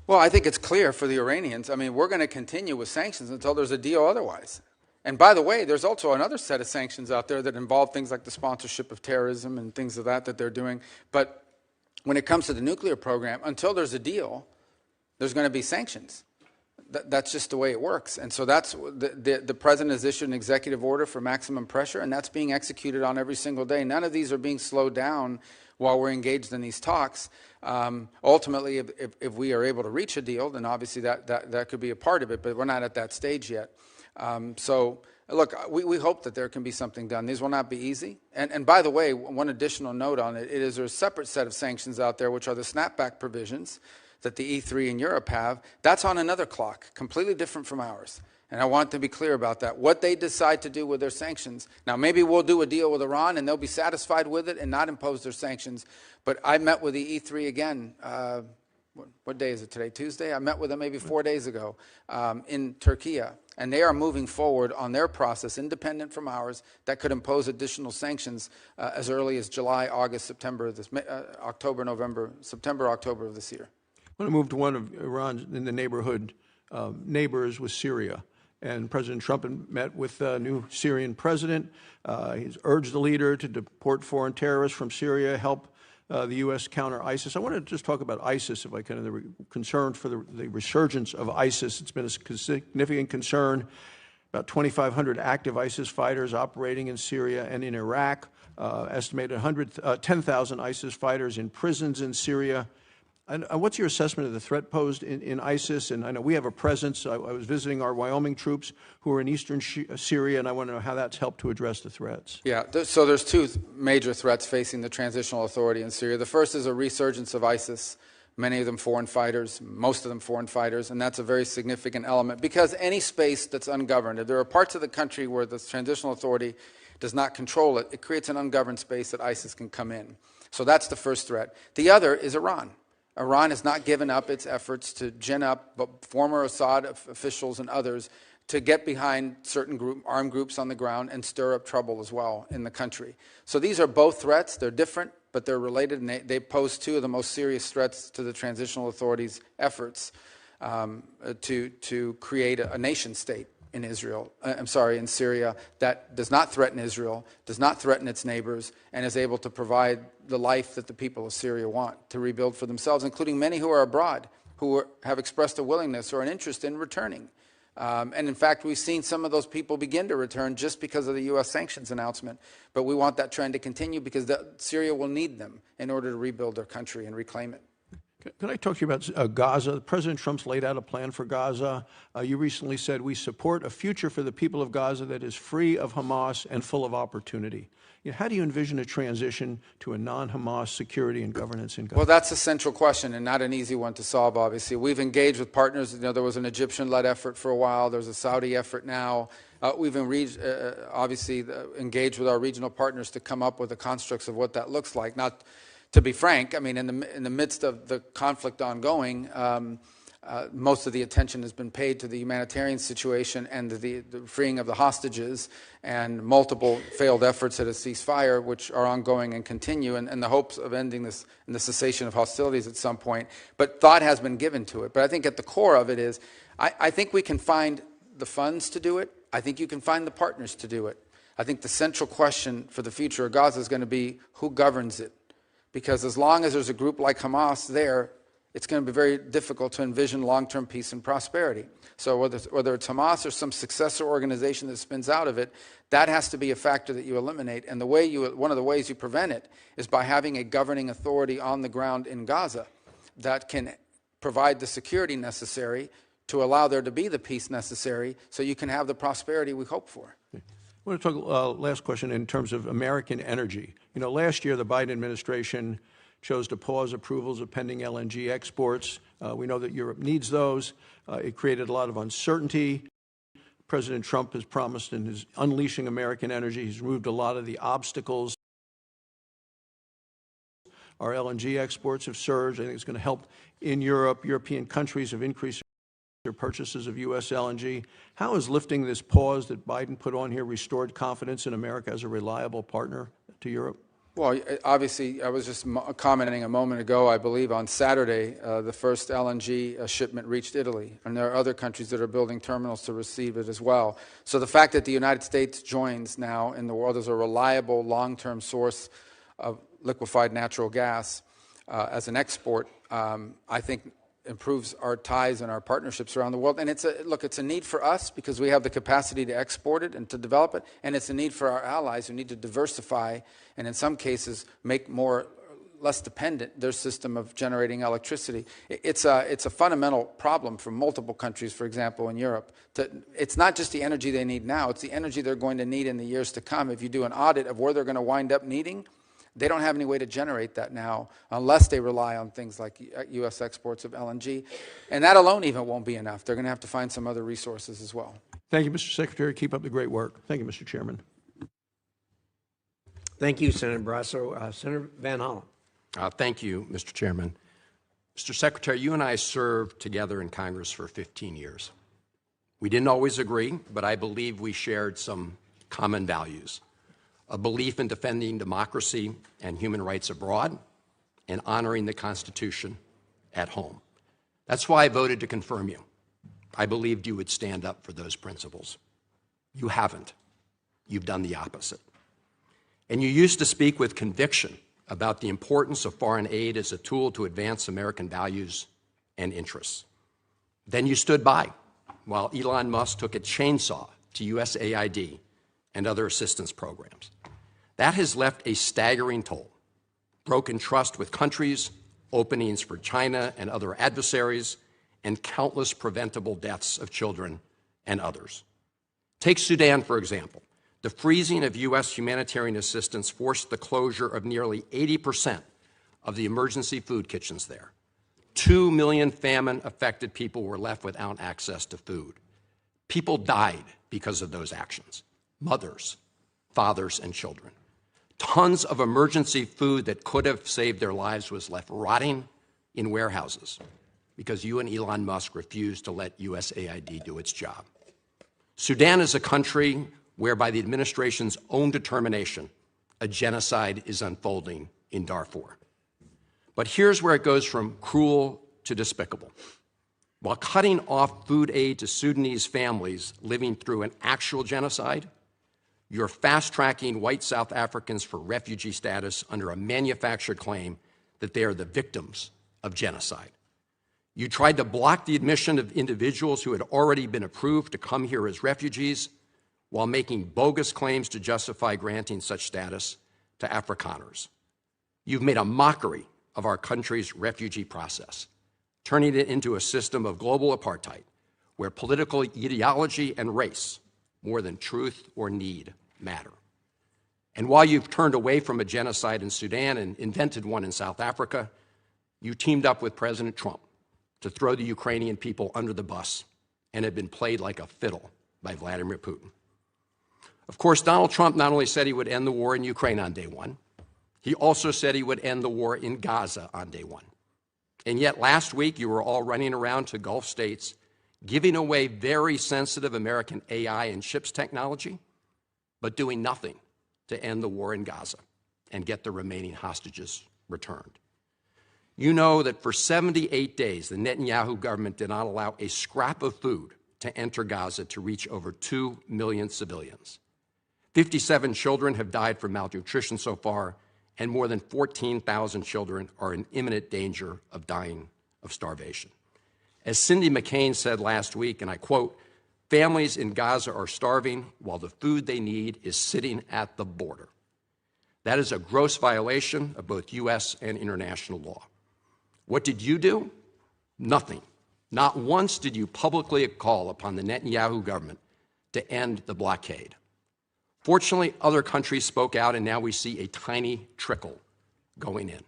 Well, I think it's clear for the Iranians. I mean, we're going to continue with sanctions until there's a deal otherwise. And by the way, there's also another set of sanctions out there that involve things like the sponsorship of terrorism and things of that they're doing. But when it comes to the nuclear program, until there's a deal, there's going to be sanctions. That's just the way it works. And so that's the president has issued an executive order for maximum pressure, and that's being executed on every single day. None of these are being slowed down while we're engaged in these talks. Ultimately, if we are able to reach a deal, then obviously that could be a part of it, but we're not at that stage yet. So, look, we hope that there can be something done. These will not be easy. And by the way, one additional note on it is there's a separate set of sanctions out there, which are the snapback provisions that the E3 in Europe have. That's on another clock, completely different from ours. And I want to be clear about that. What they decide to do with their sanctions. Now, maybe we'll do a deal with Iran and they'll be satisfied with it and not impose their sanctions. But I met with the E3 again. What day is it today? Tuesday? I met with them maybe 4 days ago in Turkey. And they are moving forward on their process, independent from ours, that could impose additional sanctions as early as July, August, September, October, November, September, October of this year. I want to move to one of Iran's in the neighborhood neighbors with Syria. And President Trump met with the new Syrian president. He's urged the leader to deport foreign terrorists from Syria, help the U.S. counter ISIS. I want to just talk about ISIS, if I can, and the concern for the resurgence of ISIS. It's been a significant concern. About 2,500 active ISIS fighters operating in Syria and in Iraq. Estimated 10,000 ISIS fighters in prisons in Syria. And what's your assessment of the threat posed in ISIS? And I know we have a presence. I was visiting our Wyoming troops who are in eastern Syria, and I want to know how that's helped to address the threats. Yeah, so there's 2 major threats facing the Transitional Authority in Syria. The first is a resurgence of ISIS, many of them foreign fighters, most of them foreign fighters, and that's a very significant element because any space that's ungoverned, if there are parts of the country where the Transitional Authority does not control it, it creates an ungoverned space that ISIS can come in. So that's the first threat. The other is Iran. Iran has not given up its efforts to gin up former Assad officials and others to get behind certain armed groups on the ground and stir up trouble as well in the country. So these are both threats. They're different, but they're related, and they pose 2 of the most serious threats to the Transitional Authority's efforts. to create a nation state in in Syria, that does not threaten Israel, does not threaten its neighbors, and is able to provide the life that the people of Syria want to rebuild for themselves, including many who are abroad, who have expressed a willingness or an interest in returning. And in fact, we've seen some of those people begin to return just because of the U.S. sanctions announcement. But we want that trend to continue because Syria will need them in order to rebuild their country and reclaim it. Can I talk to you about Gaza? President Trump's laid out a plan for Gaza. You recently said, we support a future for the people of Gaza that is free of Hamas and full of opportunity. How do you envision a transition to a non-Hamas security and governance in Gaza? Well, that's a central question and not an easy one to solve, obviously. We've engaged with partners. There was an Egyptian-led effort for a while. There's a Saudi effort now. We've obviously engaged with our regional partners to come up with the constructs of what that looks like. Not, to be frank, I mean, in the midst of the conflict ongoing, most of the attention has been paid to the humanitarian situation and the freeing of the hostages and multiple failed efforts at a ceasefire, which are ongoing and continue, and the hopes of ending this and the cessation of hostilities at some point. But thought has been given to it. But I think at the core of it is, I think we can find the funds to do it. I think you can find the partners to do it. I think the central question for the future of Gaza is going to be who governs it. Because as long as there's a group like Hamas there, it's going to be very difficult to envision long-term peace and prosperity. So whether it's Hamas or some successor organization that spins out of it, that has to be a factor that you eliminate. And one of the ways you prevent it is by having a governing authority on the ground in Gaza that can provide the security necessary to allow there to be the peace necessary so you can have the prosperity we hope for. I want to talk, last question, in terms of American energy. Last year the Biden administration chose to pause approvals of pending LNG exports. We know that Europe needs those. It created a lot of uncertainty. President Trump has promised in his unleashing American energy, he's removed a lot of the obstacles. Our LNG exports have surged. I think it's going to help in Europe. European countries have increased their purchases of U.S. LNG. How has lifting this pause that Biden put on here restored confidence in America as a reliable partner to Europe? Well, obviously, I was just commenting a moment ago, I believe on Saturday, the first LNG shipment reached Italy. And there are other countries that are building terminals to receive it as well. So the fact that the United States joins now in the world as a reliable long-term source of liquefied natural gas as an export, I think improves our ties and our partnerships around the world. And it's a need for us because we have the capacity to export it and to develop it, and it's a need for our allies who need to diversify and in some cases make less dependent their system of generating electricity. It's a fundamental problem for multiple countries, for example, in Europe. It's not just the energy they need now, it's the energy they're going to need in the years to come. If you do an audit of where they're going to wind up needing, they don't have any way to generate that now unless they rely on things like U.S. exports of LNG. And that alone even won't be enough. They're going to have to find some other resources as well. Thank you, Mr. Secretary. Keep up the great work. Thank you, Mr. Chairman. Thank you, Senator Barrasso. Senator Van Hollen. Thank you, Mr. Chairman. Mr. Secretary, you and I served together in Congress for 15 years. We didn't always agree, but I believe we shared some common values. A belief in defending democracy and human rights abroad, and honoring the Constitution at home. That's why I voted to confirm you. I believed you would stand up for those principles. You haven't. You've done the opposite. And you used to speak with conviction about the importance of foreign aid as a tool to advance American values and interests. Then you stood by while Elon Musk took a chainsaw to USAID and other assistance programs. That has left a staggering toll. Broken trust with countries, openings for China and other adversaries, and countless preventable deaths of children and others. Take Sudan, for example. The freezing of U.S. humanitarian assistance forced the closure of nearly 80% of the emergency food kitchens there. 2 million famine-affected people were left without access to food. People died because of those actions. Mothers, fathers, and children. Tons of emergency food that could have saved their lives was left rotting in warehouses because you and Elon Musk refused to let USAID do its job. Sudan is a country where, by the administration's own determination, a genocide is unfolding in Darfur. But here's where it goes from cruel to despicable. While cutting off food aid to Sudanese families living through an actual genocide, you're fast-tracking white South Africans for refugee status under a manufactured claim that they are the victims of genocide. You tried to block the admission of individuals who had already been approved to come here as refugees while making bogus claims to justify granting such status to Afrikaners. You've made a mockery of our country's refugee process, turning it into a system of global apartheid where political ideology and race, more than truth or need, matter. And while you've turned away from a genocide in Sudan and invented one in South Africa, you teamed up with President Trump to throw the Ukrainian people under the bus and have been played like a fiddle by Vladimir Putin. Of course, Donald Trump not only said he would end the war in Ukraine on day one, he also said he would end the war in Gaza on day one. And yet last week, you were all running around to Gulf states, giving away very sensitive American AI and chips technology, but doing nothing to end the war in Gaza and get the remaining hostages returned. You know that for 78 days, the Netanyahu government did not allow a scrap of food to enter Gaza to reach over 2 million civilians. 57 children have died from malnutrition so far, and more than 14,000 children are in imminent danger of dying of starvation. As Cindy McCain said last week, and I quote, "Families in Gaza are starving while the food they need is sitting at the border." That is a gross violation of both U.S. and international law. What did you do? Nothing. Not once did you publicly call upon the Netanyahu government to end the blockade. Fortunately, other countries spoke out, and now we see a tiny trickle going in.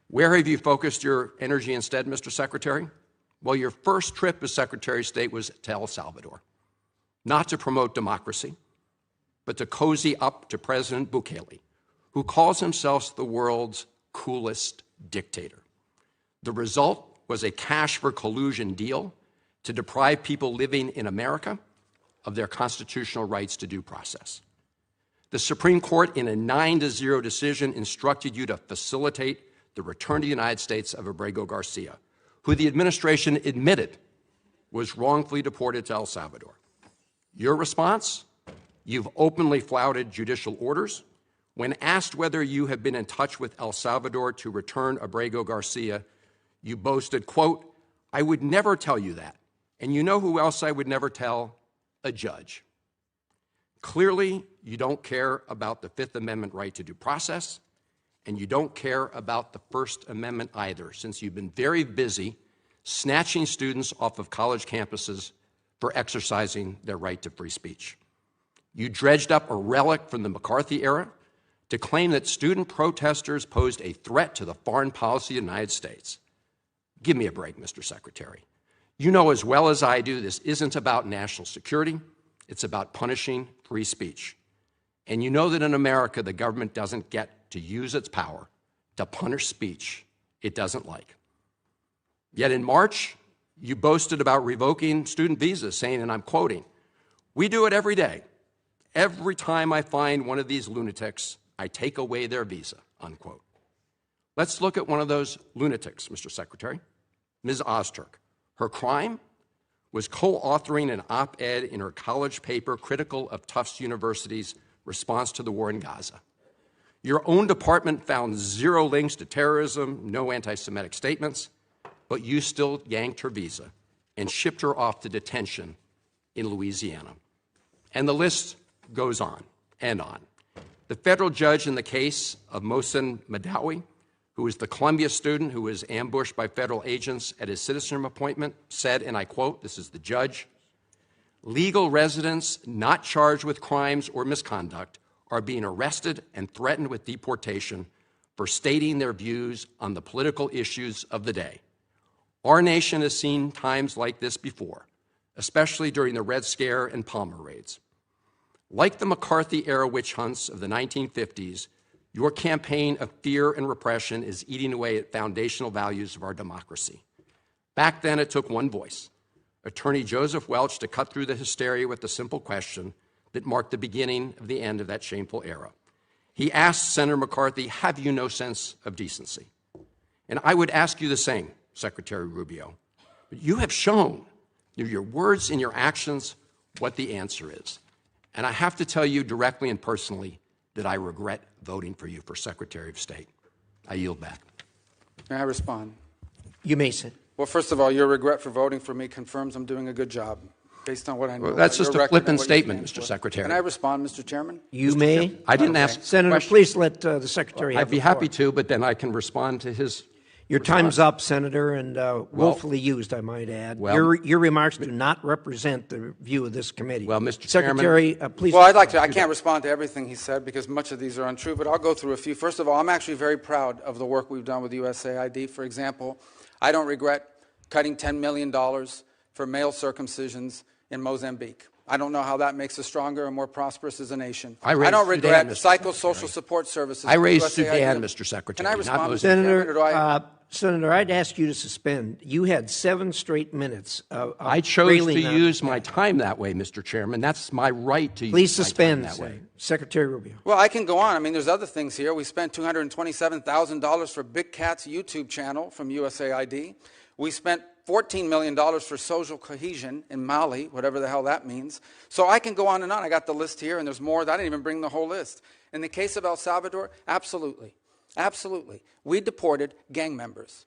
Where have you focused your energy instead, Mr. Secretary? Well, your first trip as Secretary of State was to El Salvador, not to promote democracy, but to cozy up to President Bukele, who calls himself the world's coolest dictator. The result was a cash for collusion deal to deprive people living in America of their constitutional rights to due process. The Supreme Court, in a 9-0 decision, instructed you to facilitate the return to the United States of Abrego Garcia, who the administration admitted was wrongfully deported to El Salvador. Your response? You've openly flouted judicial orders. When asked whether you have been in touch with El Salvador to return Abrego Garcia, you boasted, quote, "I would never tell you that. And you know who else I would never tell? A judge." Clearly, you don't care about the Fifth Amendment right to due process, and you don't care about the First Amendment either, since you've been very busy snatching students off of college campuses for exercising their right to free speech. You dredged up a relic from the McCarthy era to claim that student protesters posed a threat to the foreign policy of the United States. Give me a break, Mr. Secretary. You know as well as I do this isn't about national security. It's about punishing free speech. And you know that in America, the government doesn't get to use its power to punish speech it doesn't like. Yet in March, you boasted about revoking student visas, saying, and I'm quoting, "We do it every day. Every time I find one of these lunatics, I take away their visa," unquote. Let's look at one of those lunatics, Mr. Secretary, Ms. Ozturk. Her crime was co-authoring an op-ed in her college paper critical of Tufts University's response to the war in Gaza. Your own department found zero links to terrorism, no anti-Semitic statements, but you still yanked her visa and shipped her off to detention in Louisiana. And the list goes on and on. The federal judge in the case of Mohsen Madawi, who was the Columbia student who was ambushed by federal agents at his citizenship appointment, said, and I quote, this is the judge, "Legal residents not charged with crimes or misconduct are being arrested and threatened with deportation for stating their views on the political issues of the day. Our nation has seen times like this before, especially during the Red Scare and Palmer raids. Like the McCarthy-era witch hunts of the 1950s, your campaign of fear and repression is eating away at foundational values of our democracy. Back then, it took one voice, Attorney Joseph Welch, to cut through the hysteria with the simple question that marked the beginning of the end of that shameful era. He asked Senator McCarthy, have you no sense of decency? And I would ask you the same, Secretary Rubio. You have shown through your words and your actions what the answer is. And I have to tell you directly and personally that I regret voting for you for Secretary of State. I yield back. May I respond? You may, sir. Well, first of all, your regret for voting for me confirms I'm doing a good job, based on what I know. Well, that's about just your a record flippant and what you statement, stand Mr. for. Secretary. Can I respond, Mr. Chairman? You may. I didn't ask. Senator, please let the Secretary have I'd be the floor. happy to, but then I can respond to his. Your time's up, Senator, and willfully used, I might add. Well, your remarks do not represent the view of this committee. Well, Mr. Secretary, please. Well, I'd like to. I can't respond to everything he said because much of these are untrue, but I'll go through a few. First of all, I'm actually very proud of the work we've done with USAID. For example, I don't regret cutting $10 million for male circumcisions in Mozambique. I don't know how that makes us stronger and more prosperous as a nation. I don't regret psychosocial support services. I raised USAID. Sudan, Mr. Secretary. Can I respond, Mr. Senator, Chairman, or do I? Senator, I'd ask you to suspend. You had 7 straight minutes of I chose to railing that. use my time that way, Mr. Chairman. That's my right to Please use suspend, my time that way. Secretary Rubio. Well, I can go on. I mean, there's other things here. We spent $227,000 for Big Cat's YouTube channel from USAID. We spent $14 million for social cohesion in Mali, whatever the hell that means. So I can go on and on. I got the list here, and there's more. I didn't even bring the whole list. In the case of El Salvador, absolutely. Absolutely. We deported gang members,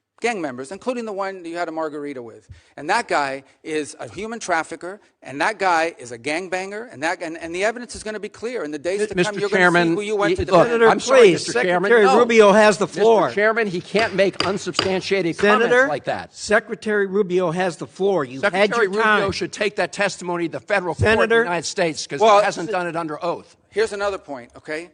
including the one you had a margarita with. And that guy is a human trafficker, and that guy is a gangbanger, and the evidence is going to be clear. In the days to come, you're going to see who you went to defend. Senator, I'm sorry, please, Mr. Chairman. Secretary No. Rubio has the floor. Mr. Chairman, he can't make unsubstantiated Senator, comments like that. Secretary Rubio has the floor. You had Secretary your time. Rubio should take that testimony to the federal court Senator, of the United States because well, he hasn't done it under oath. Here's another point, okay?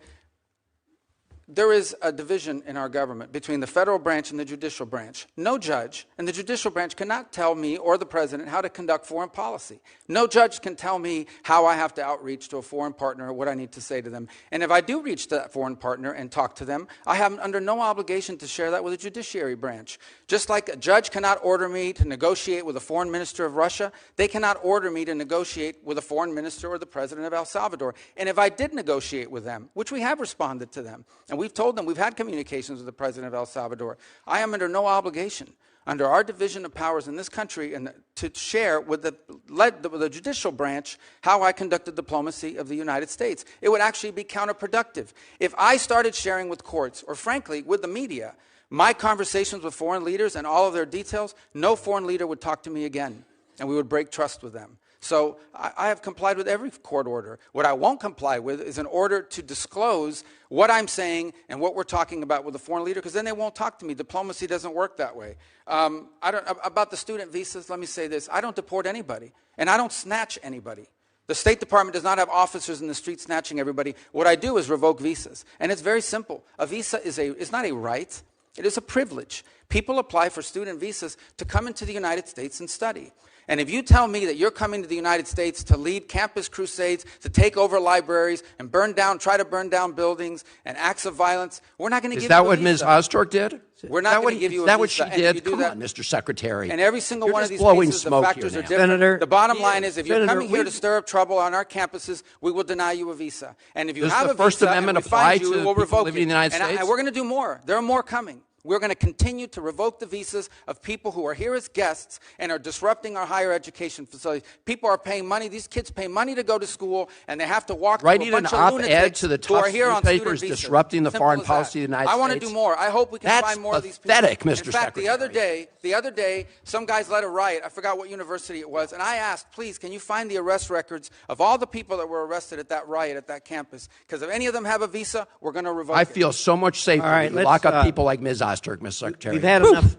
There is a division in our government between the federal branch and the judicial branch. No judge in the judicial branch cannot tell me or the president how to conduct foreign policy. No judge can tell me how I have to outreach to a foreign partner or what I need to say to them. And if I do reach to that foreign partner and talk to them, I have under no obligation to share that with the judiciary branch. Just like a judge cannot order me to negotiate with a foreign minister of Russia, they cannot order me to negotiate with a foreign minister or the president of El Salvador. And if I did negotiate with them, which we have responded to them, and we've told them we've had communications with the president of El Salvador, I am under no obligation under our division of powers in this country and to share with the judicial branch how I conducted diplomacy of the United States. It would actually be counterproductive. If I started sharing with courts, or frankly, with the media, my conversations with foreign leaders and all of their details, no foreign leader would talk to me again, and we would break trust with them. So I have complied with every court order. What I won't comply with is an order to disclose what I'm saying and what we're talking about with a foreign leader, because then they won't talk to me. Diplomacy doesn't work that way. About the student visas, let me say this. I don't deport anybody, and I don't snatch anybody. The State Department does not have officers in the street snatching everybody. What I do is revoke visas, and it's very simple. A visa is not a right. It is a privilege. People apply for student visas to come into the United States and study. And if you tell me that you're coming to the United States to lead campus crusades, to take over libraries and try to burn down buildings and acts of violence, we're not going to give you a visa. Is that what Ms. Ostork did? We're not going to give you a visa. Is that what she did? Come that, on, Mr. Secretary. And every single You're one of just these blowing cases, the smoke factors here are now. different. Senator, the bottom line is if you're Senator, coming here to stir up trouble on our campuses, we will deny you a visa. And if you Does have the a First visa Amendment and we find apply you, to we'll people revoke living in it. the United And States? we're going to do more. There are more coming. We're going to continue to revoke the visas of people who are here as guests and are disrupting our higher education facilities. People are paying money. These kids pay money to go to school, and they have to walk through a Writing an bunch of op-ed lunatics to the who are tough here on student newspapers visas. disrupting the Simple foreign as policy of the United I want to States. do more. I hope we can That's find more of these people. pathetic, Mr. In fact, the other Secretary. day, some guys led a riot. I forgot what university it was, and I asked, please, can you find the arrest records of all the people that were arrested at that riot at that campus? Because if any of them have a visa, we're going to revoke it. I feel so much safer All right, when you lock let's, up people like Ms. Ostork, Mr. Secretary.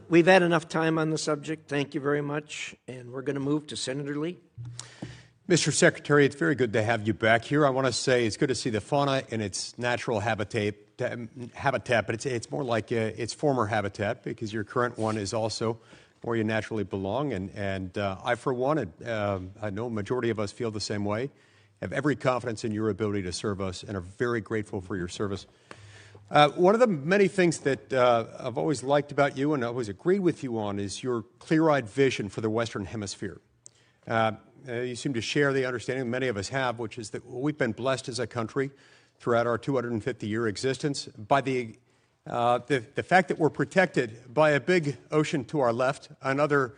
We've had enough time on the subject. Thank you very much. And we're going to move to Senator Lee. Mr. Secretary, it's very good to have you back here. I want to say it's good to see the fauna in its natural habitat, but it's more like its former habitat, because your current one is also where you naturally belong. And I, for one, I know a majority of us feel the same way, have every confidence in your ability to serve us, and are very grateful for your service. One of the many things that I've always liked about you and I always agreed with you on is your clear-eyed vision for the Western Hemisphere. You seem to share the understanding many of us have, which is that we've been blessed as a country throughout our 250-year existence by the fact that we're protected by a big ocean to our left, another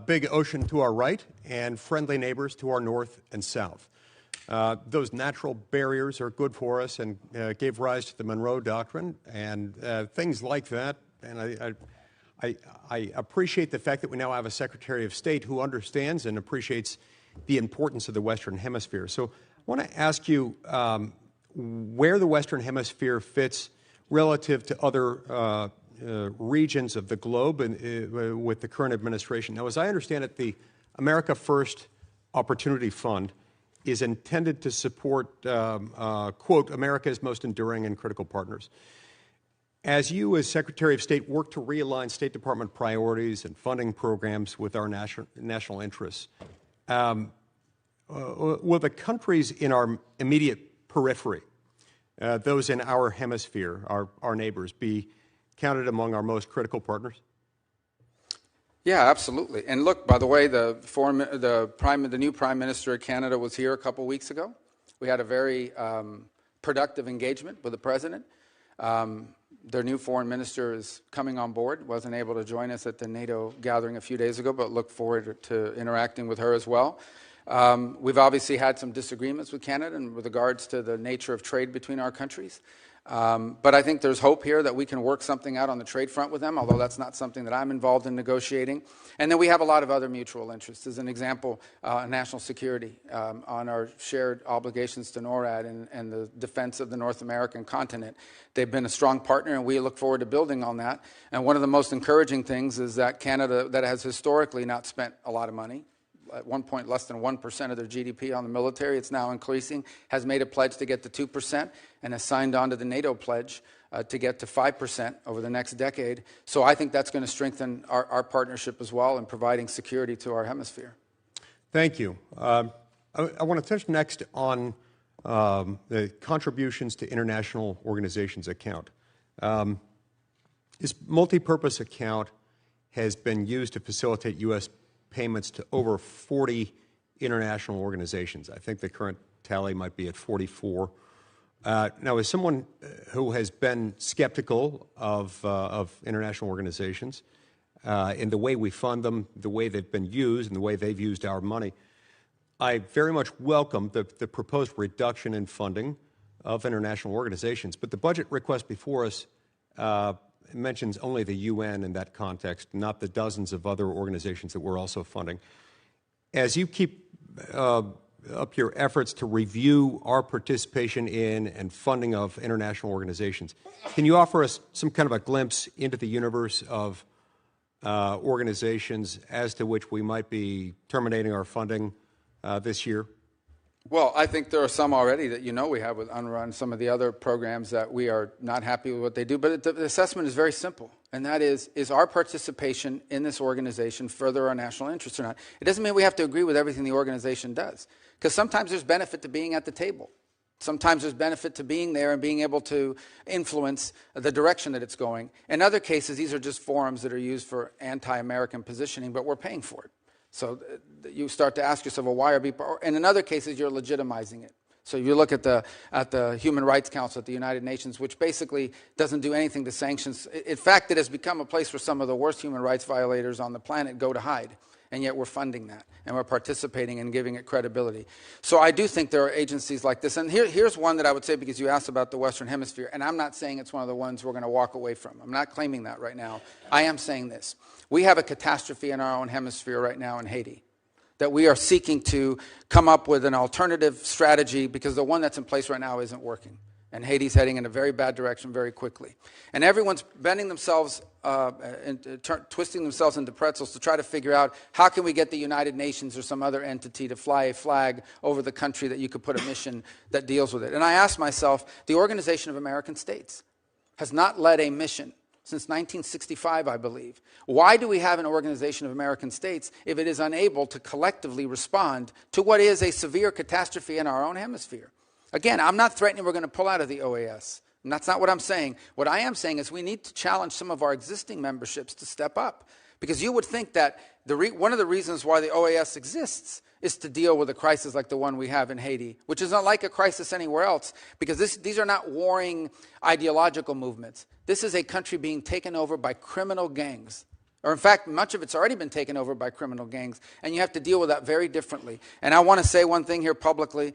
big ocean to our right and friendly neighbors to our north and south. Those natural barriers are good for us and gave rise to the Monroe Doctrine and things like that. And I appreciate the fact that we now have a Secretary of State who understands and appreciates the importance of the Western Hemisphere. So I want to ask you where the Western Hemisphere fits relative to other regions of the globe and, with the current administration. Now, as I understand it, the America First Opportunity Fund is intended to support, quote, America's most enduring and critical partners. As you, as Secretary of State, work to realign State Department priorities and funding programs with our national interests, will the countries in our immediate periphery, those in our hemisphere, our neighbors, be counted among our most critical partners? Yeah, absolutely. And look, by the way, the new Prime Minister of Canada was here a couple weeks ago. We had a very productive engagement with the President. Their new Foreign Minister is coming on board. Wasn't able to join us at the NATO gathering a few days ago, but look forward to interacting with her as well. We've obviously had some disagreements with Canada in regards to the nature of trade between our countries. But I think there's hope here that we can work something out on the trade front with them, although that's not something that I'm involved in negotiating. And then we have a lot of other mutual interests. As an example, national security on our shared obligations to NORAD and the defense of the North American continent. They've been a strong partner, and we look forward to building on that. And one of the most encouraging things is that Canada, that has historically not spent a lot of money, at one point less than 1% of their GDP on the military, it's now increasing, has made a pledge to get to 2% and has signed on to the NATO pledge to get to 5% over the next decade. So I think that's going to strengthen our partnership as well in providing security to our hemisphere. Thank you. I want to touch next on the contributions to international organizations account. This multi-purpose account has been used to facilitate U.S. payments to over 40 international organizations. I think the current tally might be at 44. Now, as someone who has been skeptical of international organizations in the way we fund them, the way they've been used, and the way they've used our money, I very much welcome the proposed reduction in funding of international organizations. But the budget request before us mentions only the UN in that context, not the dozens of other organizations that we're also funding. As you keep up your efforts to review our participation in and funding of international organizations, can you offer us some kind of a glimpse into the universe of organizations as to which we might be terminating our funding this year? Well, I think there are some already that you know we have with UNRWA and some of the other programs that we are not happy with what they do. But the assessment is very simple, and that is our participation in this organization further our national interests or not? It doesn't mean we have to agree with everything the organization does, because sometimes there's benefit to being at the table. Sometimes there's benefit to being there and being able to influence the direction that it's going. In other cases, these are just forums that are used for anti-American positioning, but we're paying for it. So you start to ask yourself, well, why are people? And in other cases, you're legitimizing it. So you look at the Human Rights Council at the United Nations, which basically doesn't do anything to sanctions. In fact, it has become a place where some of the worst human rights violators on the planet go to hide. And yet we're funding that, and we're participating and giving it credibility. So I do think there are agencies like this. And here's one that I would say, because you asked about the Western Hemisphere, and I'm not saying it's one of the ones we're going to walk away from. I'm not claiming that right now. I am saying this. We have a catastrophe in our own hemisphere right now in Haiti that we are seeking to come up with an alternative strategy, because the one that's in place right now isn't working. And Haiti's heading in a very bad direction very quickly. And everyone's bending themselves, twisting themselves into pretzels to try to figure out how can we get the United Nations or some other entity to fly a flag over the country that you could put a mission that deals with it. And I asked myself, the Organization of American States has not led a mission since 1965, I believe. Why do we have an Organization of American States if it is unable to collectively respond to what is a severe catastrophe in our own hemisphere? Again, I'm not threatening we're going to pull out of the OAS. And that's not what I'm saying. What I am saying is we need to challenge some of our existing memberships to step up. Because you would think that one of the reasons why the OAS exists is to deal with a crisis like the one we have in Haiti, which is not like a crisis anywhere else, because these are not warring ideological movements. This is a country being taken over by criminal gangs. Or in fact, much of it's already been taken over by criminal gangs, and you have to deal with that very differently. And I want to say one thing here publicly.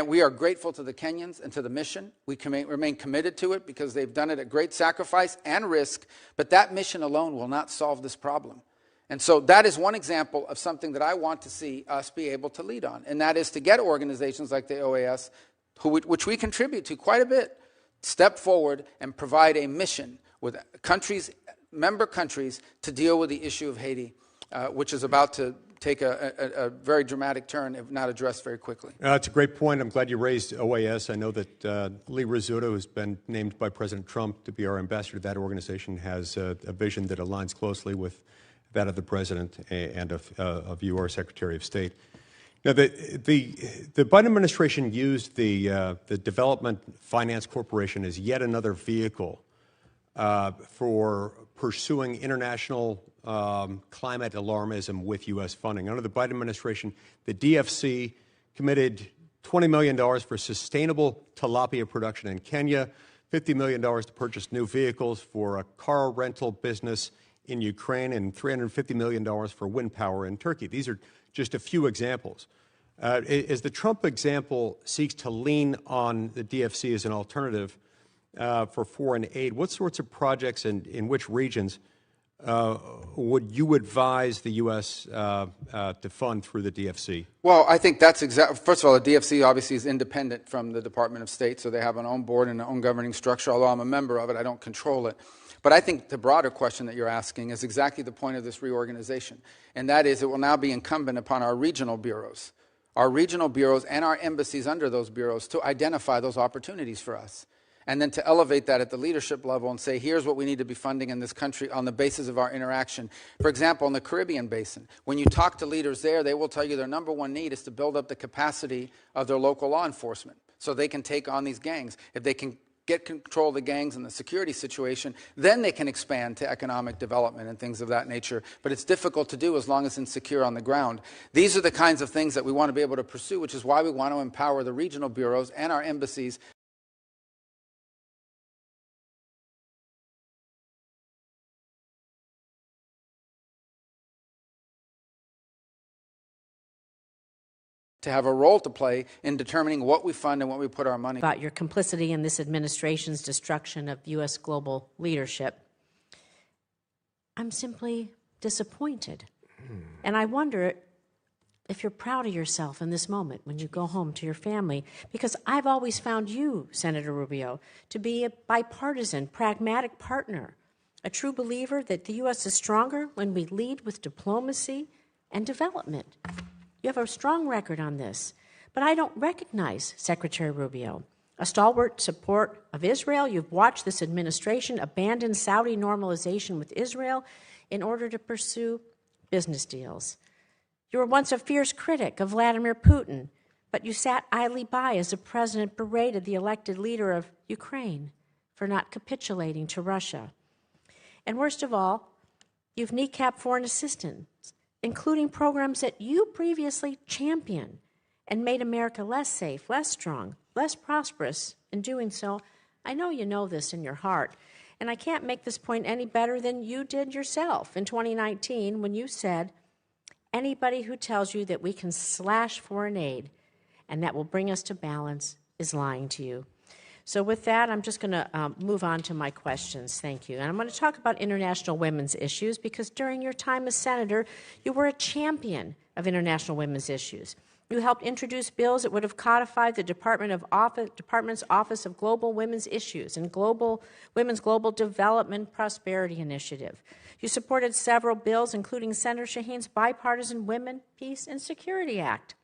We are grateful to the Kenyans and to the mission. We remain committed to it because they've done it at great sacrifice and risk, but that mission alone will not solve this problem. And so that is one example of something that I want to see us be able to lead on, and that is to get organizations like the OAS, which we contribute to quite a bit, step forward and provide a mission with countries, member countries, to deal with the issue of Haiti, which is about to take a very dramatic turn if not addressed very quickly. It's a great point. I'm glad you raised OAS. I know that Lee Rizzuto, who's been named by President Trump to be our ambassador to that organization, has a vision that aligns closely with that of the President and of you, our Secretary of State. Now, the Biden administration used the Development Finance Corporation as yet another vehicle for pursuing international climate alarmism with U.S. funding. Under the Biden administration, the DFC committed $20 million for sustainable tilapia production in Kenya, $50 million to purchase new vehicles for a car rental business in Ukraine, and $350 million for wind power in Turkey. These are just a few examples. As the Trump example seeks to lean on the DFC as an alternative for foreign aid, what sorts of projects and in which regions would you advise the U.S. To fund through the DFC? Well, I think that's first of all, the DFC obviously is independent from the Department of State, so they have an own board and an own governing structure. Although I'm a member of it, I don't control it. But I think the broader question that you're asking is exactly the point of this reorganization, and that is it will now be incumbent upon our regional bureaus and our embassies under those bureaus to identify those opportunities for us, and then to elevate that at the leadership level and say, here's what we need to be funding in this country on the basis of our interaction. For example, in the Caribbean basin, when you talk to leaders there, they will tell you their number one need is to build up the capacity of their local law enforcement so they can take on these gangs. If they can get control of the gangs and the security situation, then they can expand to economic development and things of that nature. But it's difficult to do as long as it's insecure on the ground. These are the kinds of things that we want to be able to pursue, which is why we want to empower the regional bureaus and our embassies to have a role to play in determining what we fund and what we put our money. About your complicity in this administration's destruction of U.S. global leadership. I'm simply disappointed. And I wonder if you're proud of yourself in this moment when you go home to your family, because I've always found you, Senator Rubio, to be a bipartisan, pragmatic partner, a true believer that the U.S. is stronger when we lead with diplomacy and development. You have a strong record on this, but I don't recognize Secretary Rubio. A stalwart support of Israel, you've watched this administration abandon Saudi normalization with Israel in order to pursue business deals. You were once a fierce critic of Vladimir Putin, but you sat idly by as the president berated the elected leader of Ukraine for not capitulating to Russia. And worst of all, you've kneecapped foreign assistance, including programs that you previously championed and made America less safe, less strong, less prosperous in doing so. I know you know this in your heart, and I can't make this point any better than you did yourself in 2019 when you said, anybody who tells you that we can slash foreign aid and that will bring us to balance is lying to you. So with that, I'm just going to move on to my questions. Thank you. And I'm going to talk about international women's issues because during your time as senator, you were a champion of international women's issues. You helped introduce bills that would have codified the Department's Office of Global Women's Issues and Women's Global Development Prosperity Initiative. You supported several bills, including Senator Shaheen's bipartisan Women, Peace, and Security Act.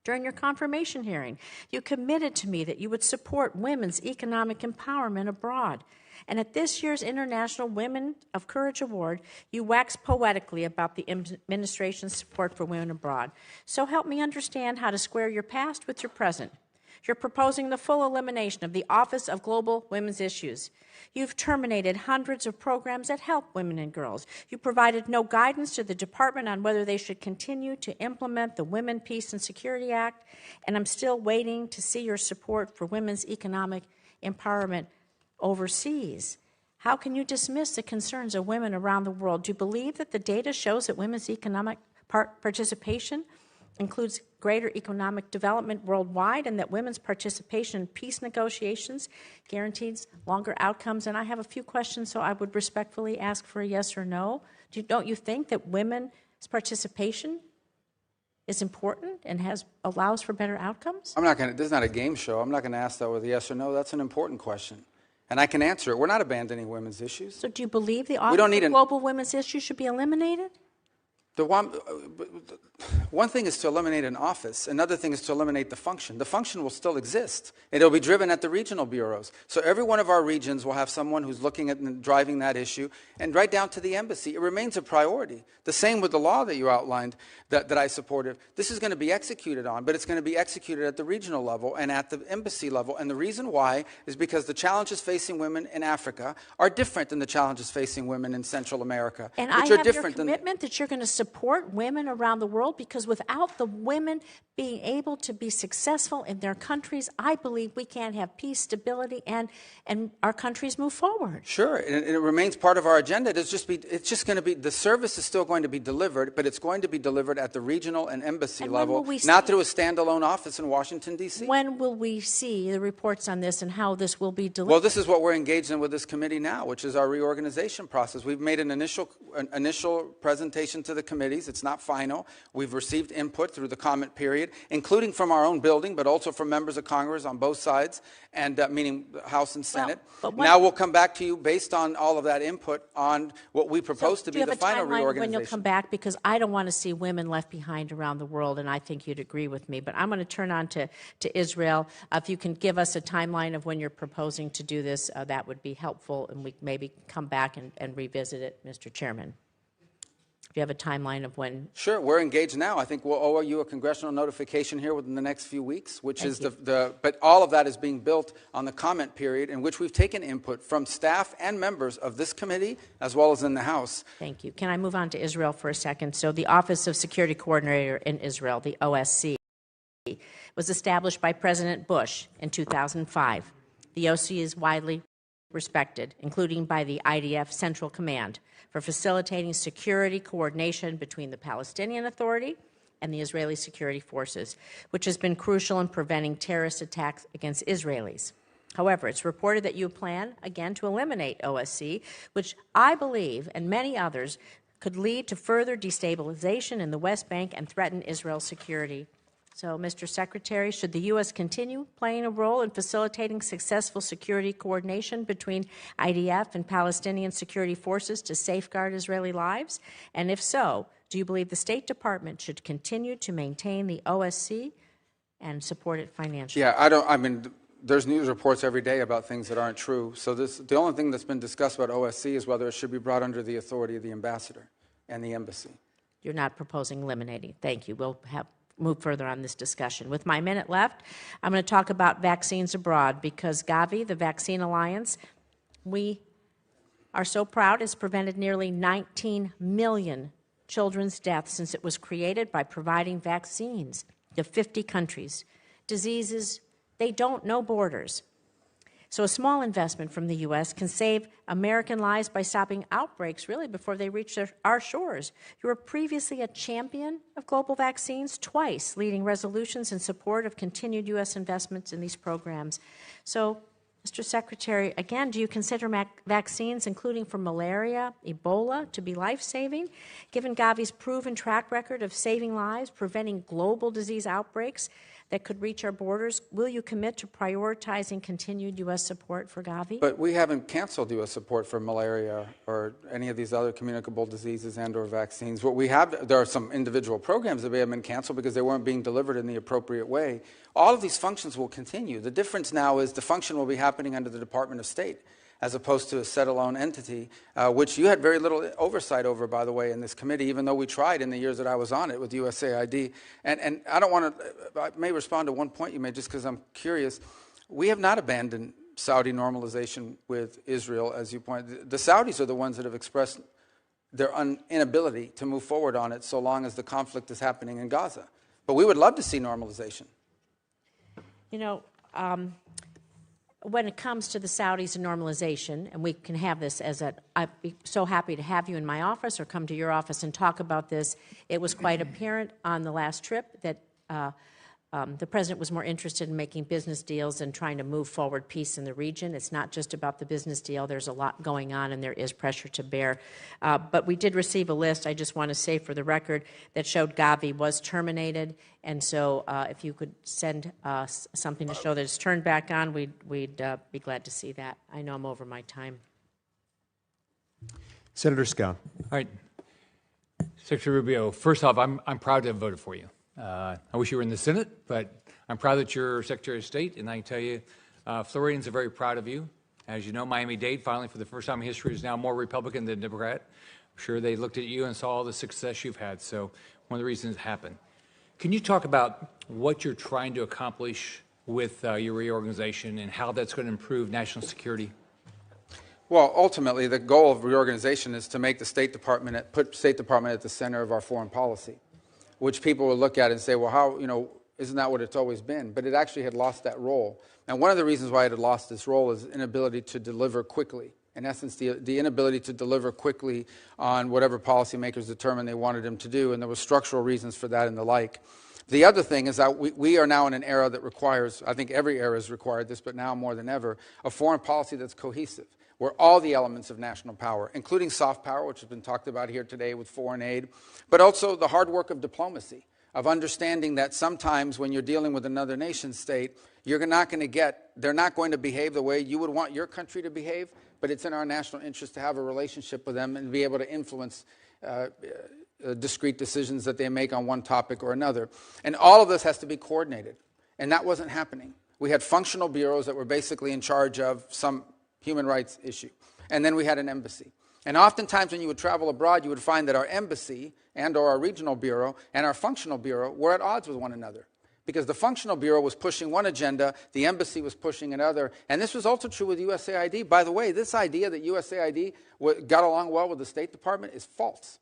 During your confirmation hearing, you committed to me that you would support women's economic empowerment abroad. And at this year's International Women of Courage Award, you waxed poetically about the administration's support for women abroad. So help me understand how to square your past with your present. You're proposing the full elimination of the Office of Global Women's Issues. You've terminated hundreds of programs that help women and girls. You provided no guidance to the department on whether they should continue to implement the Women, Peace, and Security Act, and I'm still waiting to see your support for women's economic empowerment overseas. How can you dismiss the concerns of women around the world? Do you believe that the data shows that women's economic participation includes greater economic development worldwide, and that women's participation in peace negotiations guarantees longer outcomes? And I have a few questions, so I would respectfully ask for a yes or no. Don't you think that women's participation is important and allows for better outcomes? This is not a game show. I'm not going to ask that with a yes or no. That's an important question. And I can answer it. We're not abandoning women's issues. So do you believe the Office of Global Women's Issues should be eliminated? One thing is to eliminate an office. Another thing is to eliminate the function. The function will still exist. It'll be driven at the regional bureaus. So every one of our regions will have someone who's looking at and driving that issue, and right down to the embassy. It remains a priority. The same with the law that you outlined that I supported. This is going to be executed on, but it's going to be executed at the regional level and at the embassy level. And the reason why is because the challenges facing women in Africa are different than the challenges facing women in Central America, and which I are have different your commitment that you're going to support women around the world, because without the women being able to be successful in their countries, I believe we can't have peace, stability, and our countries move forward. Sure, and it remains part of our agenda. It's just going to be, the service is still going to be delivered, but it's going to be delivered at the regional and embassy level, not through a standalone office in Washington, D.C. When will we see the reports on this and how this will be delivered? Well, this is what we're engaged in with this committee now, which is our reorganization process. We've made an initial presentation to the committees. It's not final. We've received input through the comment period, including from our own building, but also from members of Congress on both sides, and meaning the House and Senate. Now we'll come back to you based on all of that input on what we propose to be the final reorganization. Do you have a timeline when you'll come back? Because I don't want to see women left behind around the world, and I think you'd agree with me. But I'm going to turn on to Israel. If you can give us a timeline of when you're proposing to do this, that would be helpful, and we maybe come back and revisit it, Mr. Chairman. If you have a timeline of when? Sure, we're engaged now. I think we'll owe you a congressional notification here within the next few weeks, which is but all of that is being built on the comment period, in which we've taken input from staff and members of this committee, as well as in the House. Thank you. Can I move on to Israel for a second? So the Office of Security Coordinator in Israel, the OSC, was established by President Bush in 2005. The OSC is widely respected, including by the IDF Central Command, for facilitating security coordination between the Palestinian Authority and the Israeli security forces, which has been crucial in preventing terrorist attacks against Israelis. However, it's reported that you plan, again, to eliminate OSC, which I believe, and many others, could lead to further destabilization in the West Bank and threaten Israel's security. So, Mr. Secretary, should the U.S. continue playing a role in facilitating successful security coordination between IDF and Palestinian security forces to safeguard Israeli lives? And if so, do you believe the State Department should continue to maintain the OSC and support it financially? Yeah, there's news reports every day about things that aren't true. So the only thing that's been discussed about OSC is whether it should be brought under the authority of the ambassador and the embassy. You're not proposing eliminating. Thank you. We'll move further on this discussion. With my minute left, I'm going to talk about vaccines abroad, because Gavi, the Vaccine Alliance, we are so proud, has prevented nearly 19 million children's deaths since it was created by providing vaccines to 50 countries. Diseases, they don't know borders. So a small investment from the U.S. can save American lives by stopping outbreaks really before they reach our shores. You were previously a champion of global vaccines, twice leading resolutions in support of continued U.S. investments in these programs. So, Mr. Secretary, again, do you consider vaccines, including for malaria, Ebola, to be life-saving? Given Gavi's proven track record of saving lives, preventing global disease outbreaks that could reach our borders, will you commit to prioritizing continued U.S. support for Gavi? But we haven't canceled U.S. support for malaria or any of these other communicable diseases and or vaccines. What we have, there are some individual programs that may have been canceled because they weren't being delivered in the appropriate way. All of these functions will continue. The difference now is the function will be happening under the Department of State, as opposed to a set-alone entity, which you had very little oversight over, by the way, in this committee, even though we tried in the years that I was on it with USAID. And I don't want to, I may respond to one point you made just because I'm curious. We have not abandoned Saudi normalization with Israel, as you pointed. The Saudis are the ones that have expressed their inability to move forward on it so long as the conflict is happening in Gaza. But we would love to see normalization. You know, when it comes to the Saudis and normalization, and we can have this I'd be so happy to have you in my office or come to your office and talk about this. It was quite apparent on the last trip that the president was more interested in making business deals and trying to move forward peace in the region. It's not just about the business deal. There's a lot going on, and there is pressure to bear. But we did receive a list, I just want to say for the record, that showed Gavi was terminated. And so if you could send something to show that it's turned back on, we'd be glad to see that. I know I'm over my time. Senator Scott. All right. Secretary Rubio, first off, I'm proud to have voted for you. I wish you were in the Senate, but I'm proud that you're Secretary of State, and I can tell you, Floridians are very proud of you. As you know, Miami-Dade, finally, for the first time in history, is now more Republican than Democrat. I'm sure they looked at you and saw all the success you've had, so one of the reasons it happened. Can you talk about what you're trying to accomplish with your reorganization and how that's going to improve national security? Well, ultimately, the goal of reorganization is to make the put State Department at the center of our foreign policy, which people will look at and say, well, how, isn't that what it's always been? But it actually had lost that role. And one of the reasons why it had lost this role is inability to deliver quickly. In essence, the inability to deliver quickly on whatever policymakers determined they wanted them to do, and there were structural reasons for that and the like. The other thing is that we are now in an era that requires, I think every era has required this, but now more than ever, a foreign policy that's cohesive, where all the elements of national power, including soft power, which has been talked about here today with foreign aid, but also the hard work of diplomacy, of understanding that sometimes when you're dealing with another nation state, they're not going to behave the way you would want your country to behave, but it's in our national interest to have a relationship with them and be able to influence discrete decisions that they make on one topic or another. And all of this has to be coordinated, and that wasn't happening. We had functional bureaus that were basically in charge of some human rights issue. And then we had an embassy. And oftentimes when you would travel abroad, you would find that our embassy and or our regional bureau and our functional bureau were at odds with one another. Because the functional bureau was pushing one agenda, the embassy was pushing another. And this was also true with USAID. By the way, this idea that USAID got along well with the State Department is false.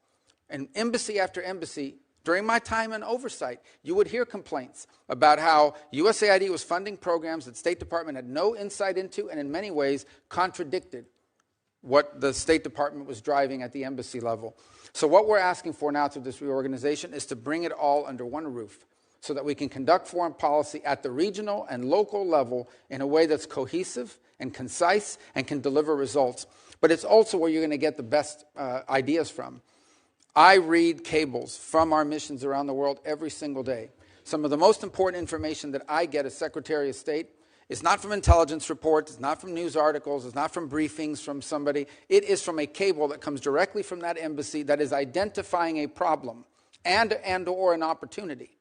And embassy after embassy, during my time in oversight, you would hear complaints about how USAID was funding programs that State Department had no insight into and in many ways contradicted what the State Department was driving at the embassy level. So what we're asking for now through this reorganization is to bring it all under one roof so that we can conduct foreign policy at the regional and local level in a way that's cohesive and concise and can deliver results. But it's also where you're going to get the best ideas from. I read cables from our missions around the world every single day. Some of the most important information that I get as Secretary of State is not from intelligence reports, it's not from news articles, it's not from briefings from somebody. It is from a cable that comes directly from that embassy that is identifying a problem and or an opportunity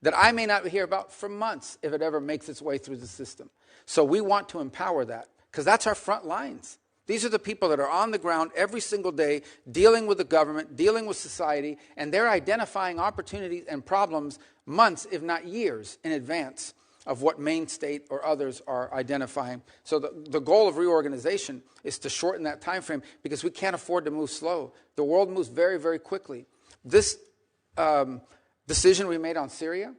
that I may not hear about for months if it ever makes its way through the system. So we want to empower that because that's our front lines. These are the people that are on the ground every single day dealing with the government, dealing with society, and they're identifying opportunities and problems months, if not years, in advance of what Maine State or others are identifying. So the goal of reorganization is to shorten that time frame because we can't afford to move slow. The world moves very, very quickly. This decision we made on Syria,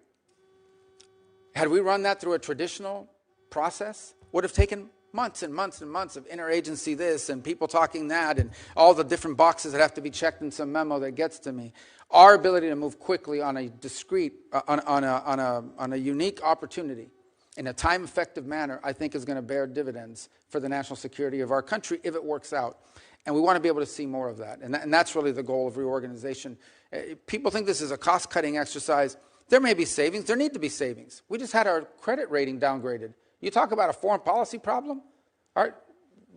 had we run that through a traditional process, would have taken months and months and months of interagency this and people talking that and all the different boxes that have to be checked in some memo that gets to me. Our ability to move quickly on a discrete, on a unique opportunity in a time-effective manner, I think is going to bear dividends for the national security of our country if it works out. And we want to be able to see more of that. And that's really the goal of reorganization. People think this is a cost-cutting exercise. There may be savings. There need to be savings. We just had our credit rating downgraded. You talk about a foreign policy problem?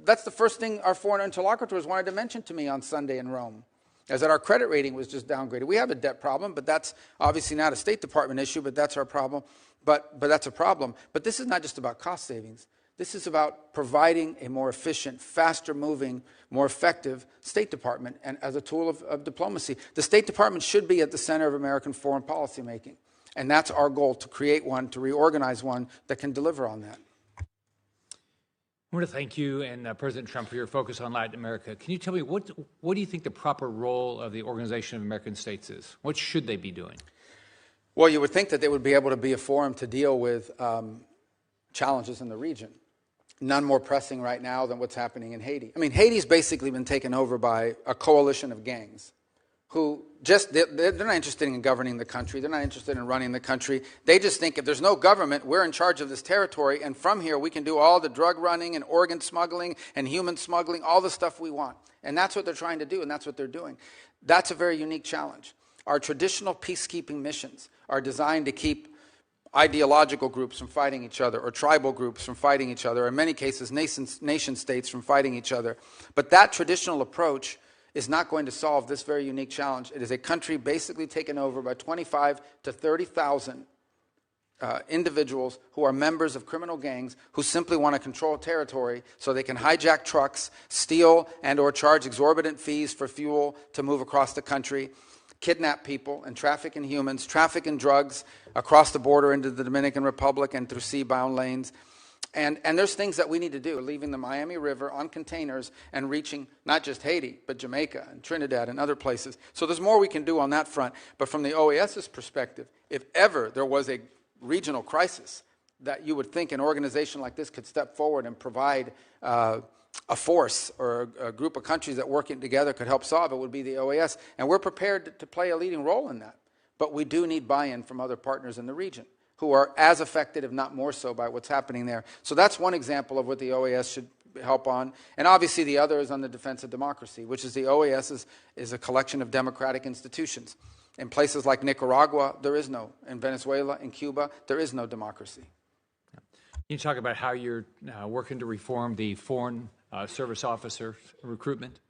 That's the first thing our foreign interlocutors wanted to mention to me on Sunday in Rome, is that our credit rating was just downgraded. We have a debt problem, but that's obviously not a State Department issue, but that's our problem. But that's a problem. But this is not just about cost savings. This is about providing a more efficient, faster-moving, more effective State Department and as a tool of diplomacy. The State Department should be at the center of American foreign policy making. And that's our goal, to create one, to reorganize one that can deliver on that. I want to thank you and President Trump for your focus on Latin America. Can you tell me what do you think the proper role of the Organization of American States is? What should they be doing? Well, you would think that they would be able to be a forum to deal with challenges in the region. none more pressing right now than what's happening in Haiti. I mean, Haiti's basically been taken over by a coalition of gangs who they're not interested in governing the country. They're not interested in running the country. They just think if there's no government, we're in charge of this territory, and from here we can do all the drug running and organ smuggling and human smuggling, all the stuff we want. And that's what they're trying to do, and that's what they're doing. That's a very unique challenge. Our traditional peacekeeping missions are designed to keep ideological groups from fighting each other, or tribal groups from fighting each other, or in many cases nation states from fighting each other. But that traditional approach is not going to solve this very unique challenge. It is a country basically taken over by 25 to 30,000 individuals who are members of criminal gangs who simply want to control territory so they can hijack trucks, steal and or charge exorbitant fees for fuel to move across the country, kidnap people and traffic in humans, traffic in drugs across the border into the Dominican Republic and through sea-bound lanes. And there's things that we need to do, leaving the Miami River on containers and reaching not just Haiti, but Jamaica and Trinidad and other places. So there's more we can do on that front. But from the OAS's perspective, if ever there was a regional crisis that you would think an organization like this could step forward and provide a force or a group of countries that working together could help solve, it would be the OAS. And we're prepared to play a leading role in that. But we do need buy-in from other partners in the region who are as affected, if not more so, by what's happening there. So that's one example of what the OAS should help on. And obviously the other is on the defense of democracy, which is the OAS is a collection of democratic institutions. In places like Nicaragua, there is no. In Venezuela, in Cuba, there is no democracy. Can you talk about how you're working to reform the Foreign Service Officer recruitment?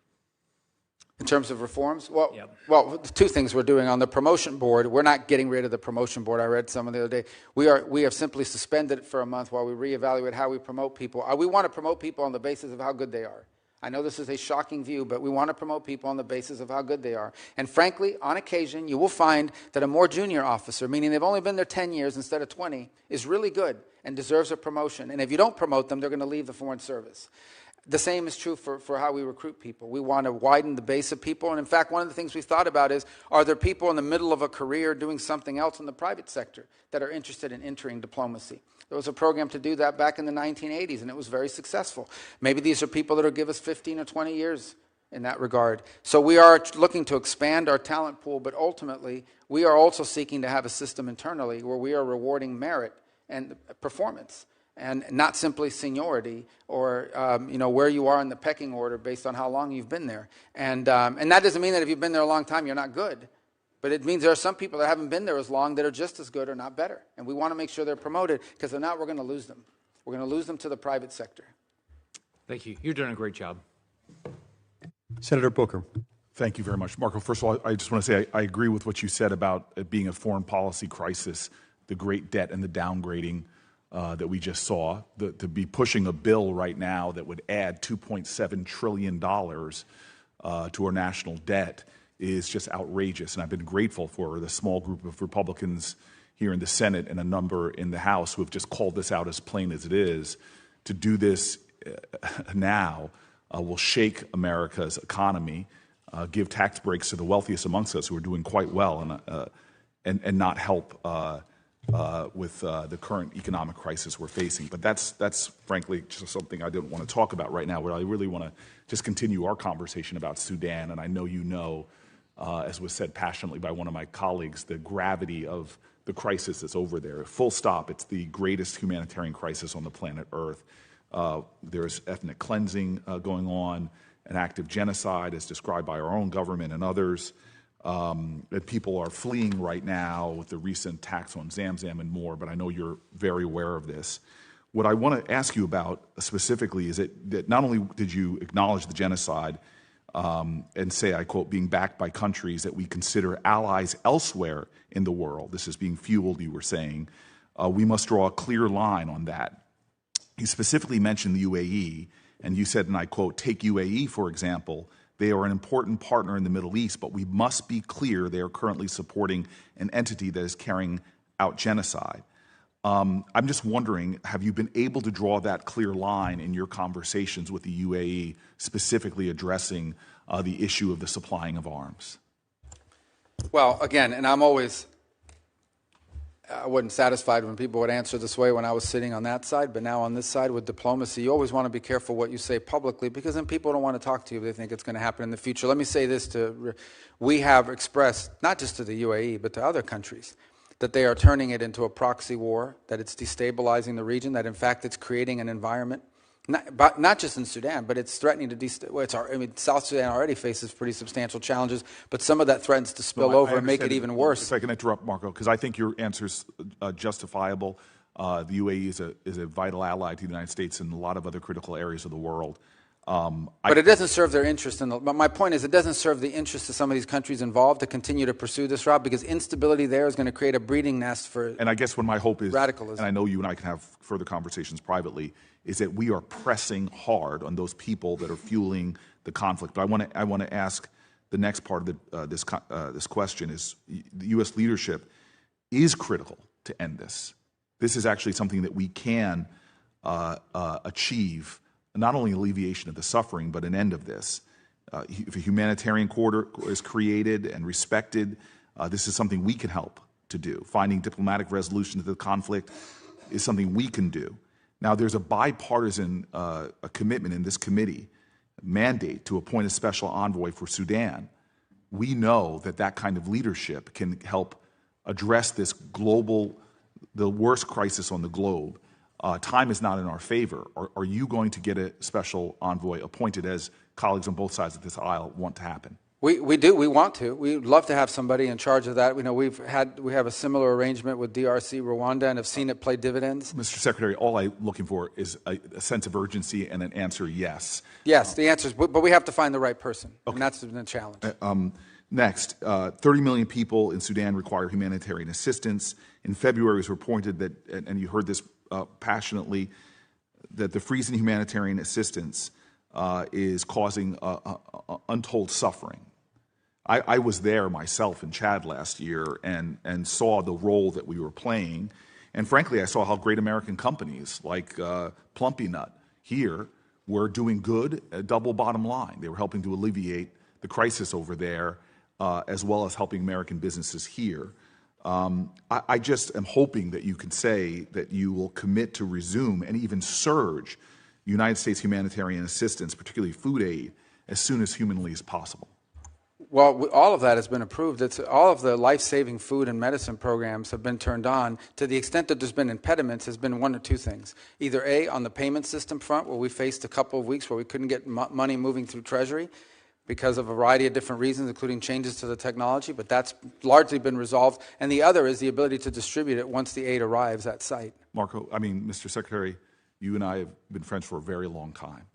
In terms of reforms? Well, two things we're doing. On the promotion board, we're not getting rid of the promotion board. I read some the other day. We have simply suspended it for a month while we reevaluate how we promote people. We want to promote people on the basis of how good they are. I know this is a shocking view, but we want to promote people on the basis of how good they are. And frankly, on occasion, you will find that a more junior officer, meaning they've only been there 10 years instead of 20, is really good and deserves a promotion. And if you don't promote them, they're going to leave the Foreign Service. The same is true for how we recruit people. We want to widen the base of people. And in fact, one of the things we've thought about is, are there people in the middle of a career doing something else in the private sector that are interested in entering diplomacy? There was a program to do that back in the 1980s, and it was very successful. Maybe these are people that will give us 15 or 20 years in that regard. So we are looking to expand our talent pool, but ultimately, we are also seeking to have a system internally where we are rewarding merit and performance, and not simply seniority or where you are in the pecking order based on how long you've been there. And that doesn't mean that if you've been there a long time, you're not good. But it means there are some people that haven't been there as long that are just as good or not better. And we want to make sure they're promoted, because if not, we're going to lose them. We're going to lose them to the private sector. Thank you. You're doing a great job. Senator Booker. Thank you very much. Marco, first of all, I just want to say I agree with what you said about it being a foreign policy crisis, the great debt and the downgrading that we just saw. To be pushing a bill right now that would add $2.7 trillion to our national debt is just outrageous. And I've been grateful for the small group of Republicans here in the Senate and a number in the House who have just called this out as plain as it is. To do this now will shake America's economy, give tax breaks to the wealthiest amongst us who are doing quite well, and not help with the current economic crisis we're facing. But that's frankly just something I didn't want to talk about right now. Where I really want to just continue our conversation about Sudan, and I know you know, as was said passionately by one of my colleagues, the gravity of the crisis that's over there. Full stop. It's the greatest humanitarian crisis on the planet Earth. There's ethnic cleansing going on, an active genocide as described by our own government and others. That people are fleeing right now with the recent attacks on Zamzam and more, but I know you're very aware of this. What I want to ask you about specifically is that not only did you acknowledge the genocide and say, I quote, being backed by countries that we consider allies elsewhere in the world, this is being fueled, you were saying, we must draw a clear line on that. You specifically mentioned the UAE, and you said, and I quote, take UAE, for example, they are an important partner in the Middle East, but we must be clear they are currently supporting an entity that is carrying out genocide. I'm just wondering, have you been able to draw that clear line in your conversations with the UAE, specifically addressing the issue of the supplying of arms? Well, again, and I'm always I wasn't satisfied when people would answer this way when I was sitting on that side, but now on this side with diplomacy, you always want to be careful what you say publicly, because then people don't want to talk to you if they think it's going to happen in the future. Let me say this: we have expressed, not just to the UAE, but to other countries, that they are turning it into a proxy war, that it's destabilizing the region, that in fact it's creating an environment, not just in Sudan, but it's threatening to South Sudan already faces pretty substantial challenges, but some of that threatens to spill over and make it even worse. If I can interrupt, Marco, because I think your answer's justifiable. The UAE is a vital ally to the United States in a lot of other critical areas of the world. But it doesn't serve their interest. But my point is, it doesn't serve the interest of some of these countries involved to continue to pursue this route, because instability there is going to create a breeding nest for And I guess when my hope is, radicalism. and I know you and I can have further conversations privately, is that we are pressing hard on those people that are fueling the conflict. But I want to ask the next part of this question is: the U.S. leadership is critical to end this. This is actually something that we can achieve. Not only alleviation of the suffering, but an end of this. If a humanitarian corridor is created and respected, this is something we can help to do. Finding diplomatic resolution to the conflict is something we can do. Now, there's a bipartisan a commitment in this committee, mandate to appoint a special envoy for Sudan. We know that that kind of leadership can help address this the worst crisis on the globe. Time is not in our favor. Are you going to get a special envoy appointed, as colleagues on both sides of this aisle want to happen? We do. We want to. We'd love to have somebody in charge of that. We have a similar arrangement with DRC, Rwanda, and have seen it play dividends. Mr. Secretary, all I'm looking for is a sense of urgency and an answer yes. Yes, the answer is, but we have to find the right person, and that's the challenge. Next, 30 million people in Sudan require humanitarian assistance. In February, it was reported that, and you heard this passionately, that the freeze in humanitarian assistance is causing untold suffering. I was there myself in Chad last year and saw the role that we were playing. And frankly, I saw how great American companies like Plumpy Nut here were doing good, a double bottom line. They were helping to alleviate the crisis over there, as well as helping American businesses here. I just am hoping that you can say that you will commit to resume and even surge United States humanitarian assistance, particularly food aid, as soon as humanly as possible. Well, all of that has been approved. All of the life-saving food and medicine programs have been turned on. To the extent that there's been impediments, has been one or two things. Either A, on the payment system front, where we faced a couple of weeks where we couldn't get money moving through Treasury, because of a variety of different reasons, including changes to the technology, but that's largely been resolved. And the other is the ability to distribute it once the aid arrives at site. Marco, Mr. Secretary, you and I have been friends for a very long time.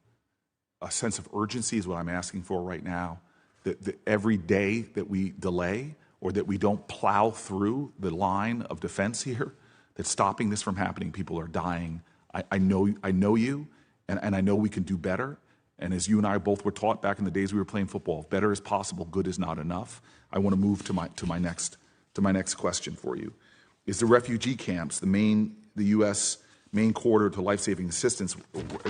A sense of urgency is what I'm asking for right now. That every day that we delay or that we don't plow through the line of defense here, that's stopping this from happening. People are dying. I know you, and I know we can do better. And as you and I both were taught back in the days we were playing football, better is possible, good is not enough. I want to move to my next question for you. Is the refugee camps the U.S. main corridor to life-saving assistance,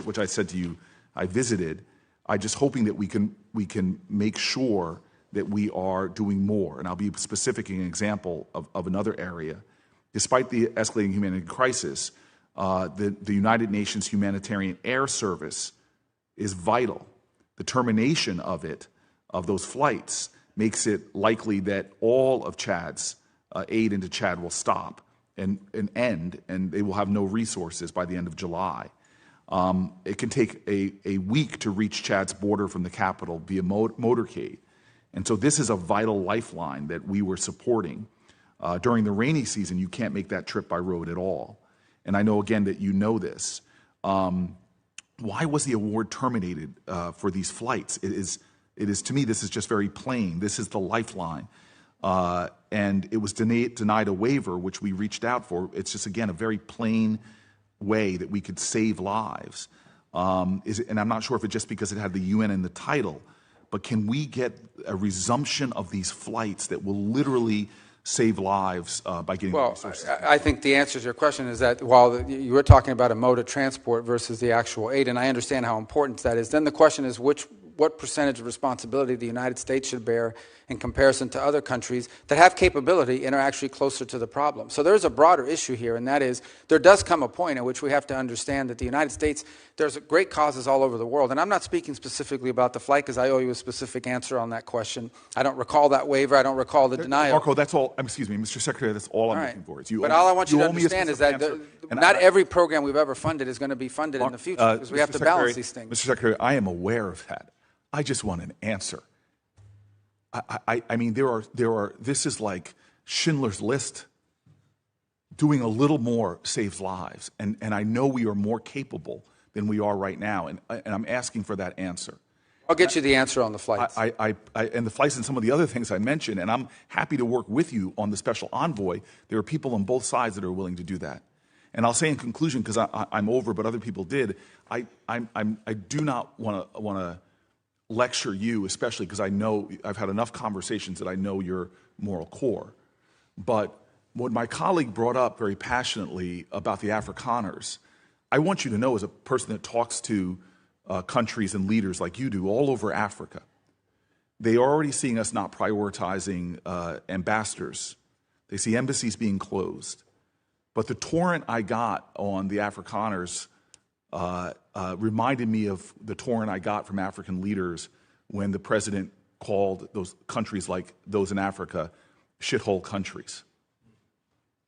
which I said to you I visited? I'm just hoping that we can make sure that we are doing more. And I'll be specific in an example of another area. Despite the escalating humanitarian crisis, the United Nations Humanitarian Air Service is vital. The termination of those flights, makes it likely that all of Chad's aid into Chad will stop and end, and they will have no resources by the end of July. It can take a week to reach Chad's border from the capital via motorcade. And so this is a vital lifeline that we were supporting. During the rainy season, you can't make that trip by road at all. And I know, again, that you know this. Why was the award terminated for these flights? It is, to me, this is just very plain. This is the lifeline. And it was denied a waiver, which we reached out for. It's just, again, a very plain way that we could save lives. And I'm not sure if it's just because it had the UN in the title, but can we get a resumption of these flights that will literally save lives by getting resources? I think the answer to your question is that while you were talking about a mode of transport versus the actual aid, and I understand how important that is, then the question is which what percentage of responsibility the United States should bear in comparison to other countries that have capability and are actually closer to the problem. So there's a broader issue here, and that is there does come a point at which we have to understand that the United States, there's great causes all over the world. And I'm not speaking specifically about the flight because I owe you a specific answer on that question. I don't recall that waiver. I don't recall the denial. Marco, that's all. Excuse me, Mr. Secretary, that's all I'm looking for. But all I want you to understand is that not every program we've ever funded is going to be funded in the future because we have to balance these things. Mr. Secretary, I am aware of that. I just want an answer. I mean, this is like Schindler's List. Doing a little more saves lives. And I know we are more capable than we are right now. And I'm asking for that answer. I'll get you the answer on the flights. And the flights and some of the other things I mentioned, and I'm happy to work with you on the special envoy. There are people on both sides that are willing to do that. And I'll say in conclusion, because I'm over, but other people did, I do not want to lecture you, especially because I know I've had enough conversations that I know your moral core. But what my colleague brought up very passionately about the Afrikaners, I want you to know as a person that talks to countries and leaders like you do all over Africa, they are already seeing us not prioritizing ambassadors. They see embassies being closed. But the torrent I got on the Afrikaners reminded me of the torrent I got from African leaders when the president called those countries like those in Africa shithole countries.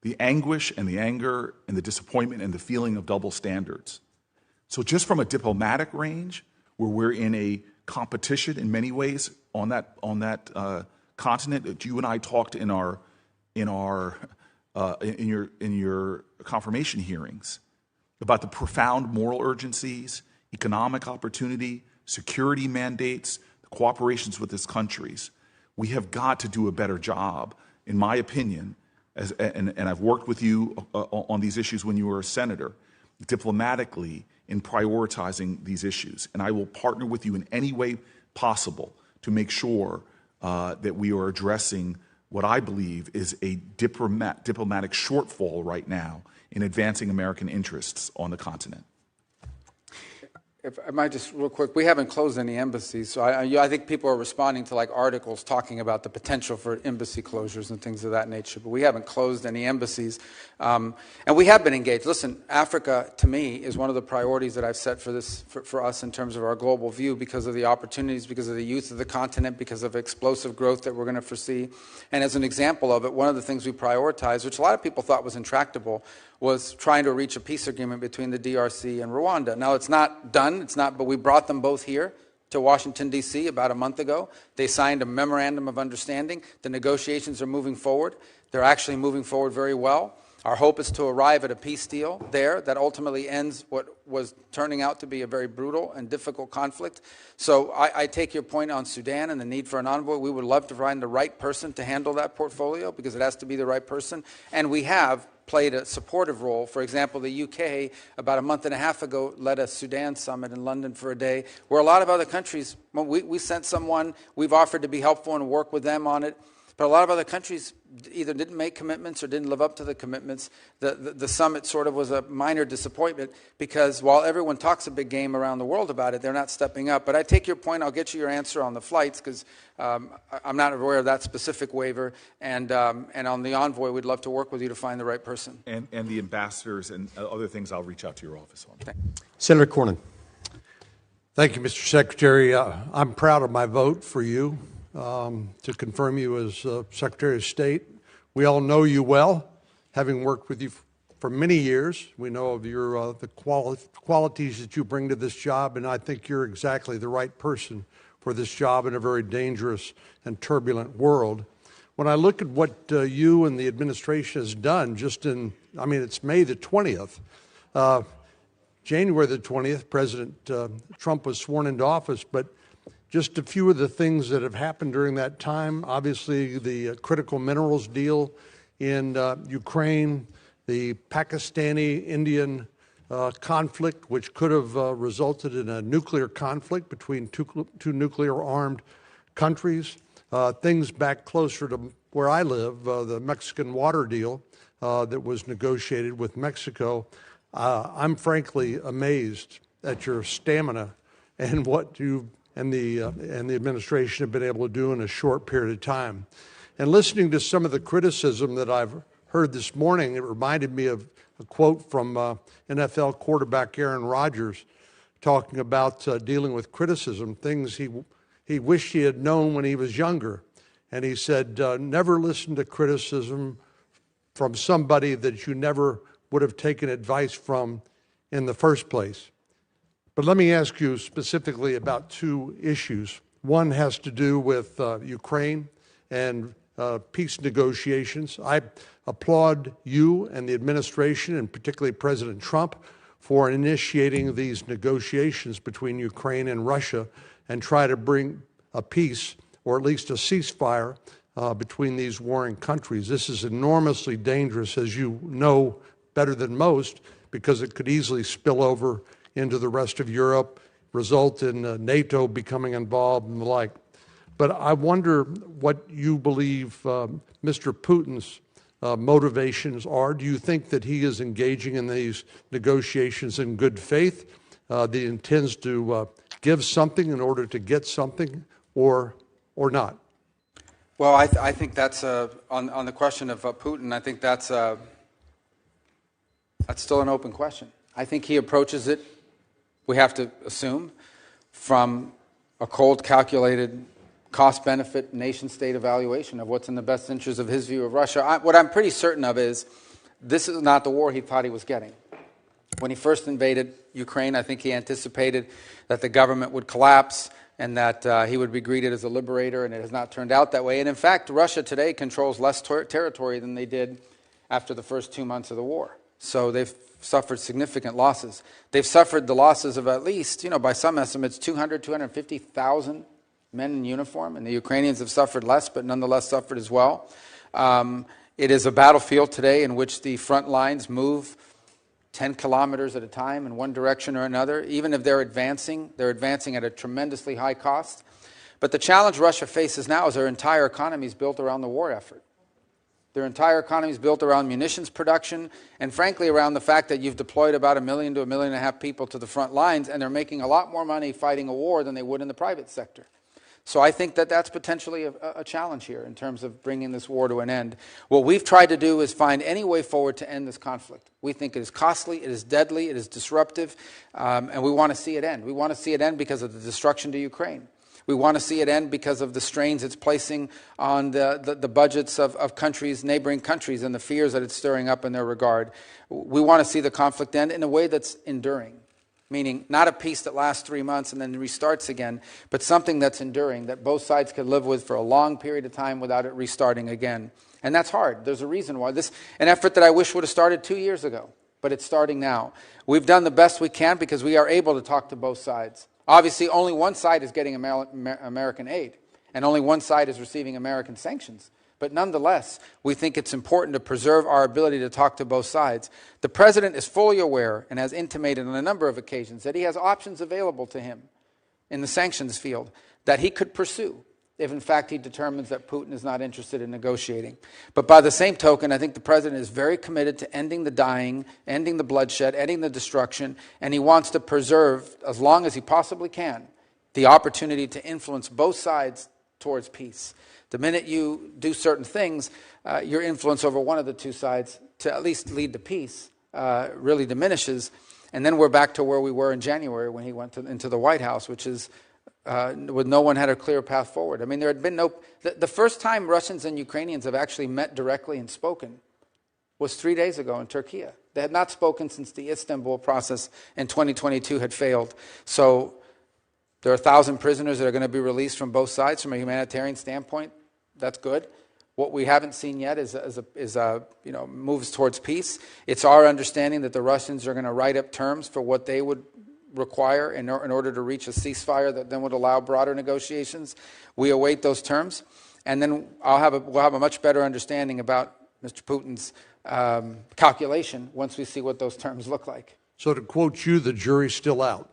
The anguish and the anger and the disappointment and the feeling of double standards. So just from a diplomatic range, where we're in a competition in many ways on that continent, you and I talked in your confirmation hearings about the profound moral urgencies, economic opportunity, security mandates, the cooperations with these countries. We have got to do a better job, in my opinion, and I've worked with you on these issues when you were a senator, diplomatically in prioritizing these issues. And I will partner with you in any way possible to make sure that we are addressing what I believe is a diplomatic shortfall right now in advancing American interests on the continent. If I might just real quick, we haven't closed any embassies, so I think people are responding to like articles talking about the potential for embassy closures and things of that nature, but we haven't closed any embassies, and we have been engaged. Listen, Africa, to me, is one of the priorities that I've set for us in terms of our global view because of the opportunities, because of the youth of the continent, because of explosive growth that we're going to foresee. And as an example of it, one of the things we prioritize, which a lot of people thought was intractable, was trying to reach a peace agreement between the DRC and Rwanda. Now, it's not done, but we brought them both here to Washington, D.C. about a month ago. They signed a memorandum of understanding. The negotiations are moving forward. They're actually moving forward very well. Our hope is to arrive at a peace deal there that ultimately ends what was turning out to be a very brutal and difficult conflict. So I take your point on Sudan and the need for an envoy. We would love to find the right person to handle that portfolio because it has to be the right person. And we have played a supportive role. For example, the UK, about a month and a half ago, led a Sudan summit in London for a day, where a lot of other countries, we sent someone, we've offered to be helpful and work with them on it, but a lot of other countries either didn't make commitments or didn't live up to the commitments. The summit sort of was a minor disappointment because while everyone talks a big game around the world about it, they're not stepping up. But I take your point. I'll get you your answer on the flights because I'm not aware of that specific waiver. And on the envoy, we'd love to work with you to find the right person. And the ambassadors and other things, I'll reach out to your office on. Senator Cornyn. Thank you, Mr. Secretary. I'm proud of my vote for you to confirm you as Secretary of State. We all know you well, having worked with you for many years. We know of your the qualities that you bring to this job, and I think you're exactly the right person for this job in a very dangerous and turbulent world. When I look at what you and the administration has done just it's May the 20th, January the 20th, President Trump was sworn into office, but just a few of the things that have happened during that time, obviously the critical minerals deal in Ukraine, the Pakistani-Indian conflict, which could have resulted in a nuclear conflict between two nuclear-armed countries, things back closer to where I live, the Mexican water deal that was negotiated with Mexico. I'm frankly amazed at your stamina and what you've and the administration have been able to do in a short period of time. And listening to some of the criticism that I've heard this morning, it reminded me of a quote from NFL quarterback Aaron Rodgers talking about dealing with criticism, things he wished he had known when he was younger. And he said, never listen to criticism from somebody that you never would have taken advice from in the first place. But let me ask you specifically about two issues. One has to do with Ukraine and peace negotiations. I applaud you and the administration, and particularly President Trump, for initiating these negotiations between Ukraine and Russia and try to bring a peace, or at least a ceasefire, between these warring countries. This is enormously dangerous, as you know better than most, because it could easily spill over into the rest of Europe, result in NATO becoming involved and the like. But I wonder what you believe Mr. Putin's motivations are. Do you think that he is engaging in these negotiations in good faith, that he intends to give something in order to get something, or not? Well, I think that's, on the question of Putin, I think that's still an open question. I think he approaches it, we have to assume, from a cold, calculated cost-benefit, nation-state evaluation of what's in the best interest of his view of Russia. What I'm pretty certain of is this is not the war he thought he was getting. When he first invaded Ukraine, I think he anticipated that the government would collapse and that he would be greeted as a liberator, and it has not turned out that way. And in fact, Russia today controls less territory than they did after the first 2 months of the war. So they've suffered significant losses. They've suffered the losses of at least, by some estimates, 250,000 men in uniform, and the Ukrainians have suffered less, but nonetheless suffered as well. It is a battlefield today in which the front lines move 10 kilometers at a time in one direction or another. Even if they're advancing at a tremendously high cost. But the challenge Russia faces now is their entire economy is built around the war effort. Their entire economy is built around munitions production and, frankly, around the fact that you've deployed about 1 million to 1.5 million people to the front lines, and they're making a lot more money fighting a war than they would in the private sector. So I think that that's potentially a challenge here in terms of bringing this war to an end. What we've tried to do is find any way forward to end this conflict. We think it is costly, it is deadly, it is disruptive, and we want to see it end. We want to see it end because of the destruction to Ukraine. We want to see it end because of the strains it's placing on the budgets of countries, neighboring countries, and the fears that it's stirring up in their regard. We want to see the conflict end in a way that's enduring. Meaning not a peace that lasts 3 months and then restarts again, but something that's enduring, that both sides can live with for a long period of time without it restarting again. And that's hard. There's a reason why. This an effort that I wish would have started 2 years ago, but it's starting now. We've done the best we can because we are able to talk to both sides. Obviously, only one side is getting American aid, and only one side is receiving American sanctions. But nonetheless, we think it's important to preserve our ability to talk to both sides. The president is fully aware and has intimated on a number of occasions that he has options available to him in the sanctions field that he could pursue if, in fact, he determines that Putin is not interested in negotiating. But by the same token, I think the president is very committed to ending the dying, ending the bloodshed, ending the destruction, and he wants to preserve, as long as he possibly can, the opportunity to influence both sides towards peace. The minute you do certain things, your influence over one of the two sides to at least lead to peace really diminishes. And then we're back to where we were in January when he went into the White House, which is with no one had a clear path forward. I mean, there had been no... The first time Russians and Ukrainians have actually met directly and spoken was 3 days ago in Turkey. They had not spoken since the Istanbul process in 2022 had failed. So there are 1,000 prisoners that are going to be released from both sides from a humanitarian standpoint. That's good. What we haven't seen yet is moves towards peace. It's our understanding that the Russians are going to write up terms for what they would require in order to reach a ceasefire that then would allow broader negotiations. We await those terms, and then we'll have a much better understanding about Mr. Putin's calculation once we see what those terms look like. So to quote you, the jury's still out.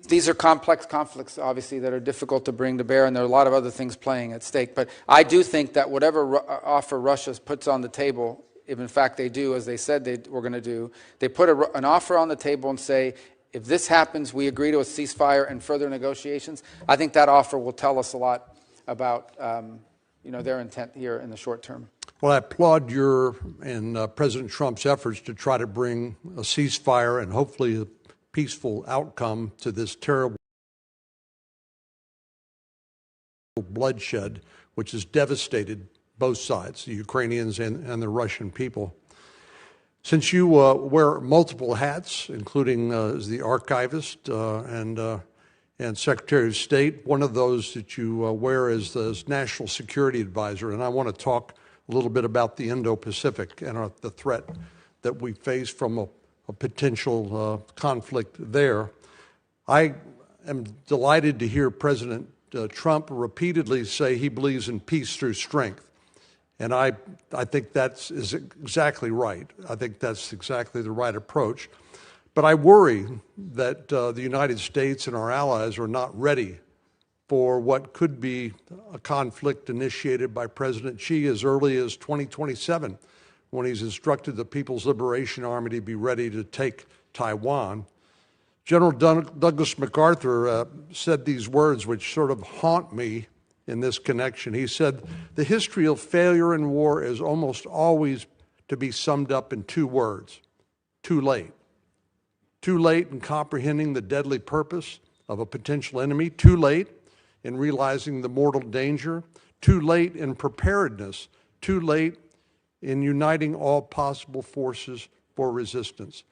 These are complex conflicts, obviously, that are difficult to bring to bear, and there are a lot of other things playing at stake. But I do think that whatever offer Russia puts on the table, if in fact they do, as they said they were going to do, they put an offer on the table and say, if this happens, we agree to a ceasefire and further negotiations, I think that offer will tell us a lot about their intent here in the short term. Well, I applaud your and President Trump's efforts to try to bring a ceasefire and hopefully a peaceful outcome to this terrible bloodshed, which has devastated both sides, the Ukrainians and the Russian people. Since you wear multiple hats, including as the archivist and Secretary of State, one of those that you wear is the National Security Advisor, and I want to talk a little bit about the Indo-Pacific and the threat that we face from a potential conflict there. I am delighted to hear President Trump repeatedly say he believes in peace through strength. And I think that is exactly right. I think that's exactly the right approach. But I worry that the United States and our allies are not ready for what could be a conflict initiated by President Xi as early as 2027, when he's instructed the People's Liberation Army to be ready to take Taiwan. General Douglas MacArthur said these words which sort of haunt me in this connection. He said, "The history of failure in war is almost always to be summed up in two words: too late. Too late in comprehending the deadly purpose of a potential enemy, too late in realizing the mortal danger, too late in preparedness, too late in uniting all possible forces for resistance."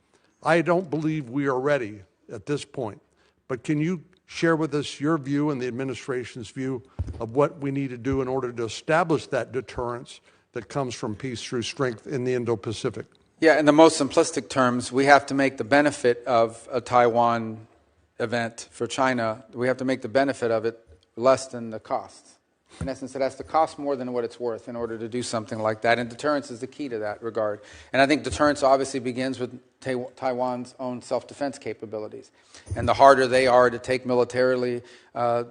I don't believe we are ready at this point, but can you share with us your view and the administration's view of what we need to do in order to establish that deterrence that comes from peace through strength in the Indo-Pacific? Yeah, in the most simplistic terms, we have to make the benefit of a Taiwan event for China, we have to make the benefit of it less than the costs. In essence, it has to cost more than what it's worth in order to do something like that, and deterrence is the key to that regard. And I think deterrence obviously begins with Taiwan's own self-defense capabilities. And the harder they are to take militarily, the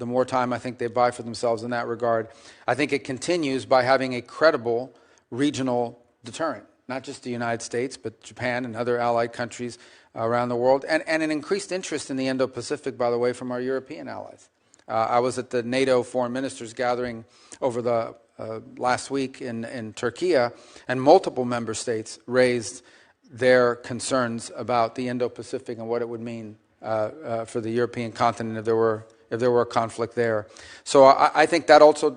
more time I think they buy for themselves in that regard. I think it continues by having a credible regional deterrent, not just the United States, but Japan and other allied countries around the world, and an increased interest in the Indo-Pacific, by the way, from our European allies. I was at the NATO Foreign Ministers gathering over the last week in Turkey, and multiple member states raised their concerns about the Indo-Pacific and what it would mean for the European continent if there were a conflict there. So I think that also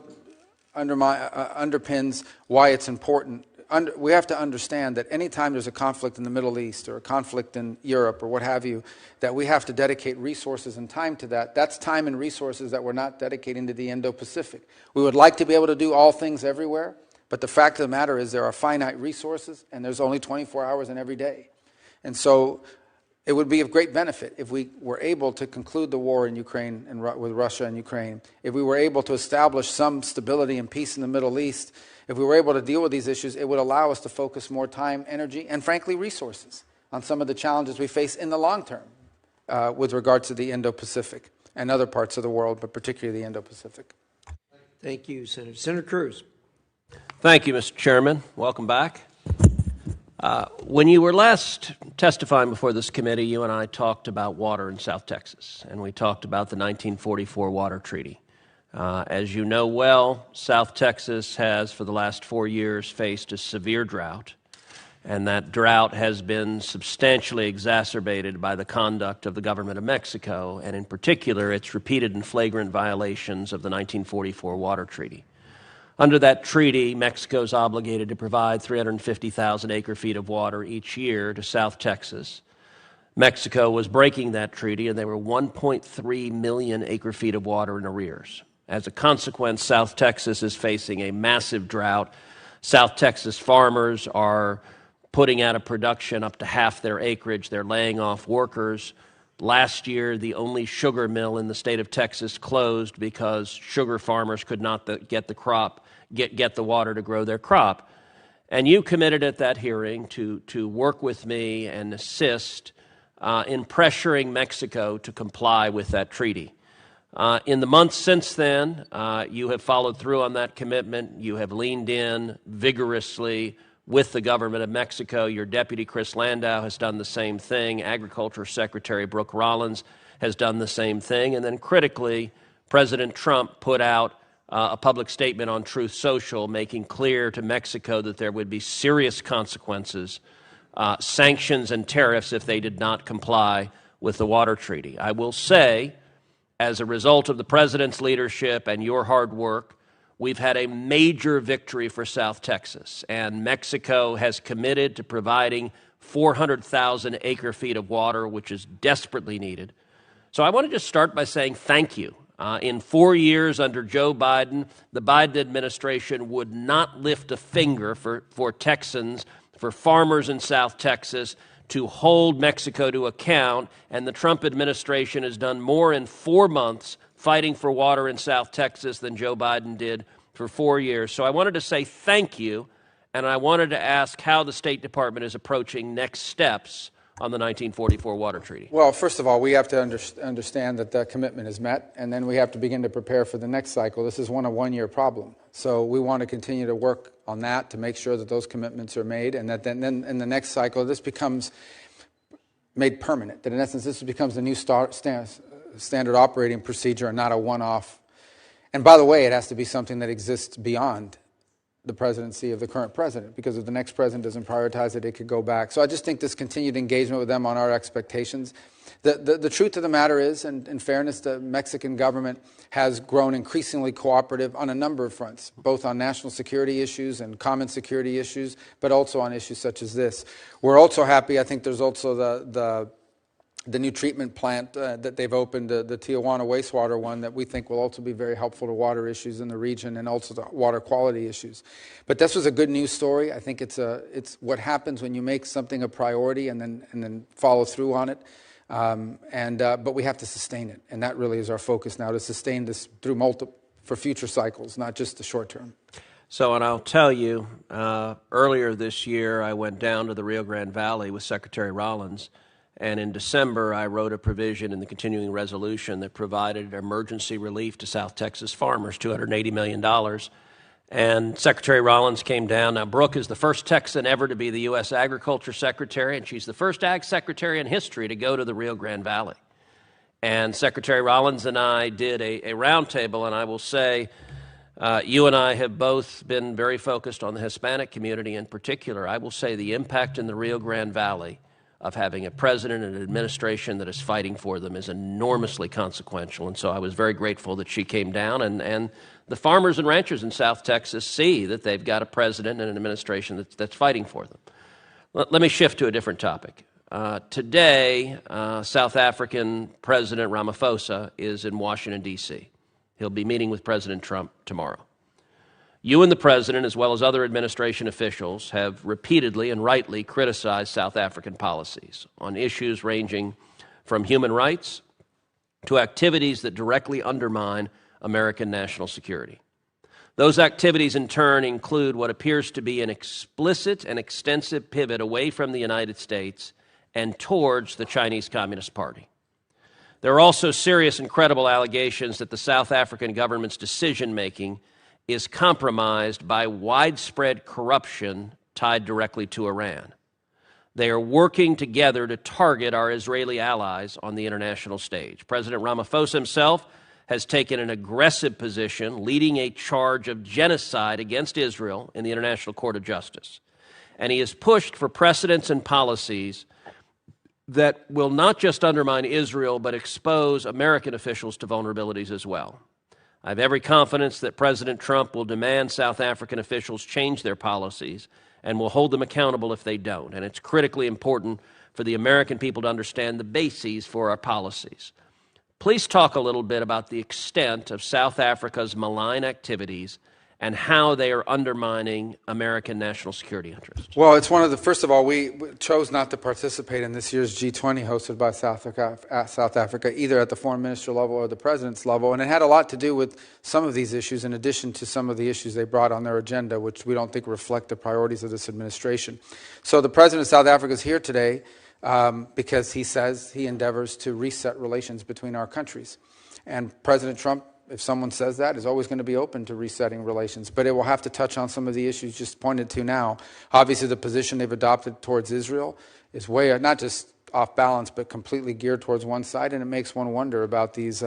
underpins why it's important. We have to understand that any time there's a conflict in the Middle East or a conflict in Europe or what have you, that we have to dedicate resources and time to that. That's time and resources that we're not dedicating to the Indo-Pacific. We would like to be able to do all things everywhere, but the fact of the matter is there are finite resources and there's only 24 hours in every day. And so it would be of great benefit if we were able to conclude the war in Ukraine and with Russia and Ukraine, if we were able to establish some stability and peace in the Middle East. If we were able to deal with these issues, it would allow us to focus more time, energy, and frankly, resources on some of the challenges we face in the long term with regard to the Indo-Pacific and other parts of the world, but particularly the Indo-Pacific. Thank you, Senator. Senator Cruz. Thank you, Mr. Chairman. Welcome back. When you were last testifying before this committee, you and I talked about water in South Texas, and we talked about the 1944 Water Treaty. As you know well, South Texas has, for the last 4 years, faced a severe drought, and that drought has been substantially exacerbated by the conduct of the government of Mexico, and in particular, its repeated and flagrant violations of the 1944 Water Treaty. Under that treaty, Mexico is obligated to provide 350,000 acre-feet of water each year to South Texas. Mexico was breaking that treaty, and there were 1.3 million acre-feet of water in arrears. As a consequence, South Texas is facing a massive drought. South Texas farmers are putting out of production up to half their acreage. They're laying off workers. Last year, the only sugar mill in the state of Texas closed because sugar farmers could not get the water to grow their crop. And you committed at that hearing to work with me and assist in pressuring Mexico to comply with that treaty. In the months since then, you have followed through on that commitment. You have leaned in vigorously with the government of Mexico. Your deputy, Chris Landau, has done the same thing. Agriculture Secretary Brooke Rollins has done the same thing. And then critically, President Trump put out a public statement on Truth Social, making clear to Mexico that there would be serious consequences, sanctions and tariffs if they did not comply with the water treaty. I will say, as a result of the president's leadership and your hard work, we've had a major victory for South Texas, and Mexico has committed to providing 400,000 acre-feet of water, which is desperately needed. So I want to just start by saying thank you. In 4 years under Joe Biden, the Biden administration would not lift a finger for Texans, for farmers in South Texas, to hold Mexico to account, and the Trump administration has done more in 4 months fighting for water in South Texas than Joe Biden did for 4 years. So I wanted to say thank you, and I wanted to ask how the State Department is approaching next steps on the 1944 Water Treaty. Well, first of all, we have to understand that that commitment is met, and then we have to begin to prepare for the next cycle. This is a one-year problem. So we want to continue to work on that to make sure that those commitments are made, and that then in the next cycle, this becomes made permanent. That in essence, this becomes a new standard operating procedure and not a one-off. And by the way, it has to be something that exists beyond the presidency of the current president, because if the next president doesn't prioritize it, it could go back. So I just think this continued engagement with them on our expectations. The truth of the matter is, and in fairness, the Mexican government has grown increasingly cooperative on a number of fronts, both on national security issues and common security issues, but also on issues such as this. We're also happy, I think there's also the new treatment plant that they've opened, the Tijuana wastewater one, that we think will also be very helpful to water issues in the region and also to water quality issues. But this was a good news story. I think it's what happens when you make something a priority and then follow through on it. But we have to sustain it, and that really is our focus now, to sustain this through for future cycles, not just the short term. So, and I'll tell you, earlier this year, I went down to the Rio Grande Valley with Secretary Rollins. And in December, I wrote a provision in the continuing resolution that provided emergency relief to South Texas farmers, $280 million. And Secretary Rollins came down. Now, Brooke is the first Texan ever to be the U.S. Agriculture Secretary, and she's the first Ag Secretary in history to go to the Rio Grande Valley. And Secretary Rollins and I did a roundtable, and I will say, you and I have both been very focused on the Hispanic community in particular. I will say the impact in the Rio Grande Valley of having a president and an administration that is fighting for them is enormously consequential. And so I was very grateful that she came down, and the farmers and ranchers in South Texas see that they've got a president and an administration that's fighting for them. Let me shift to a different topic. Today, South African President Ramaphosa is in Washington, D.C. He'll be meeting with President Trump tomorrow. You and the president, as well as other administration officials, have repeatedly and rightly criticized South African policies on issues ranging from human rights to activities that directly undermine American national security. Those activities, in turn, include what appears to be an explicit and extensive pivot away from the United States and towards the Chinese Communist Party. There are also serious and credible allegations that the South African government's decision-making is compromised by widespread corruption tied directly to Iran. They are working together to target our Israeli allies on the international stage. President Ramaphosa himself has taken an aggressive position, leading a charge of genocide against Israel in the International Court of Justice. And he has pushed for precedents and policies that will not just undermine Israel, but expose American officials to vulnerabilities as well. I have every confidence that President Trump will demand South African officials change their policies and will hold them accountable if they don't. And it's critically important for the American people to understand the bases for our policies. Please talk a little bit about the extent of South Africa's malign activities and how they are undermining American national security interests. Well, it's one of the, first of all, we chose not to participate in this year's G20 hosted by South Africa, either at the foreign minister level or the president's level. And it had a lot to do with some of these issues, in addition to some of the issues they brought on their agenda, which we don't think reflect the priorities of this administration. So the president of South Africa is here today because he says he endeavors to reset relations between our countries. And President Trump if someone says that, is always going to be open to resetting relations. But it will have to touch on some of the issues just pointed to now. Obviously, the position they've adopted towards Israel is way, not just off balance, but completely geared towards one side, and it makes one wonder about these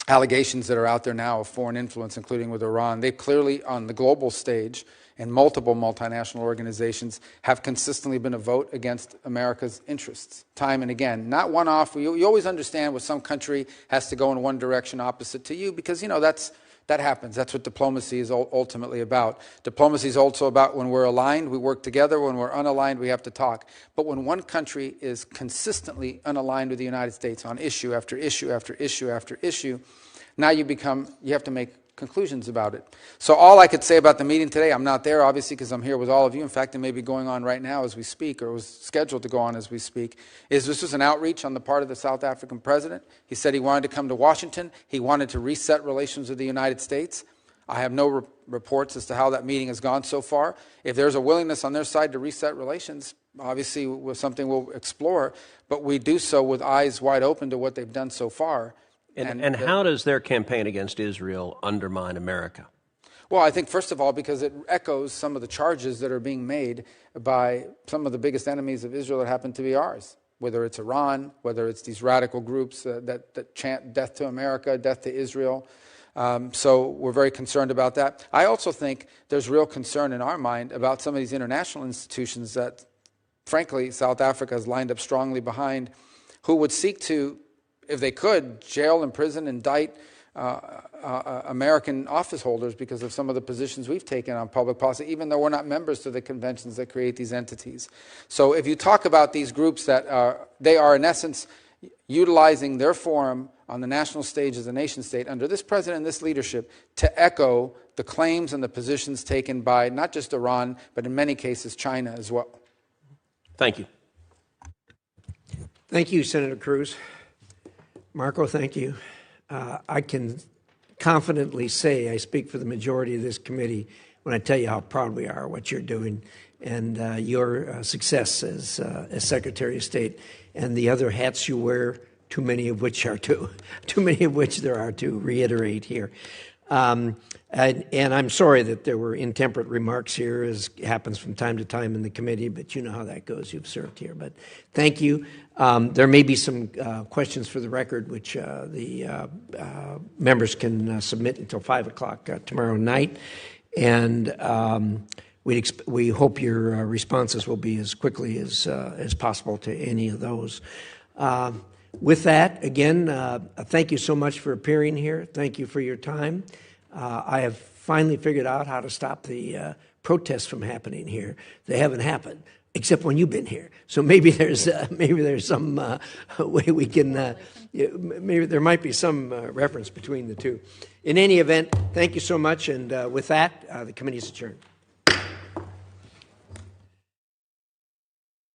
allegations that are out there now of foreign influence, including with Iran. They clearly, on the global stage, and multiple multinational organizations have consistently been a vote against America's interests, time and again. Not one-off. You always understand when some country has to go in one direction opposite to you because, you know, that happens. That's what diplomacy is ultimately about. Diplomacy is also about when we're aligned, we work together. When we're unaligned, we have to talk. But when one country is consistently unaligned with the United States on issue after issue after issue after issue, now you have to make conclusions about it. So all I could say about the meeting today, I'm not there obviously because I'm here with all of you. In fact, it may be going on right now as we speak, or was scheduled to go on as we speak, is this was an outreach on the part of the South African president. He said he wanted to come to Washington. He wanted to reset relations with the United States. I have no reports as to how that meeting has gone so far. If there's a willingness on their side to reset relations, obviously was something we'll explore, but we do so with eyes wide open to what they've done so far. And how does their campaign against Israel undermine America? Well, I think, first of all, because it echoes some of the charges that are being made by some of the biggest enemies of Israel that happen to be ours, whether it's Iran, whether it's these radical groups that chant death to America, death to Israel. So we're very concerned about that. I also think there's real concern in our mind about some of these international institutions that, frankly, South Africa has lined up strongly behind, who would seek to, if they could, jail, imprison, indict American office holders because of some of the positions we've taken on public policy, even though we're not members to the conventions that create these entities. So if you talk about these groups they are in essence utilizing their forum on the national stage as a nation state under this president and this leadership to echo the claims and the positions taken by not just Iran, but in many cases China as well. Thank you. Thank you, Senator Cruz. Marco, thank you. I can confidently say I speak for the majority of this committee when I tell you how proud we are of what you're doing and your success as Secretary of State and the other hats you wear, too many of which there are to reiterate here. And I'm sorry that there were intemperate remarks here, as happens from time to time in the committee, but you know how that goes. You've served here. But thank you. There may be some questions for the record, which the members can submit until 5 o'clock tomorrow night. And we hope your responses will be as quickly as possible to any of those. With that, again, thank you so much for appearing here. Thank you for your time. I have finally figured out how to stop the protests from happening here. They haven't happened, except when you've been here. So maybe there's some way we can, maybe there might be some reference between the two. In any event, thank you so much. And with that, the committee is adjourned.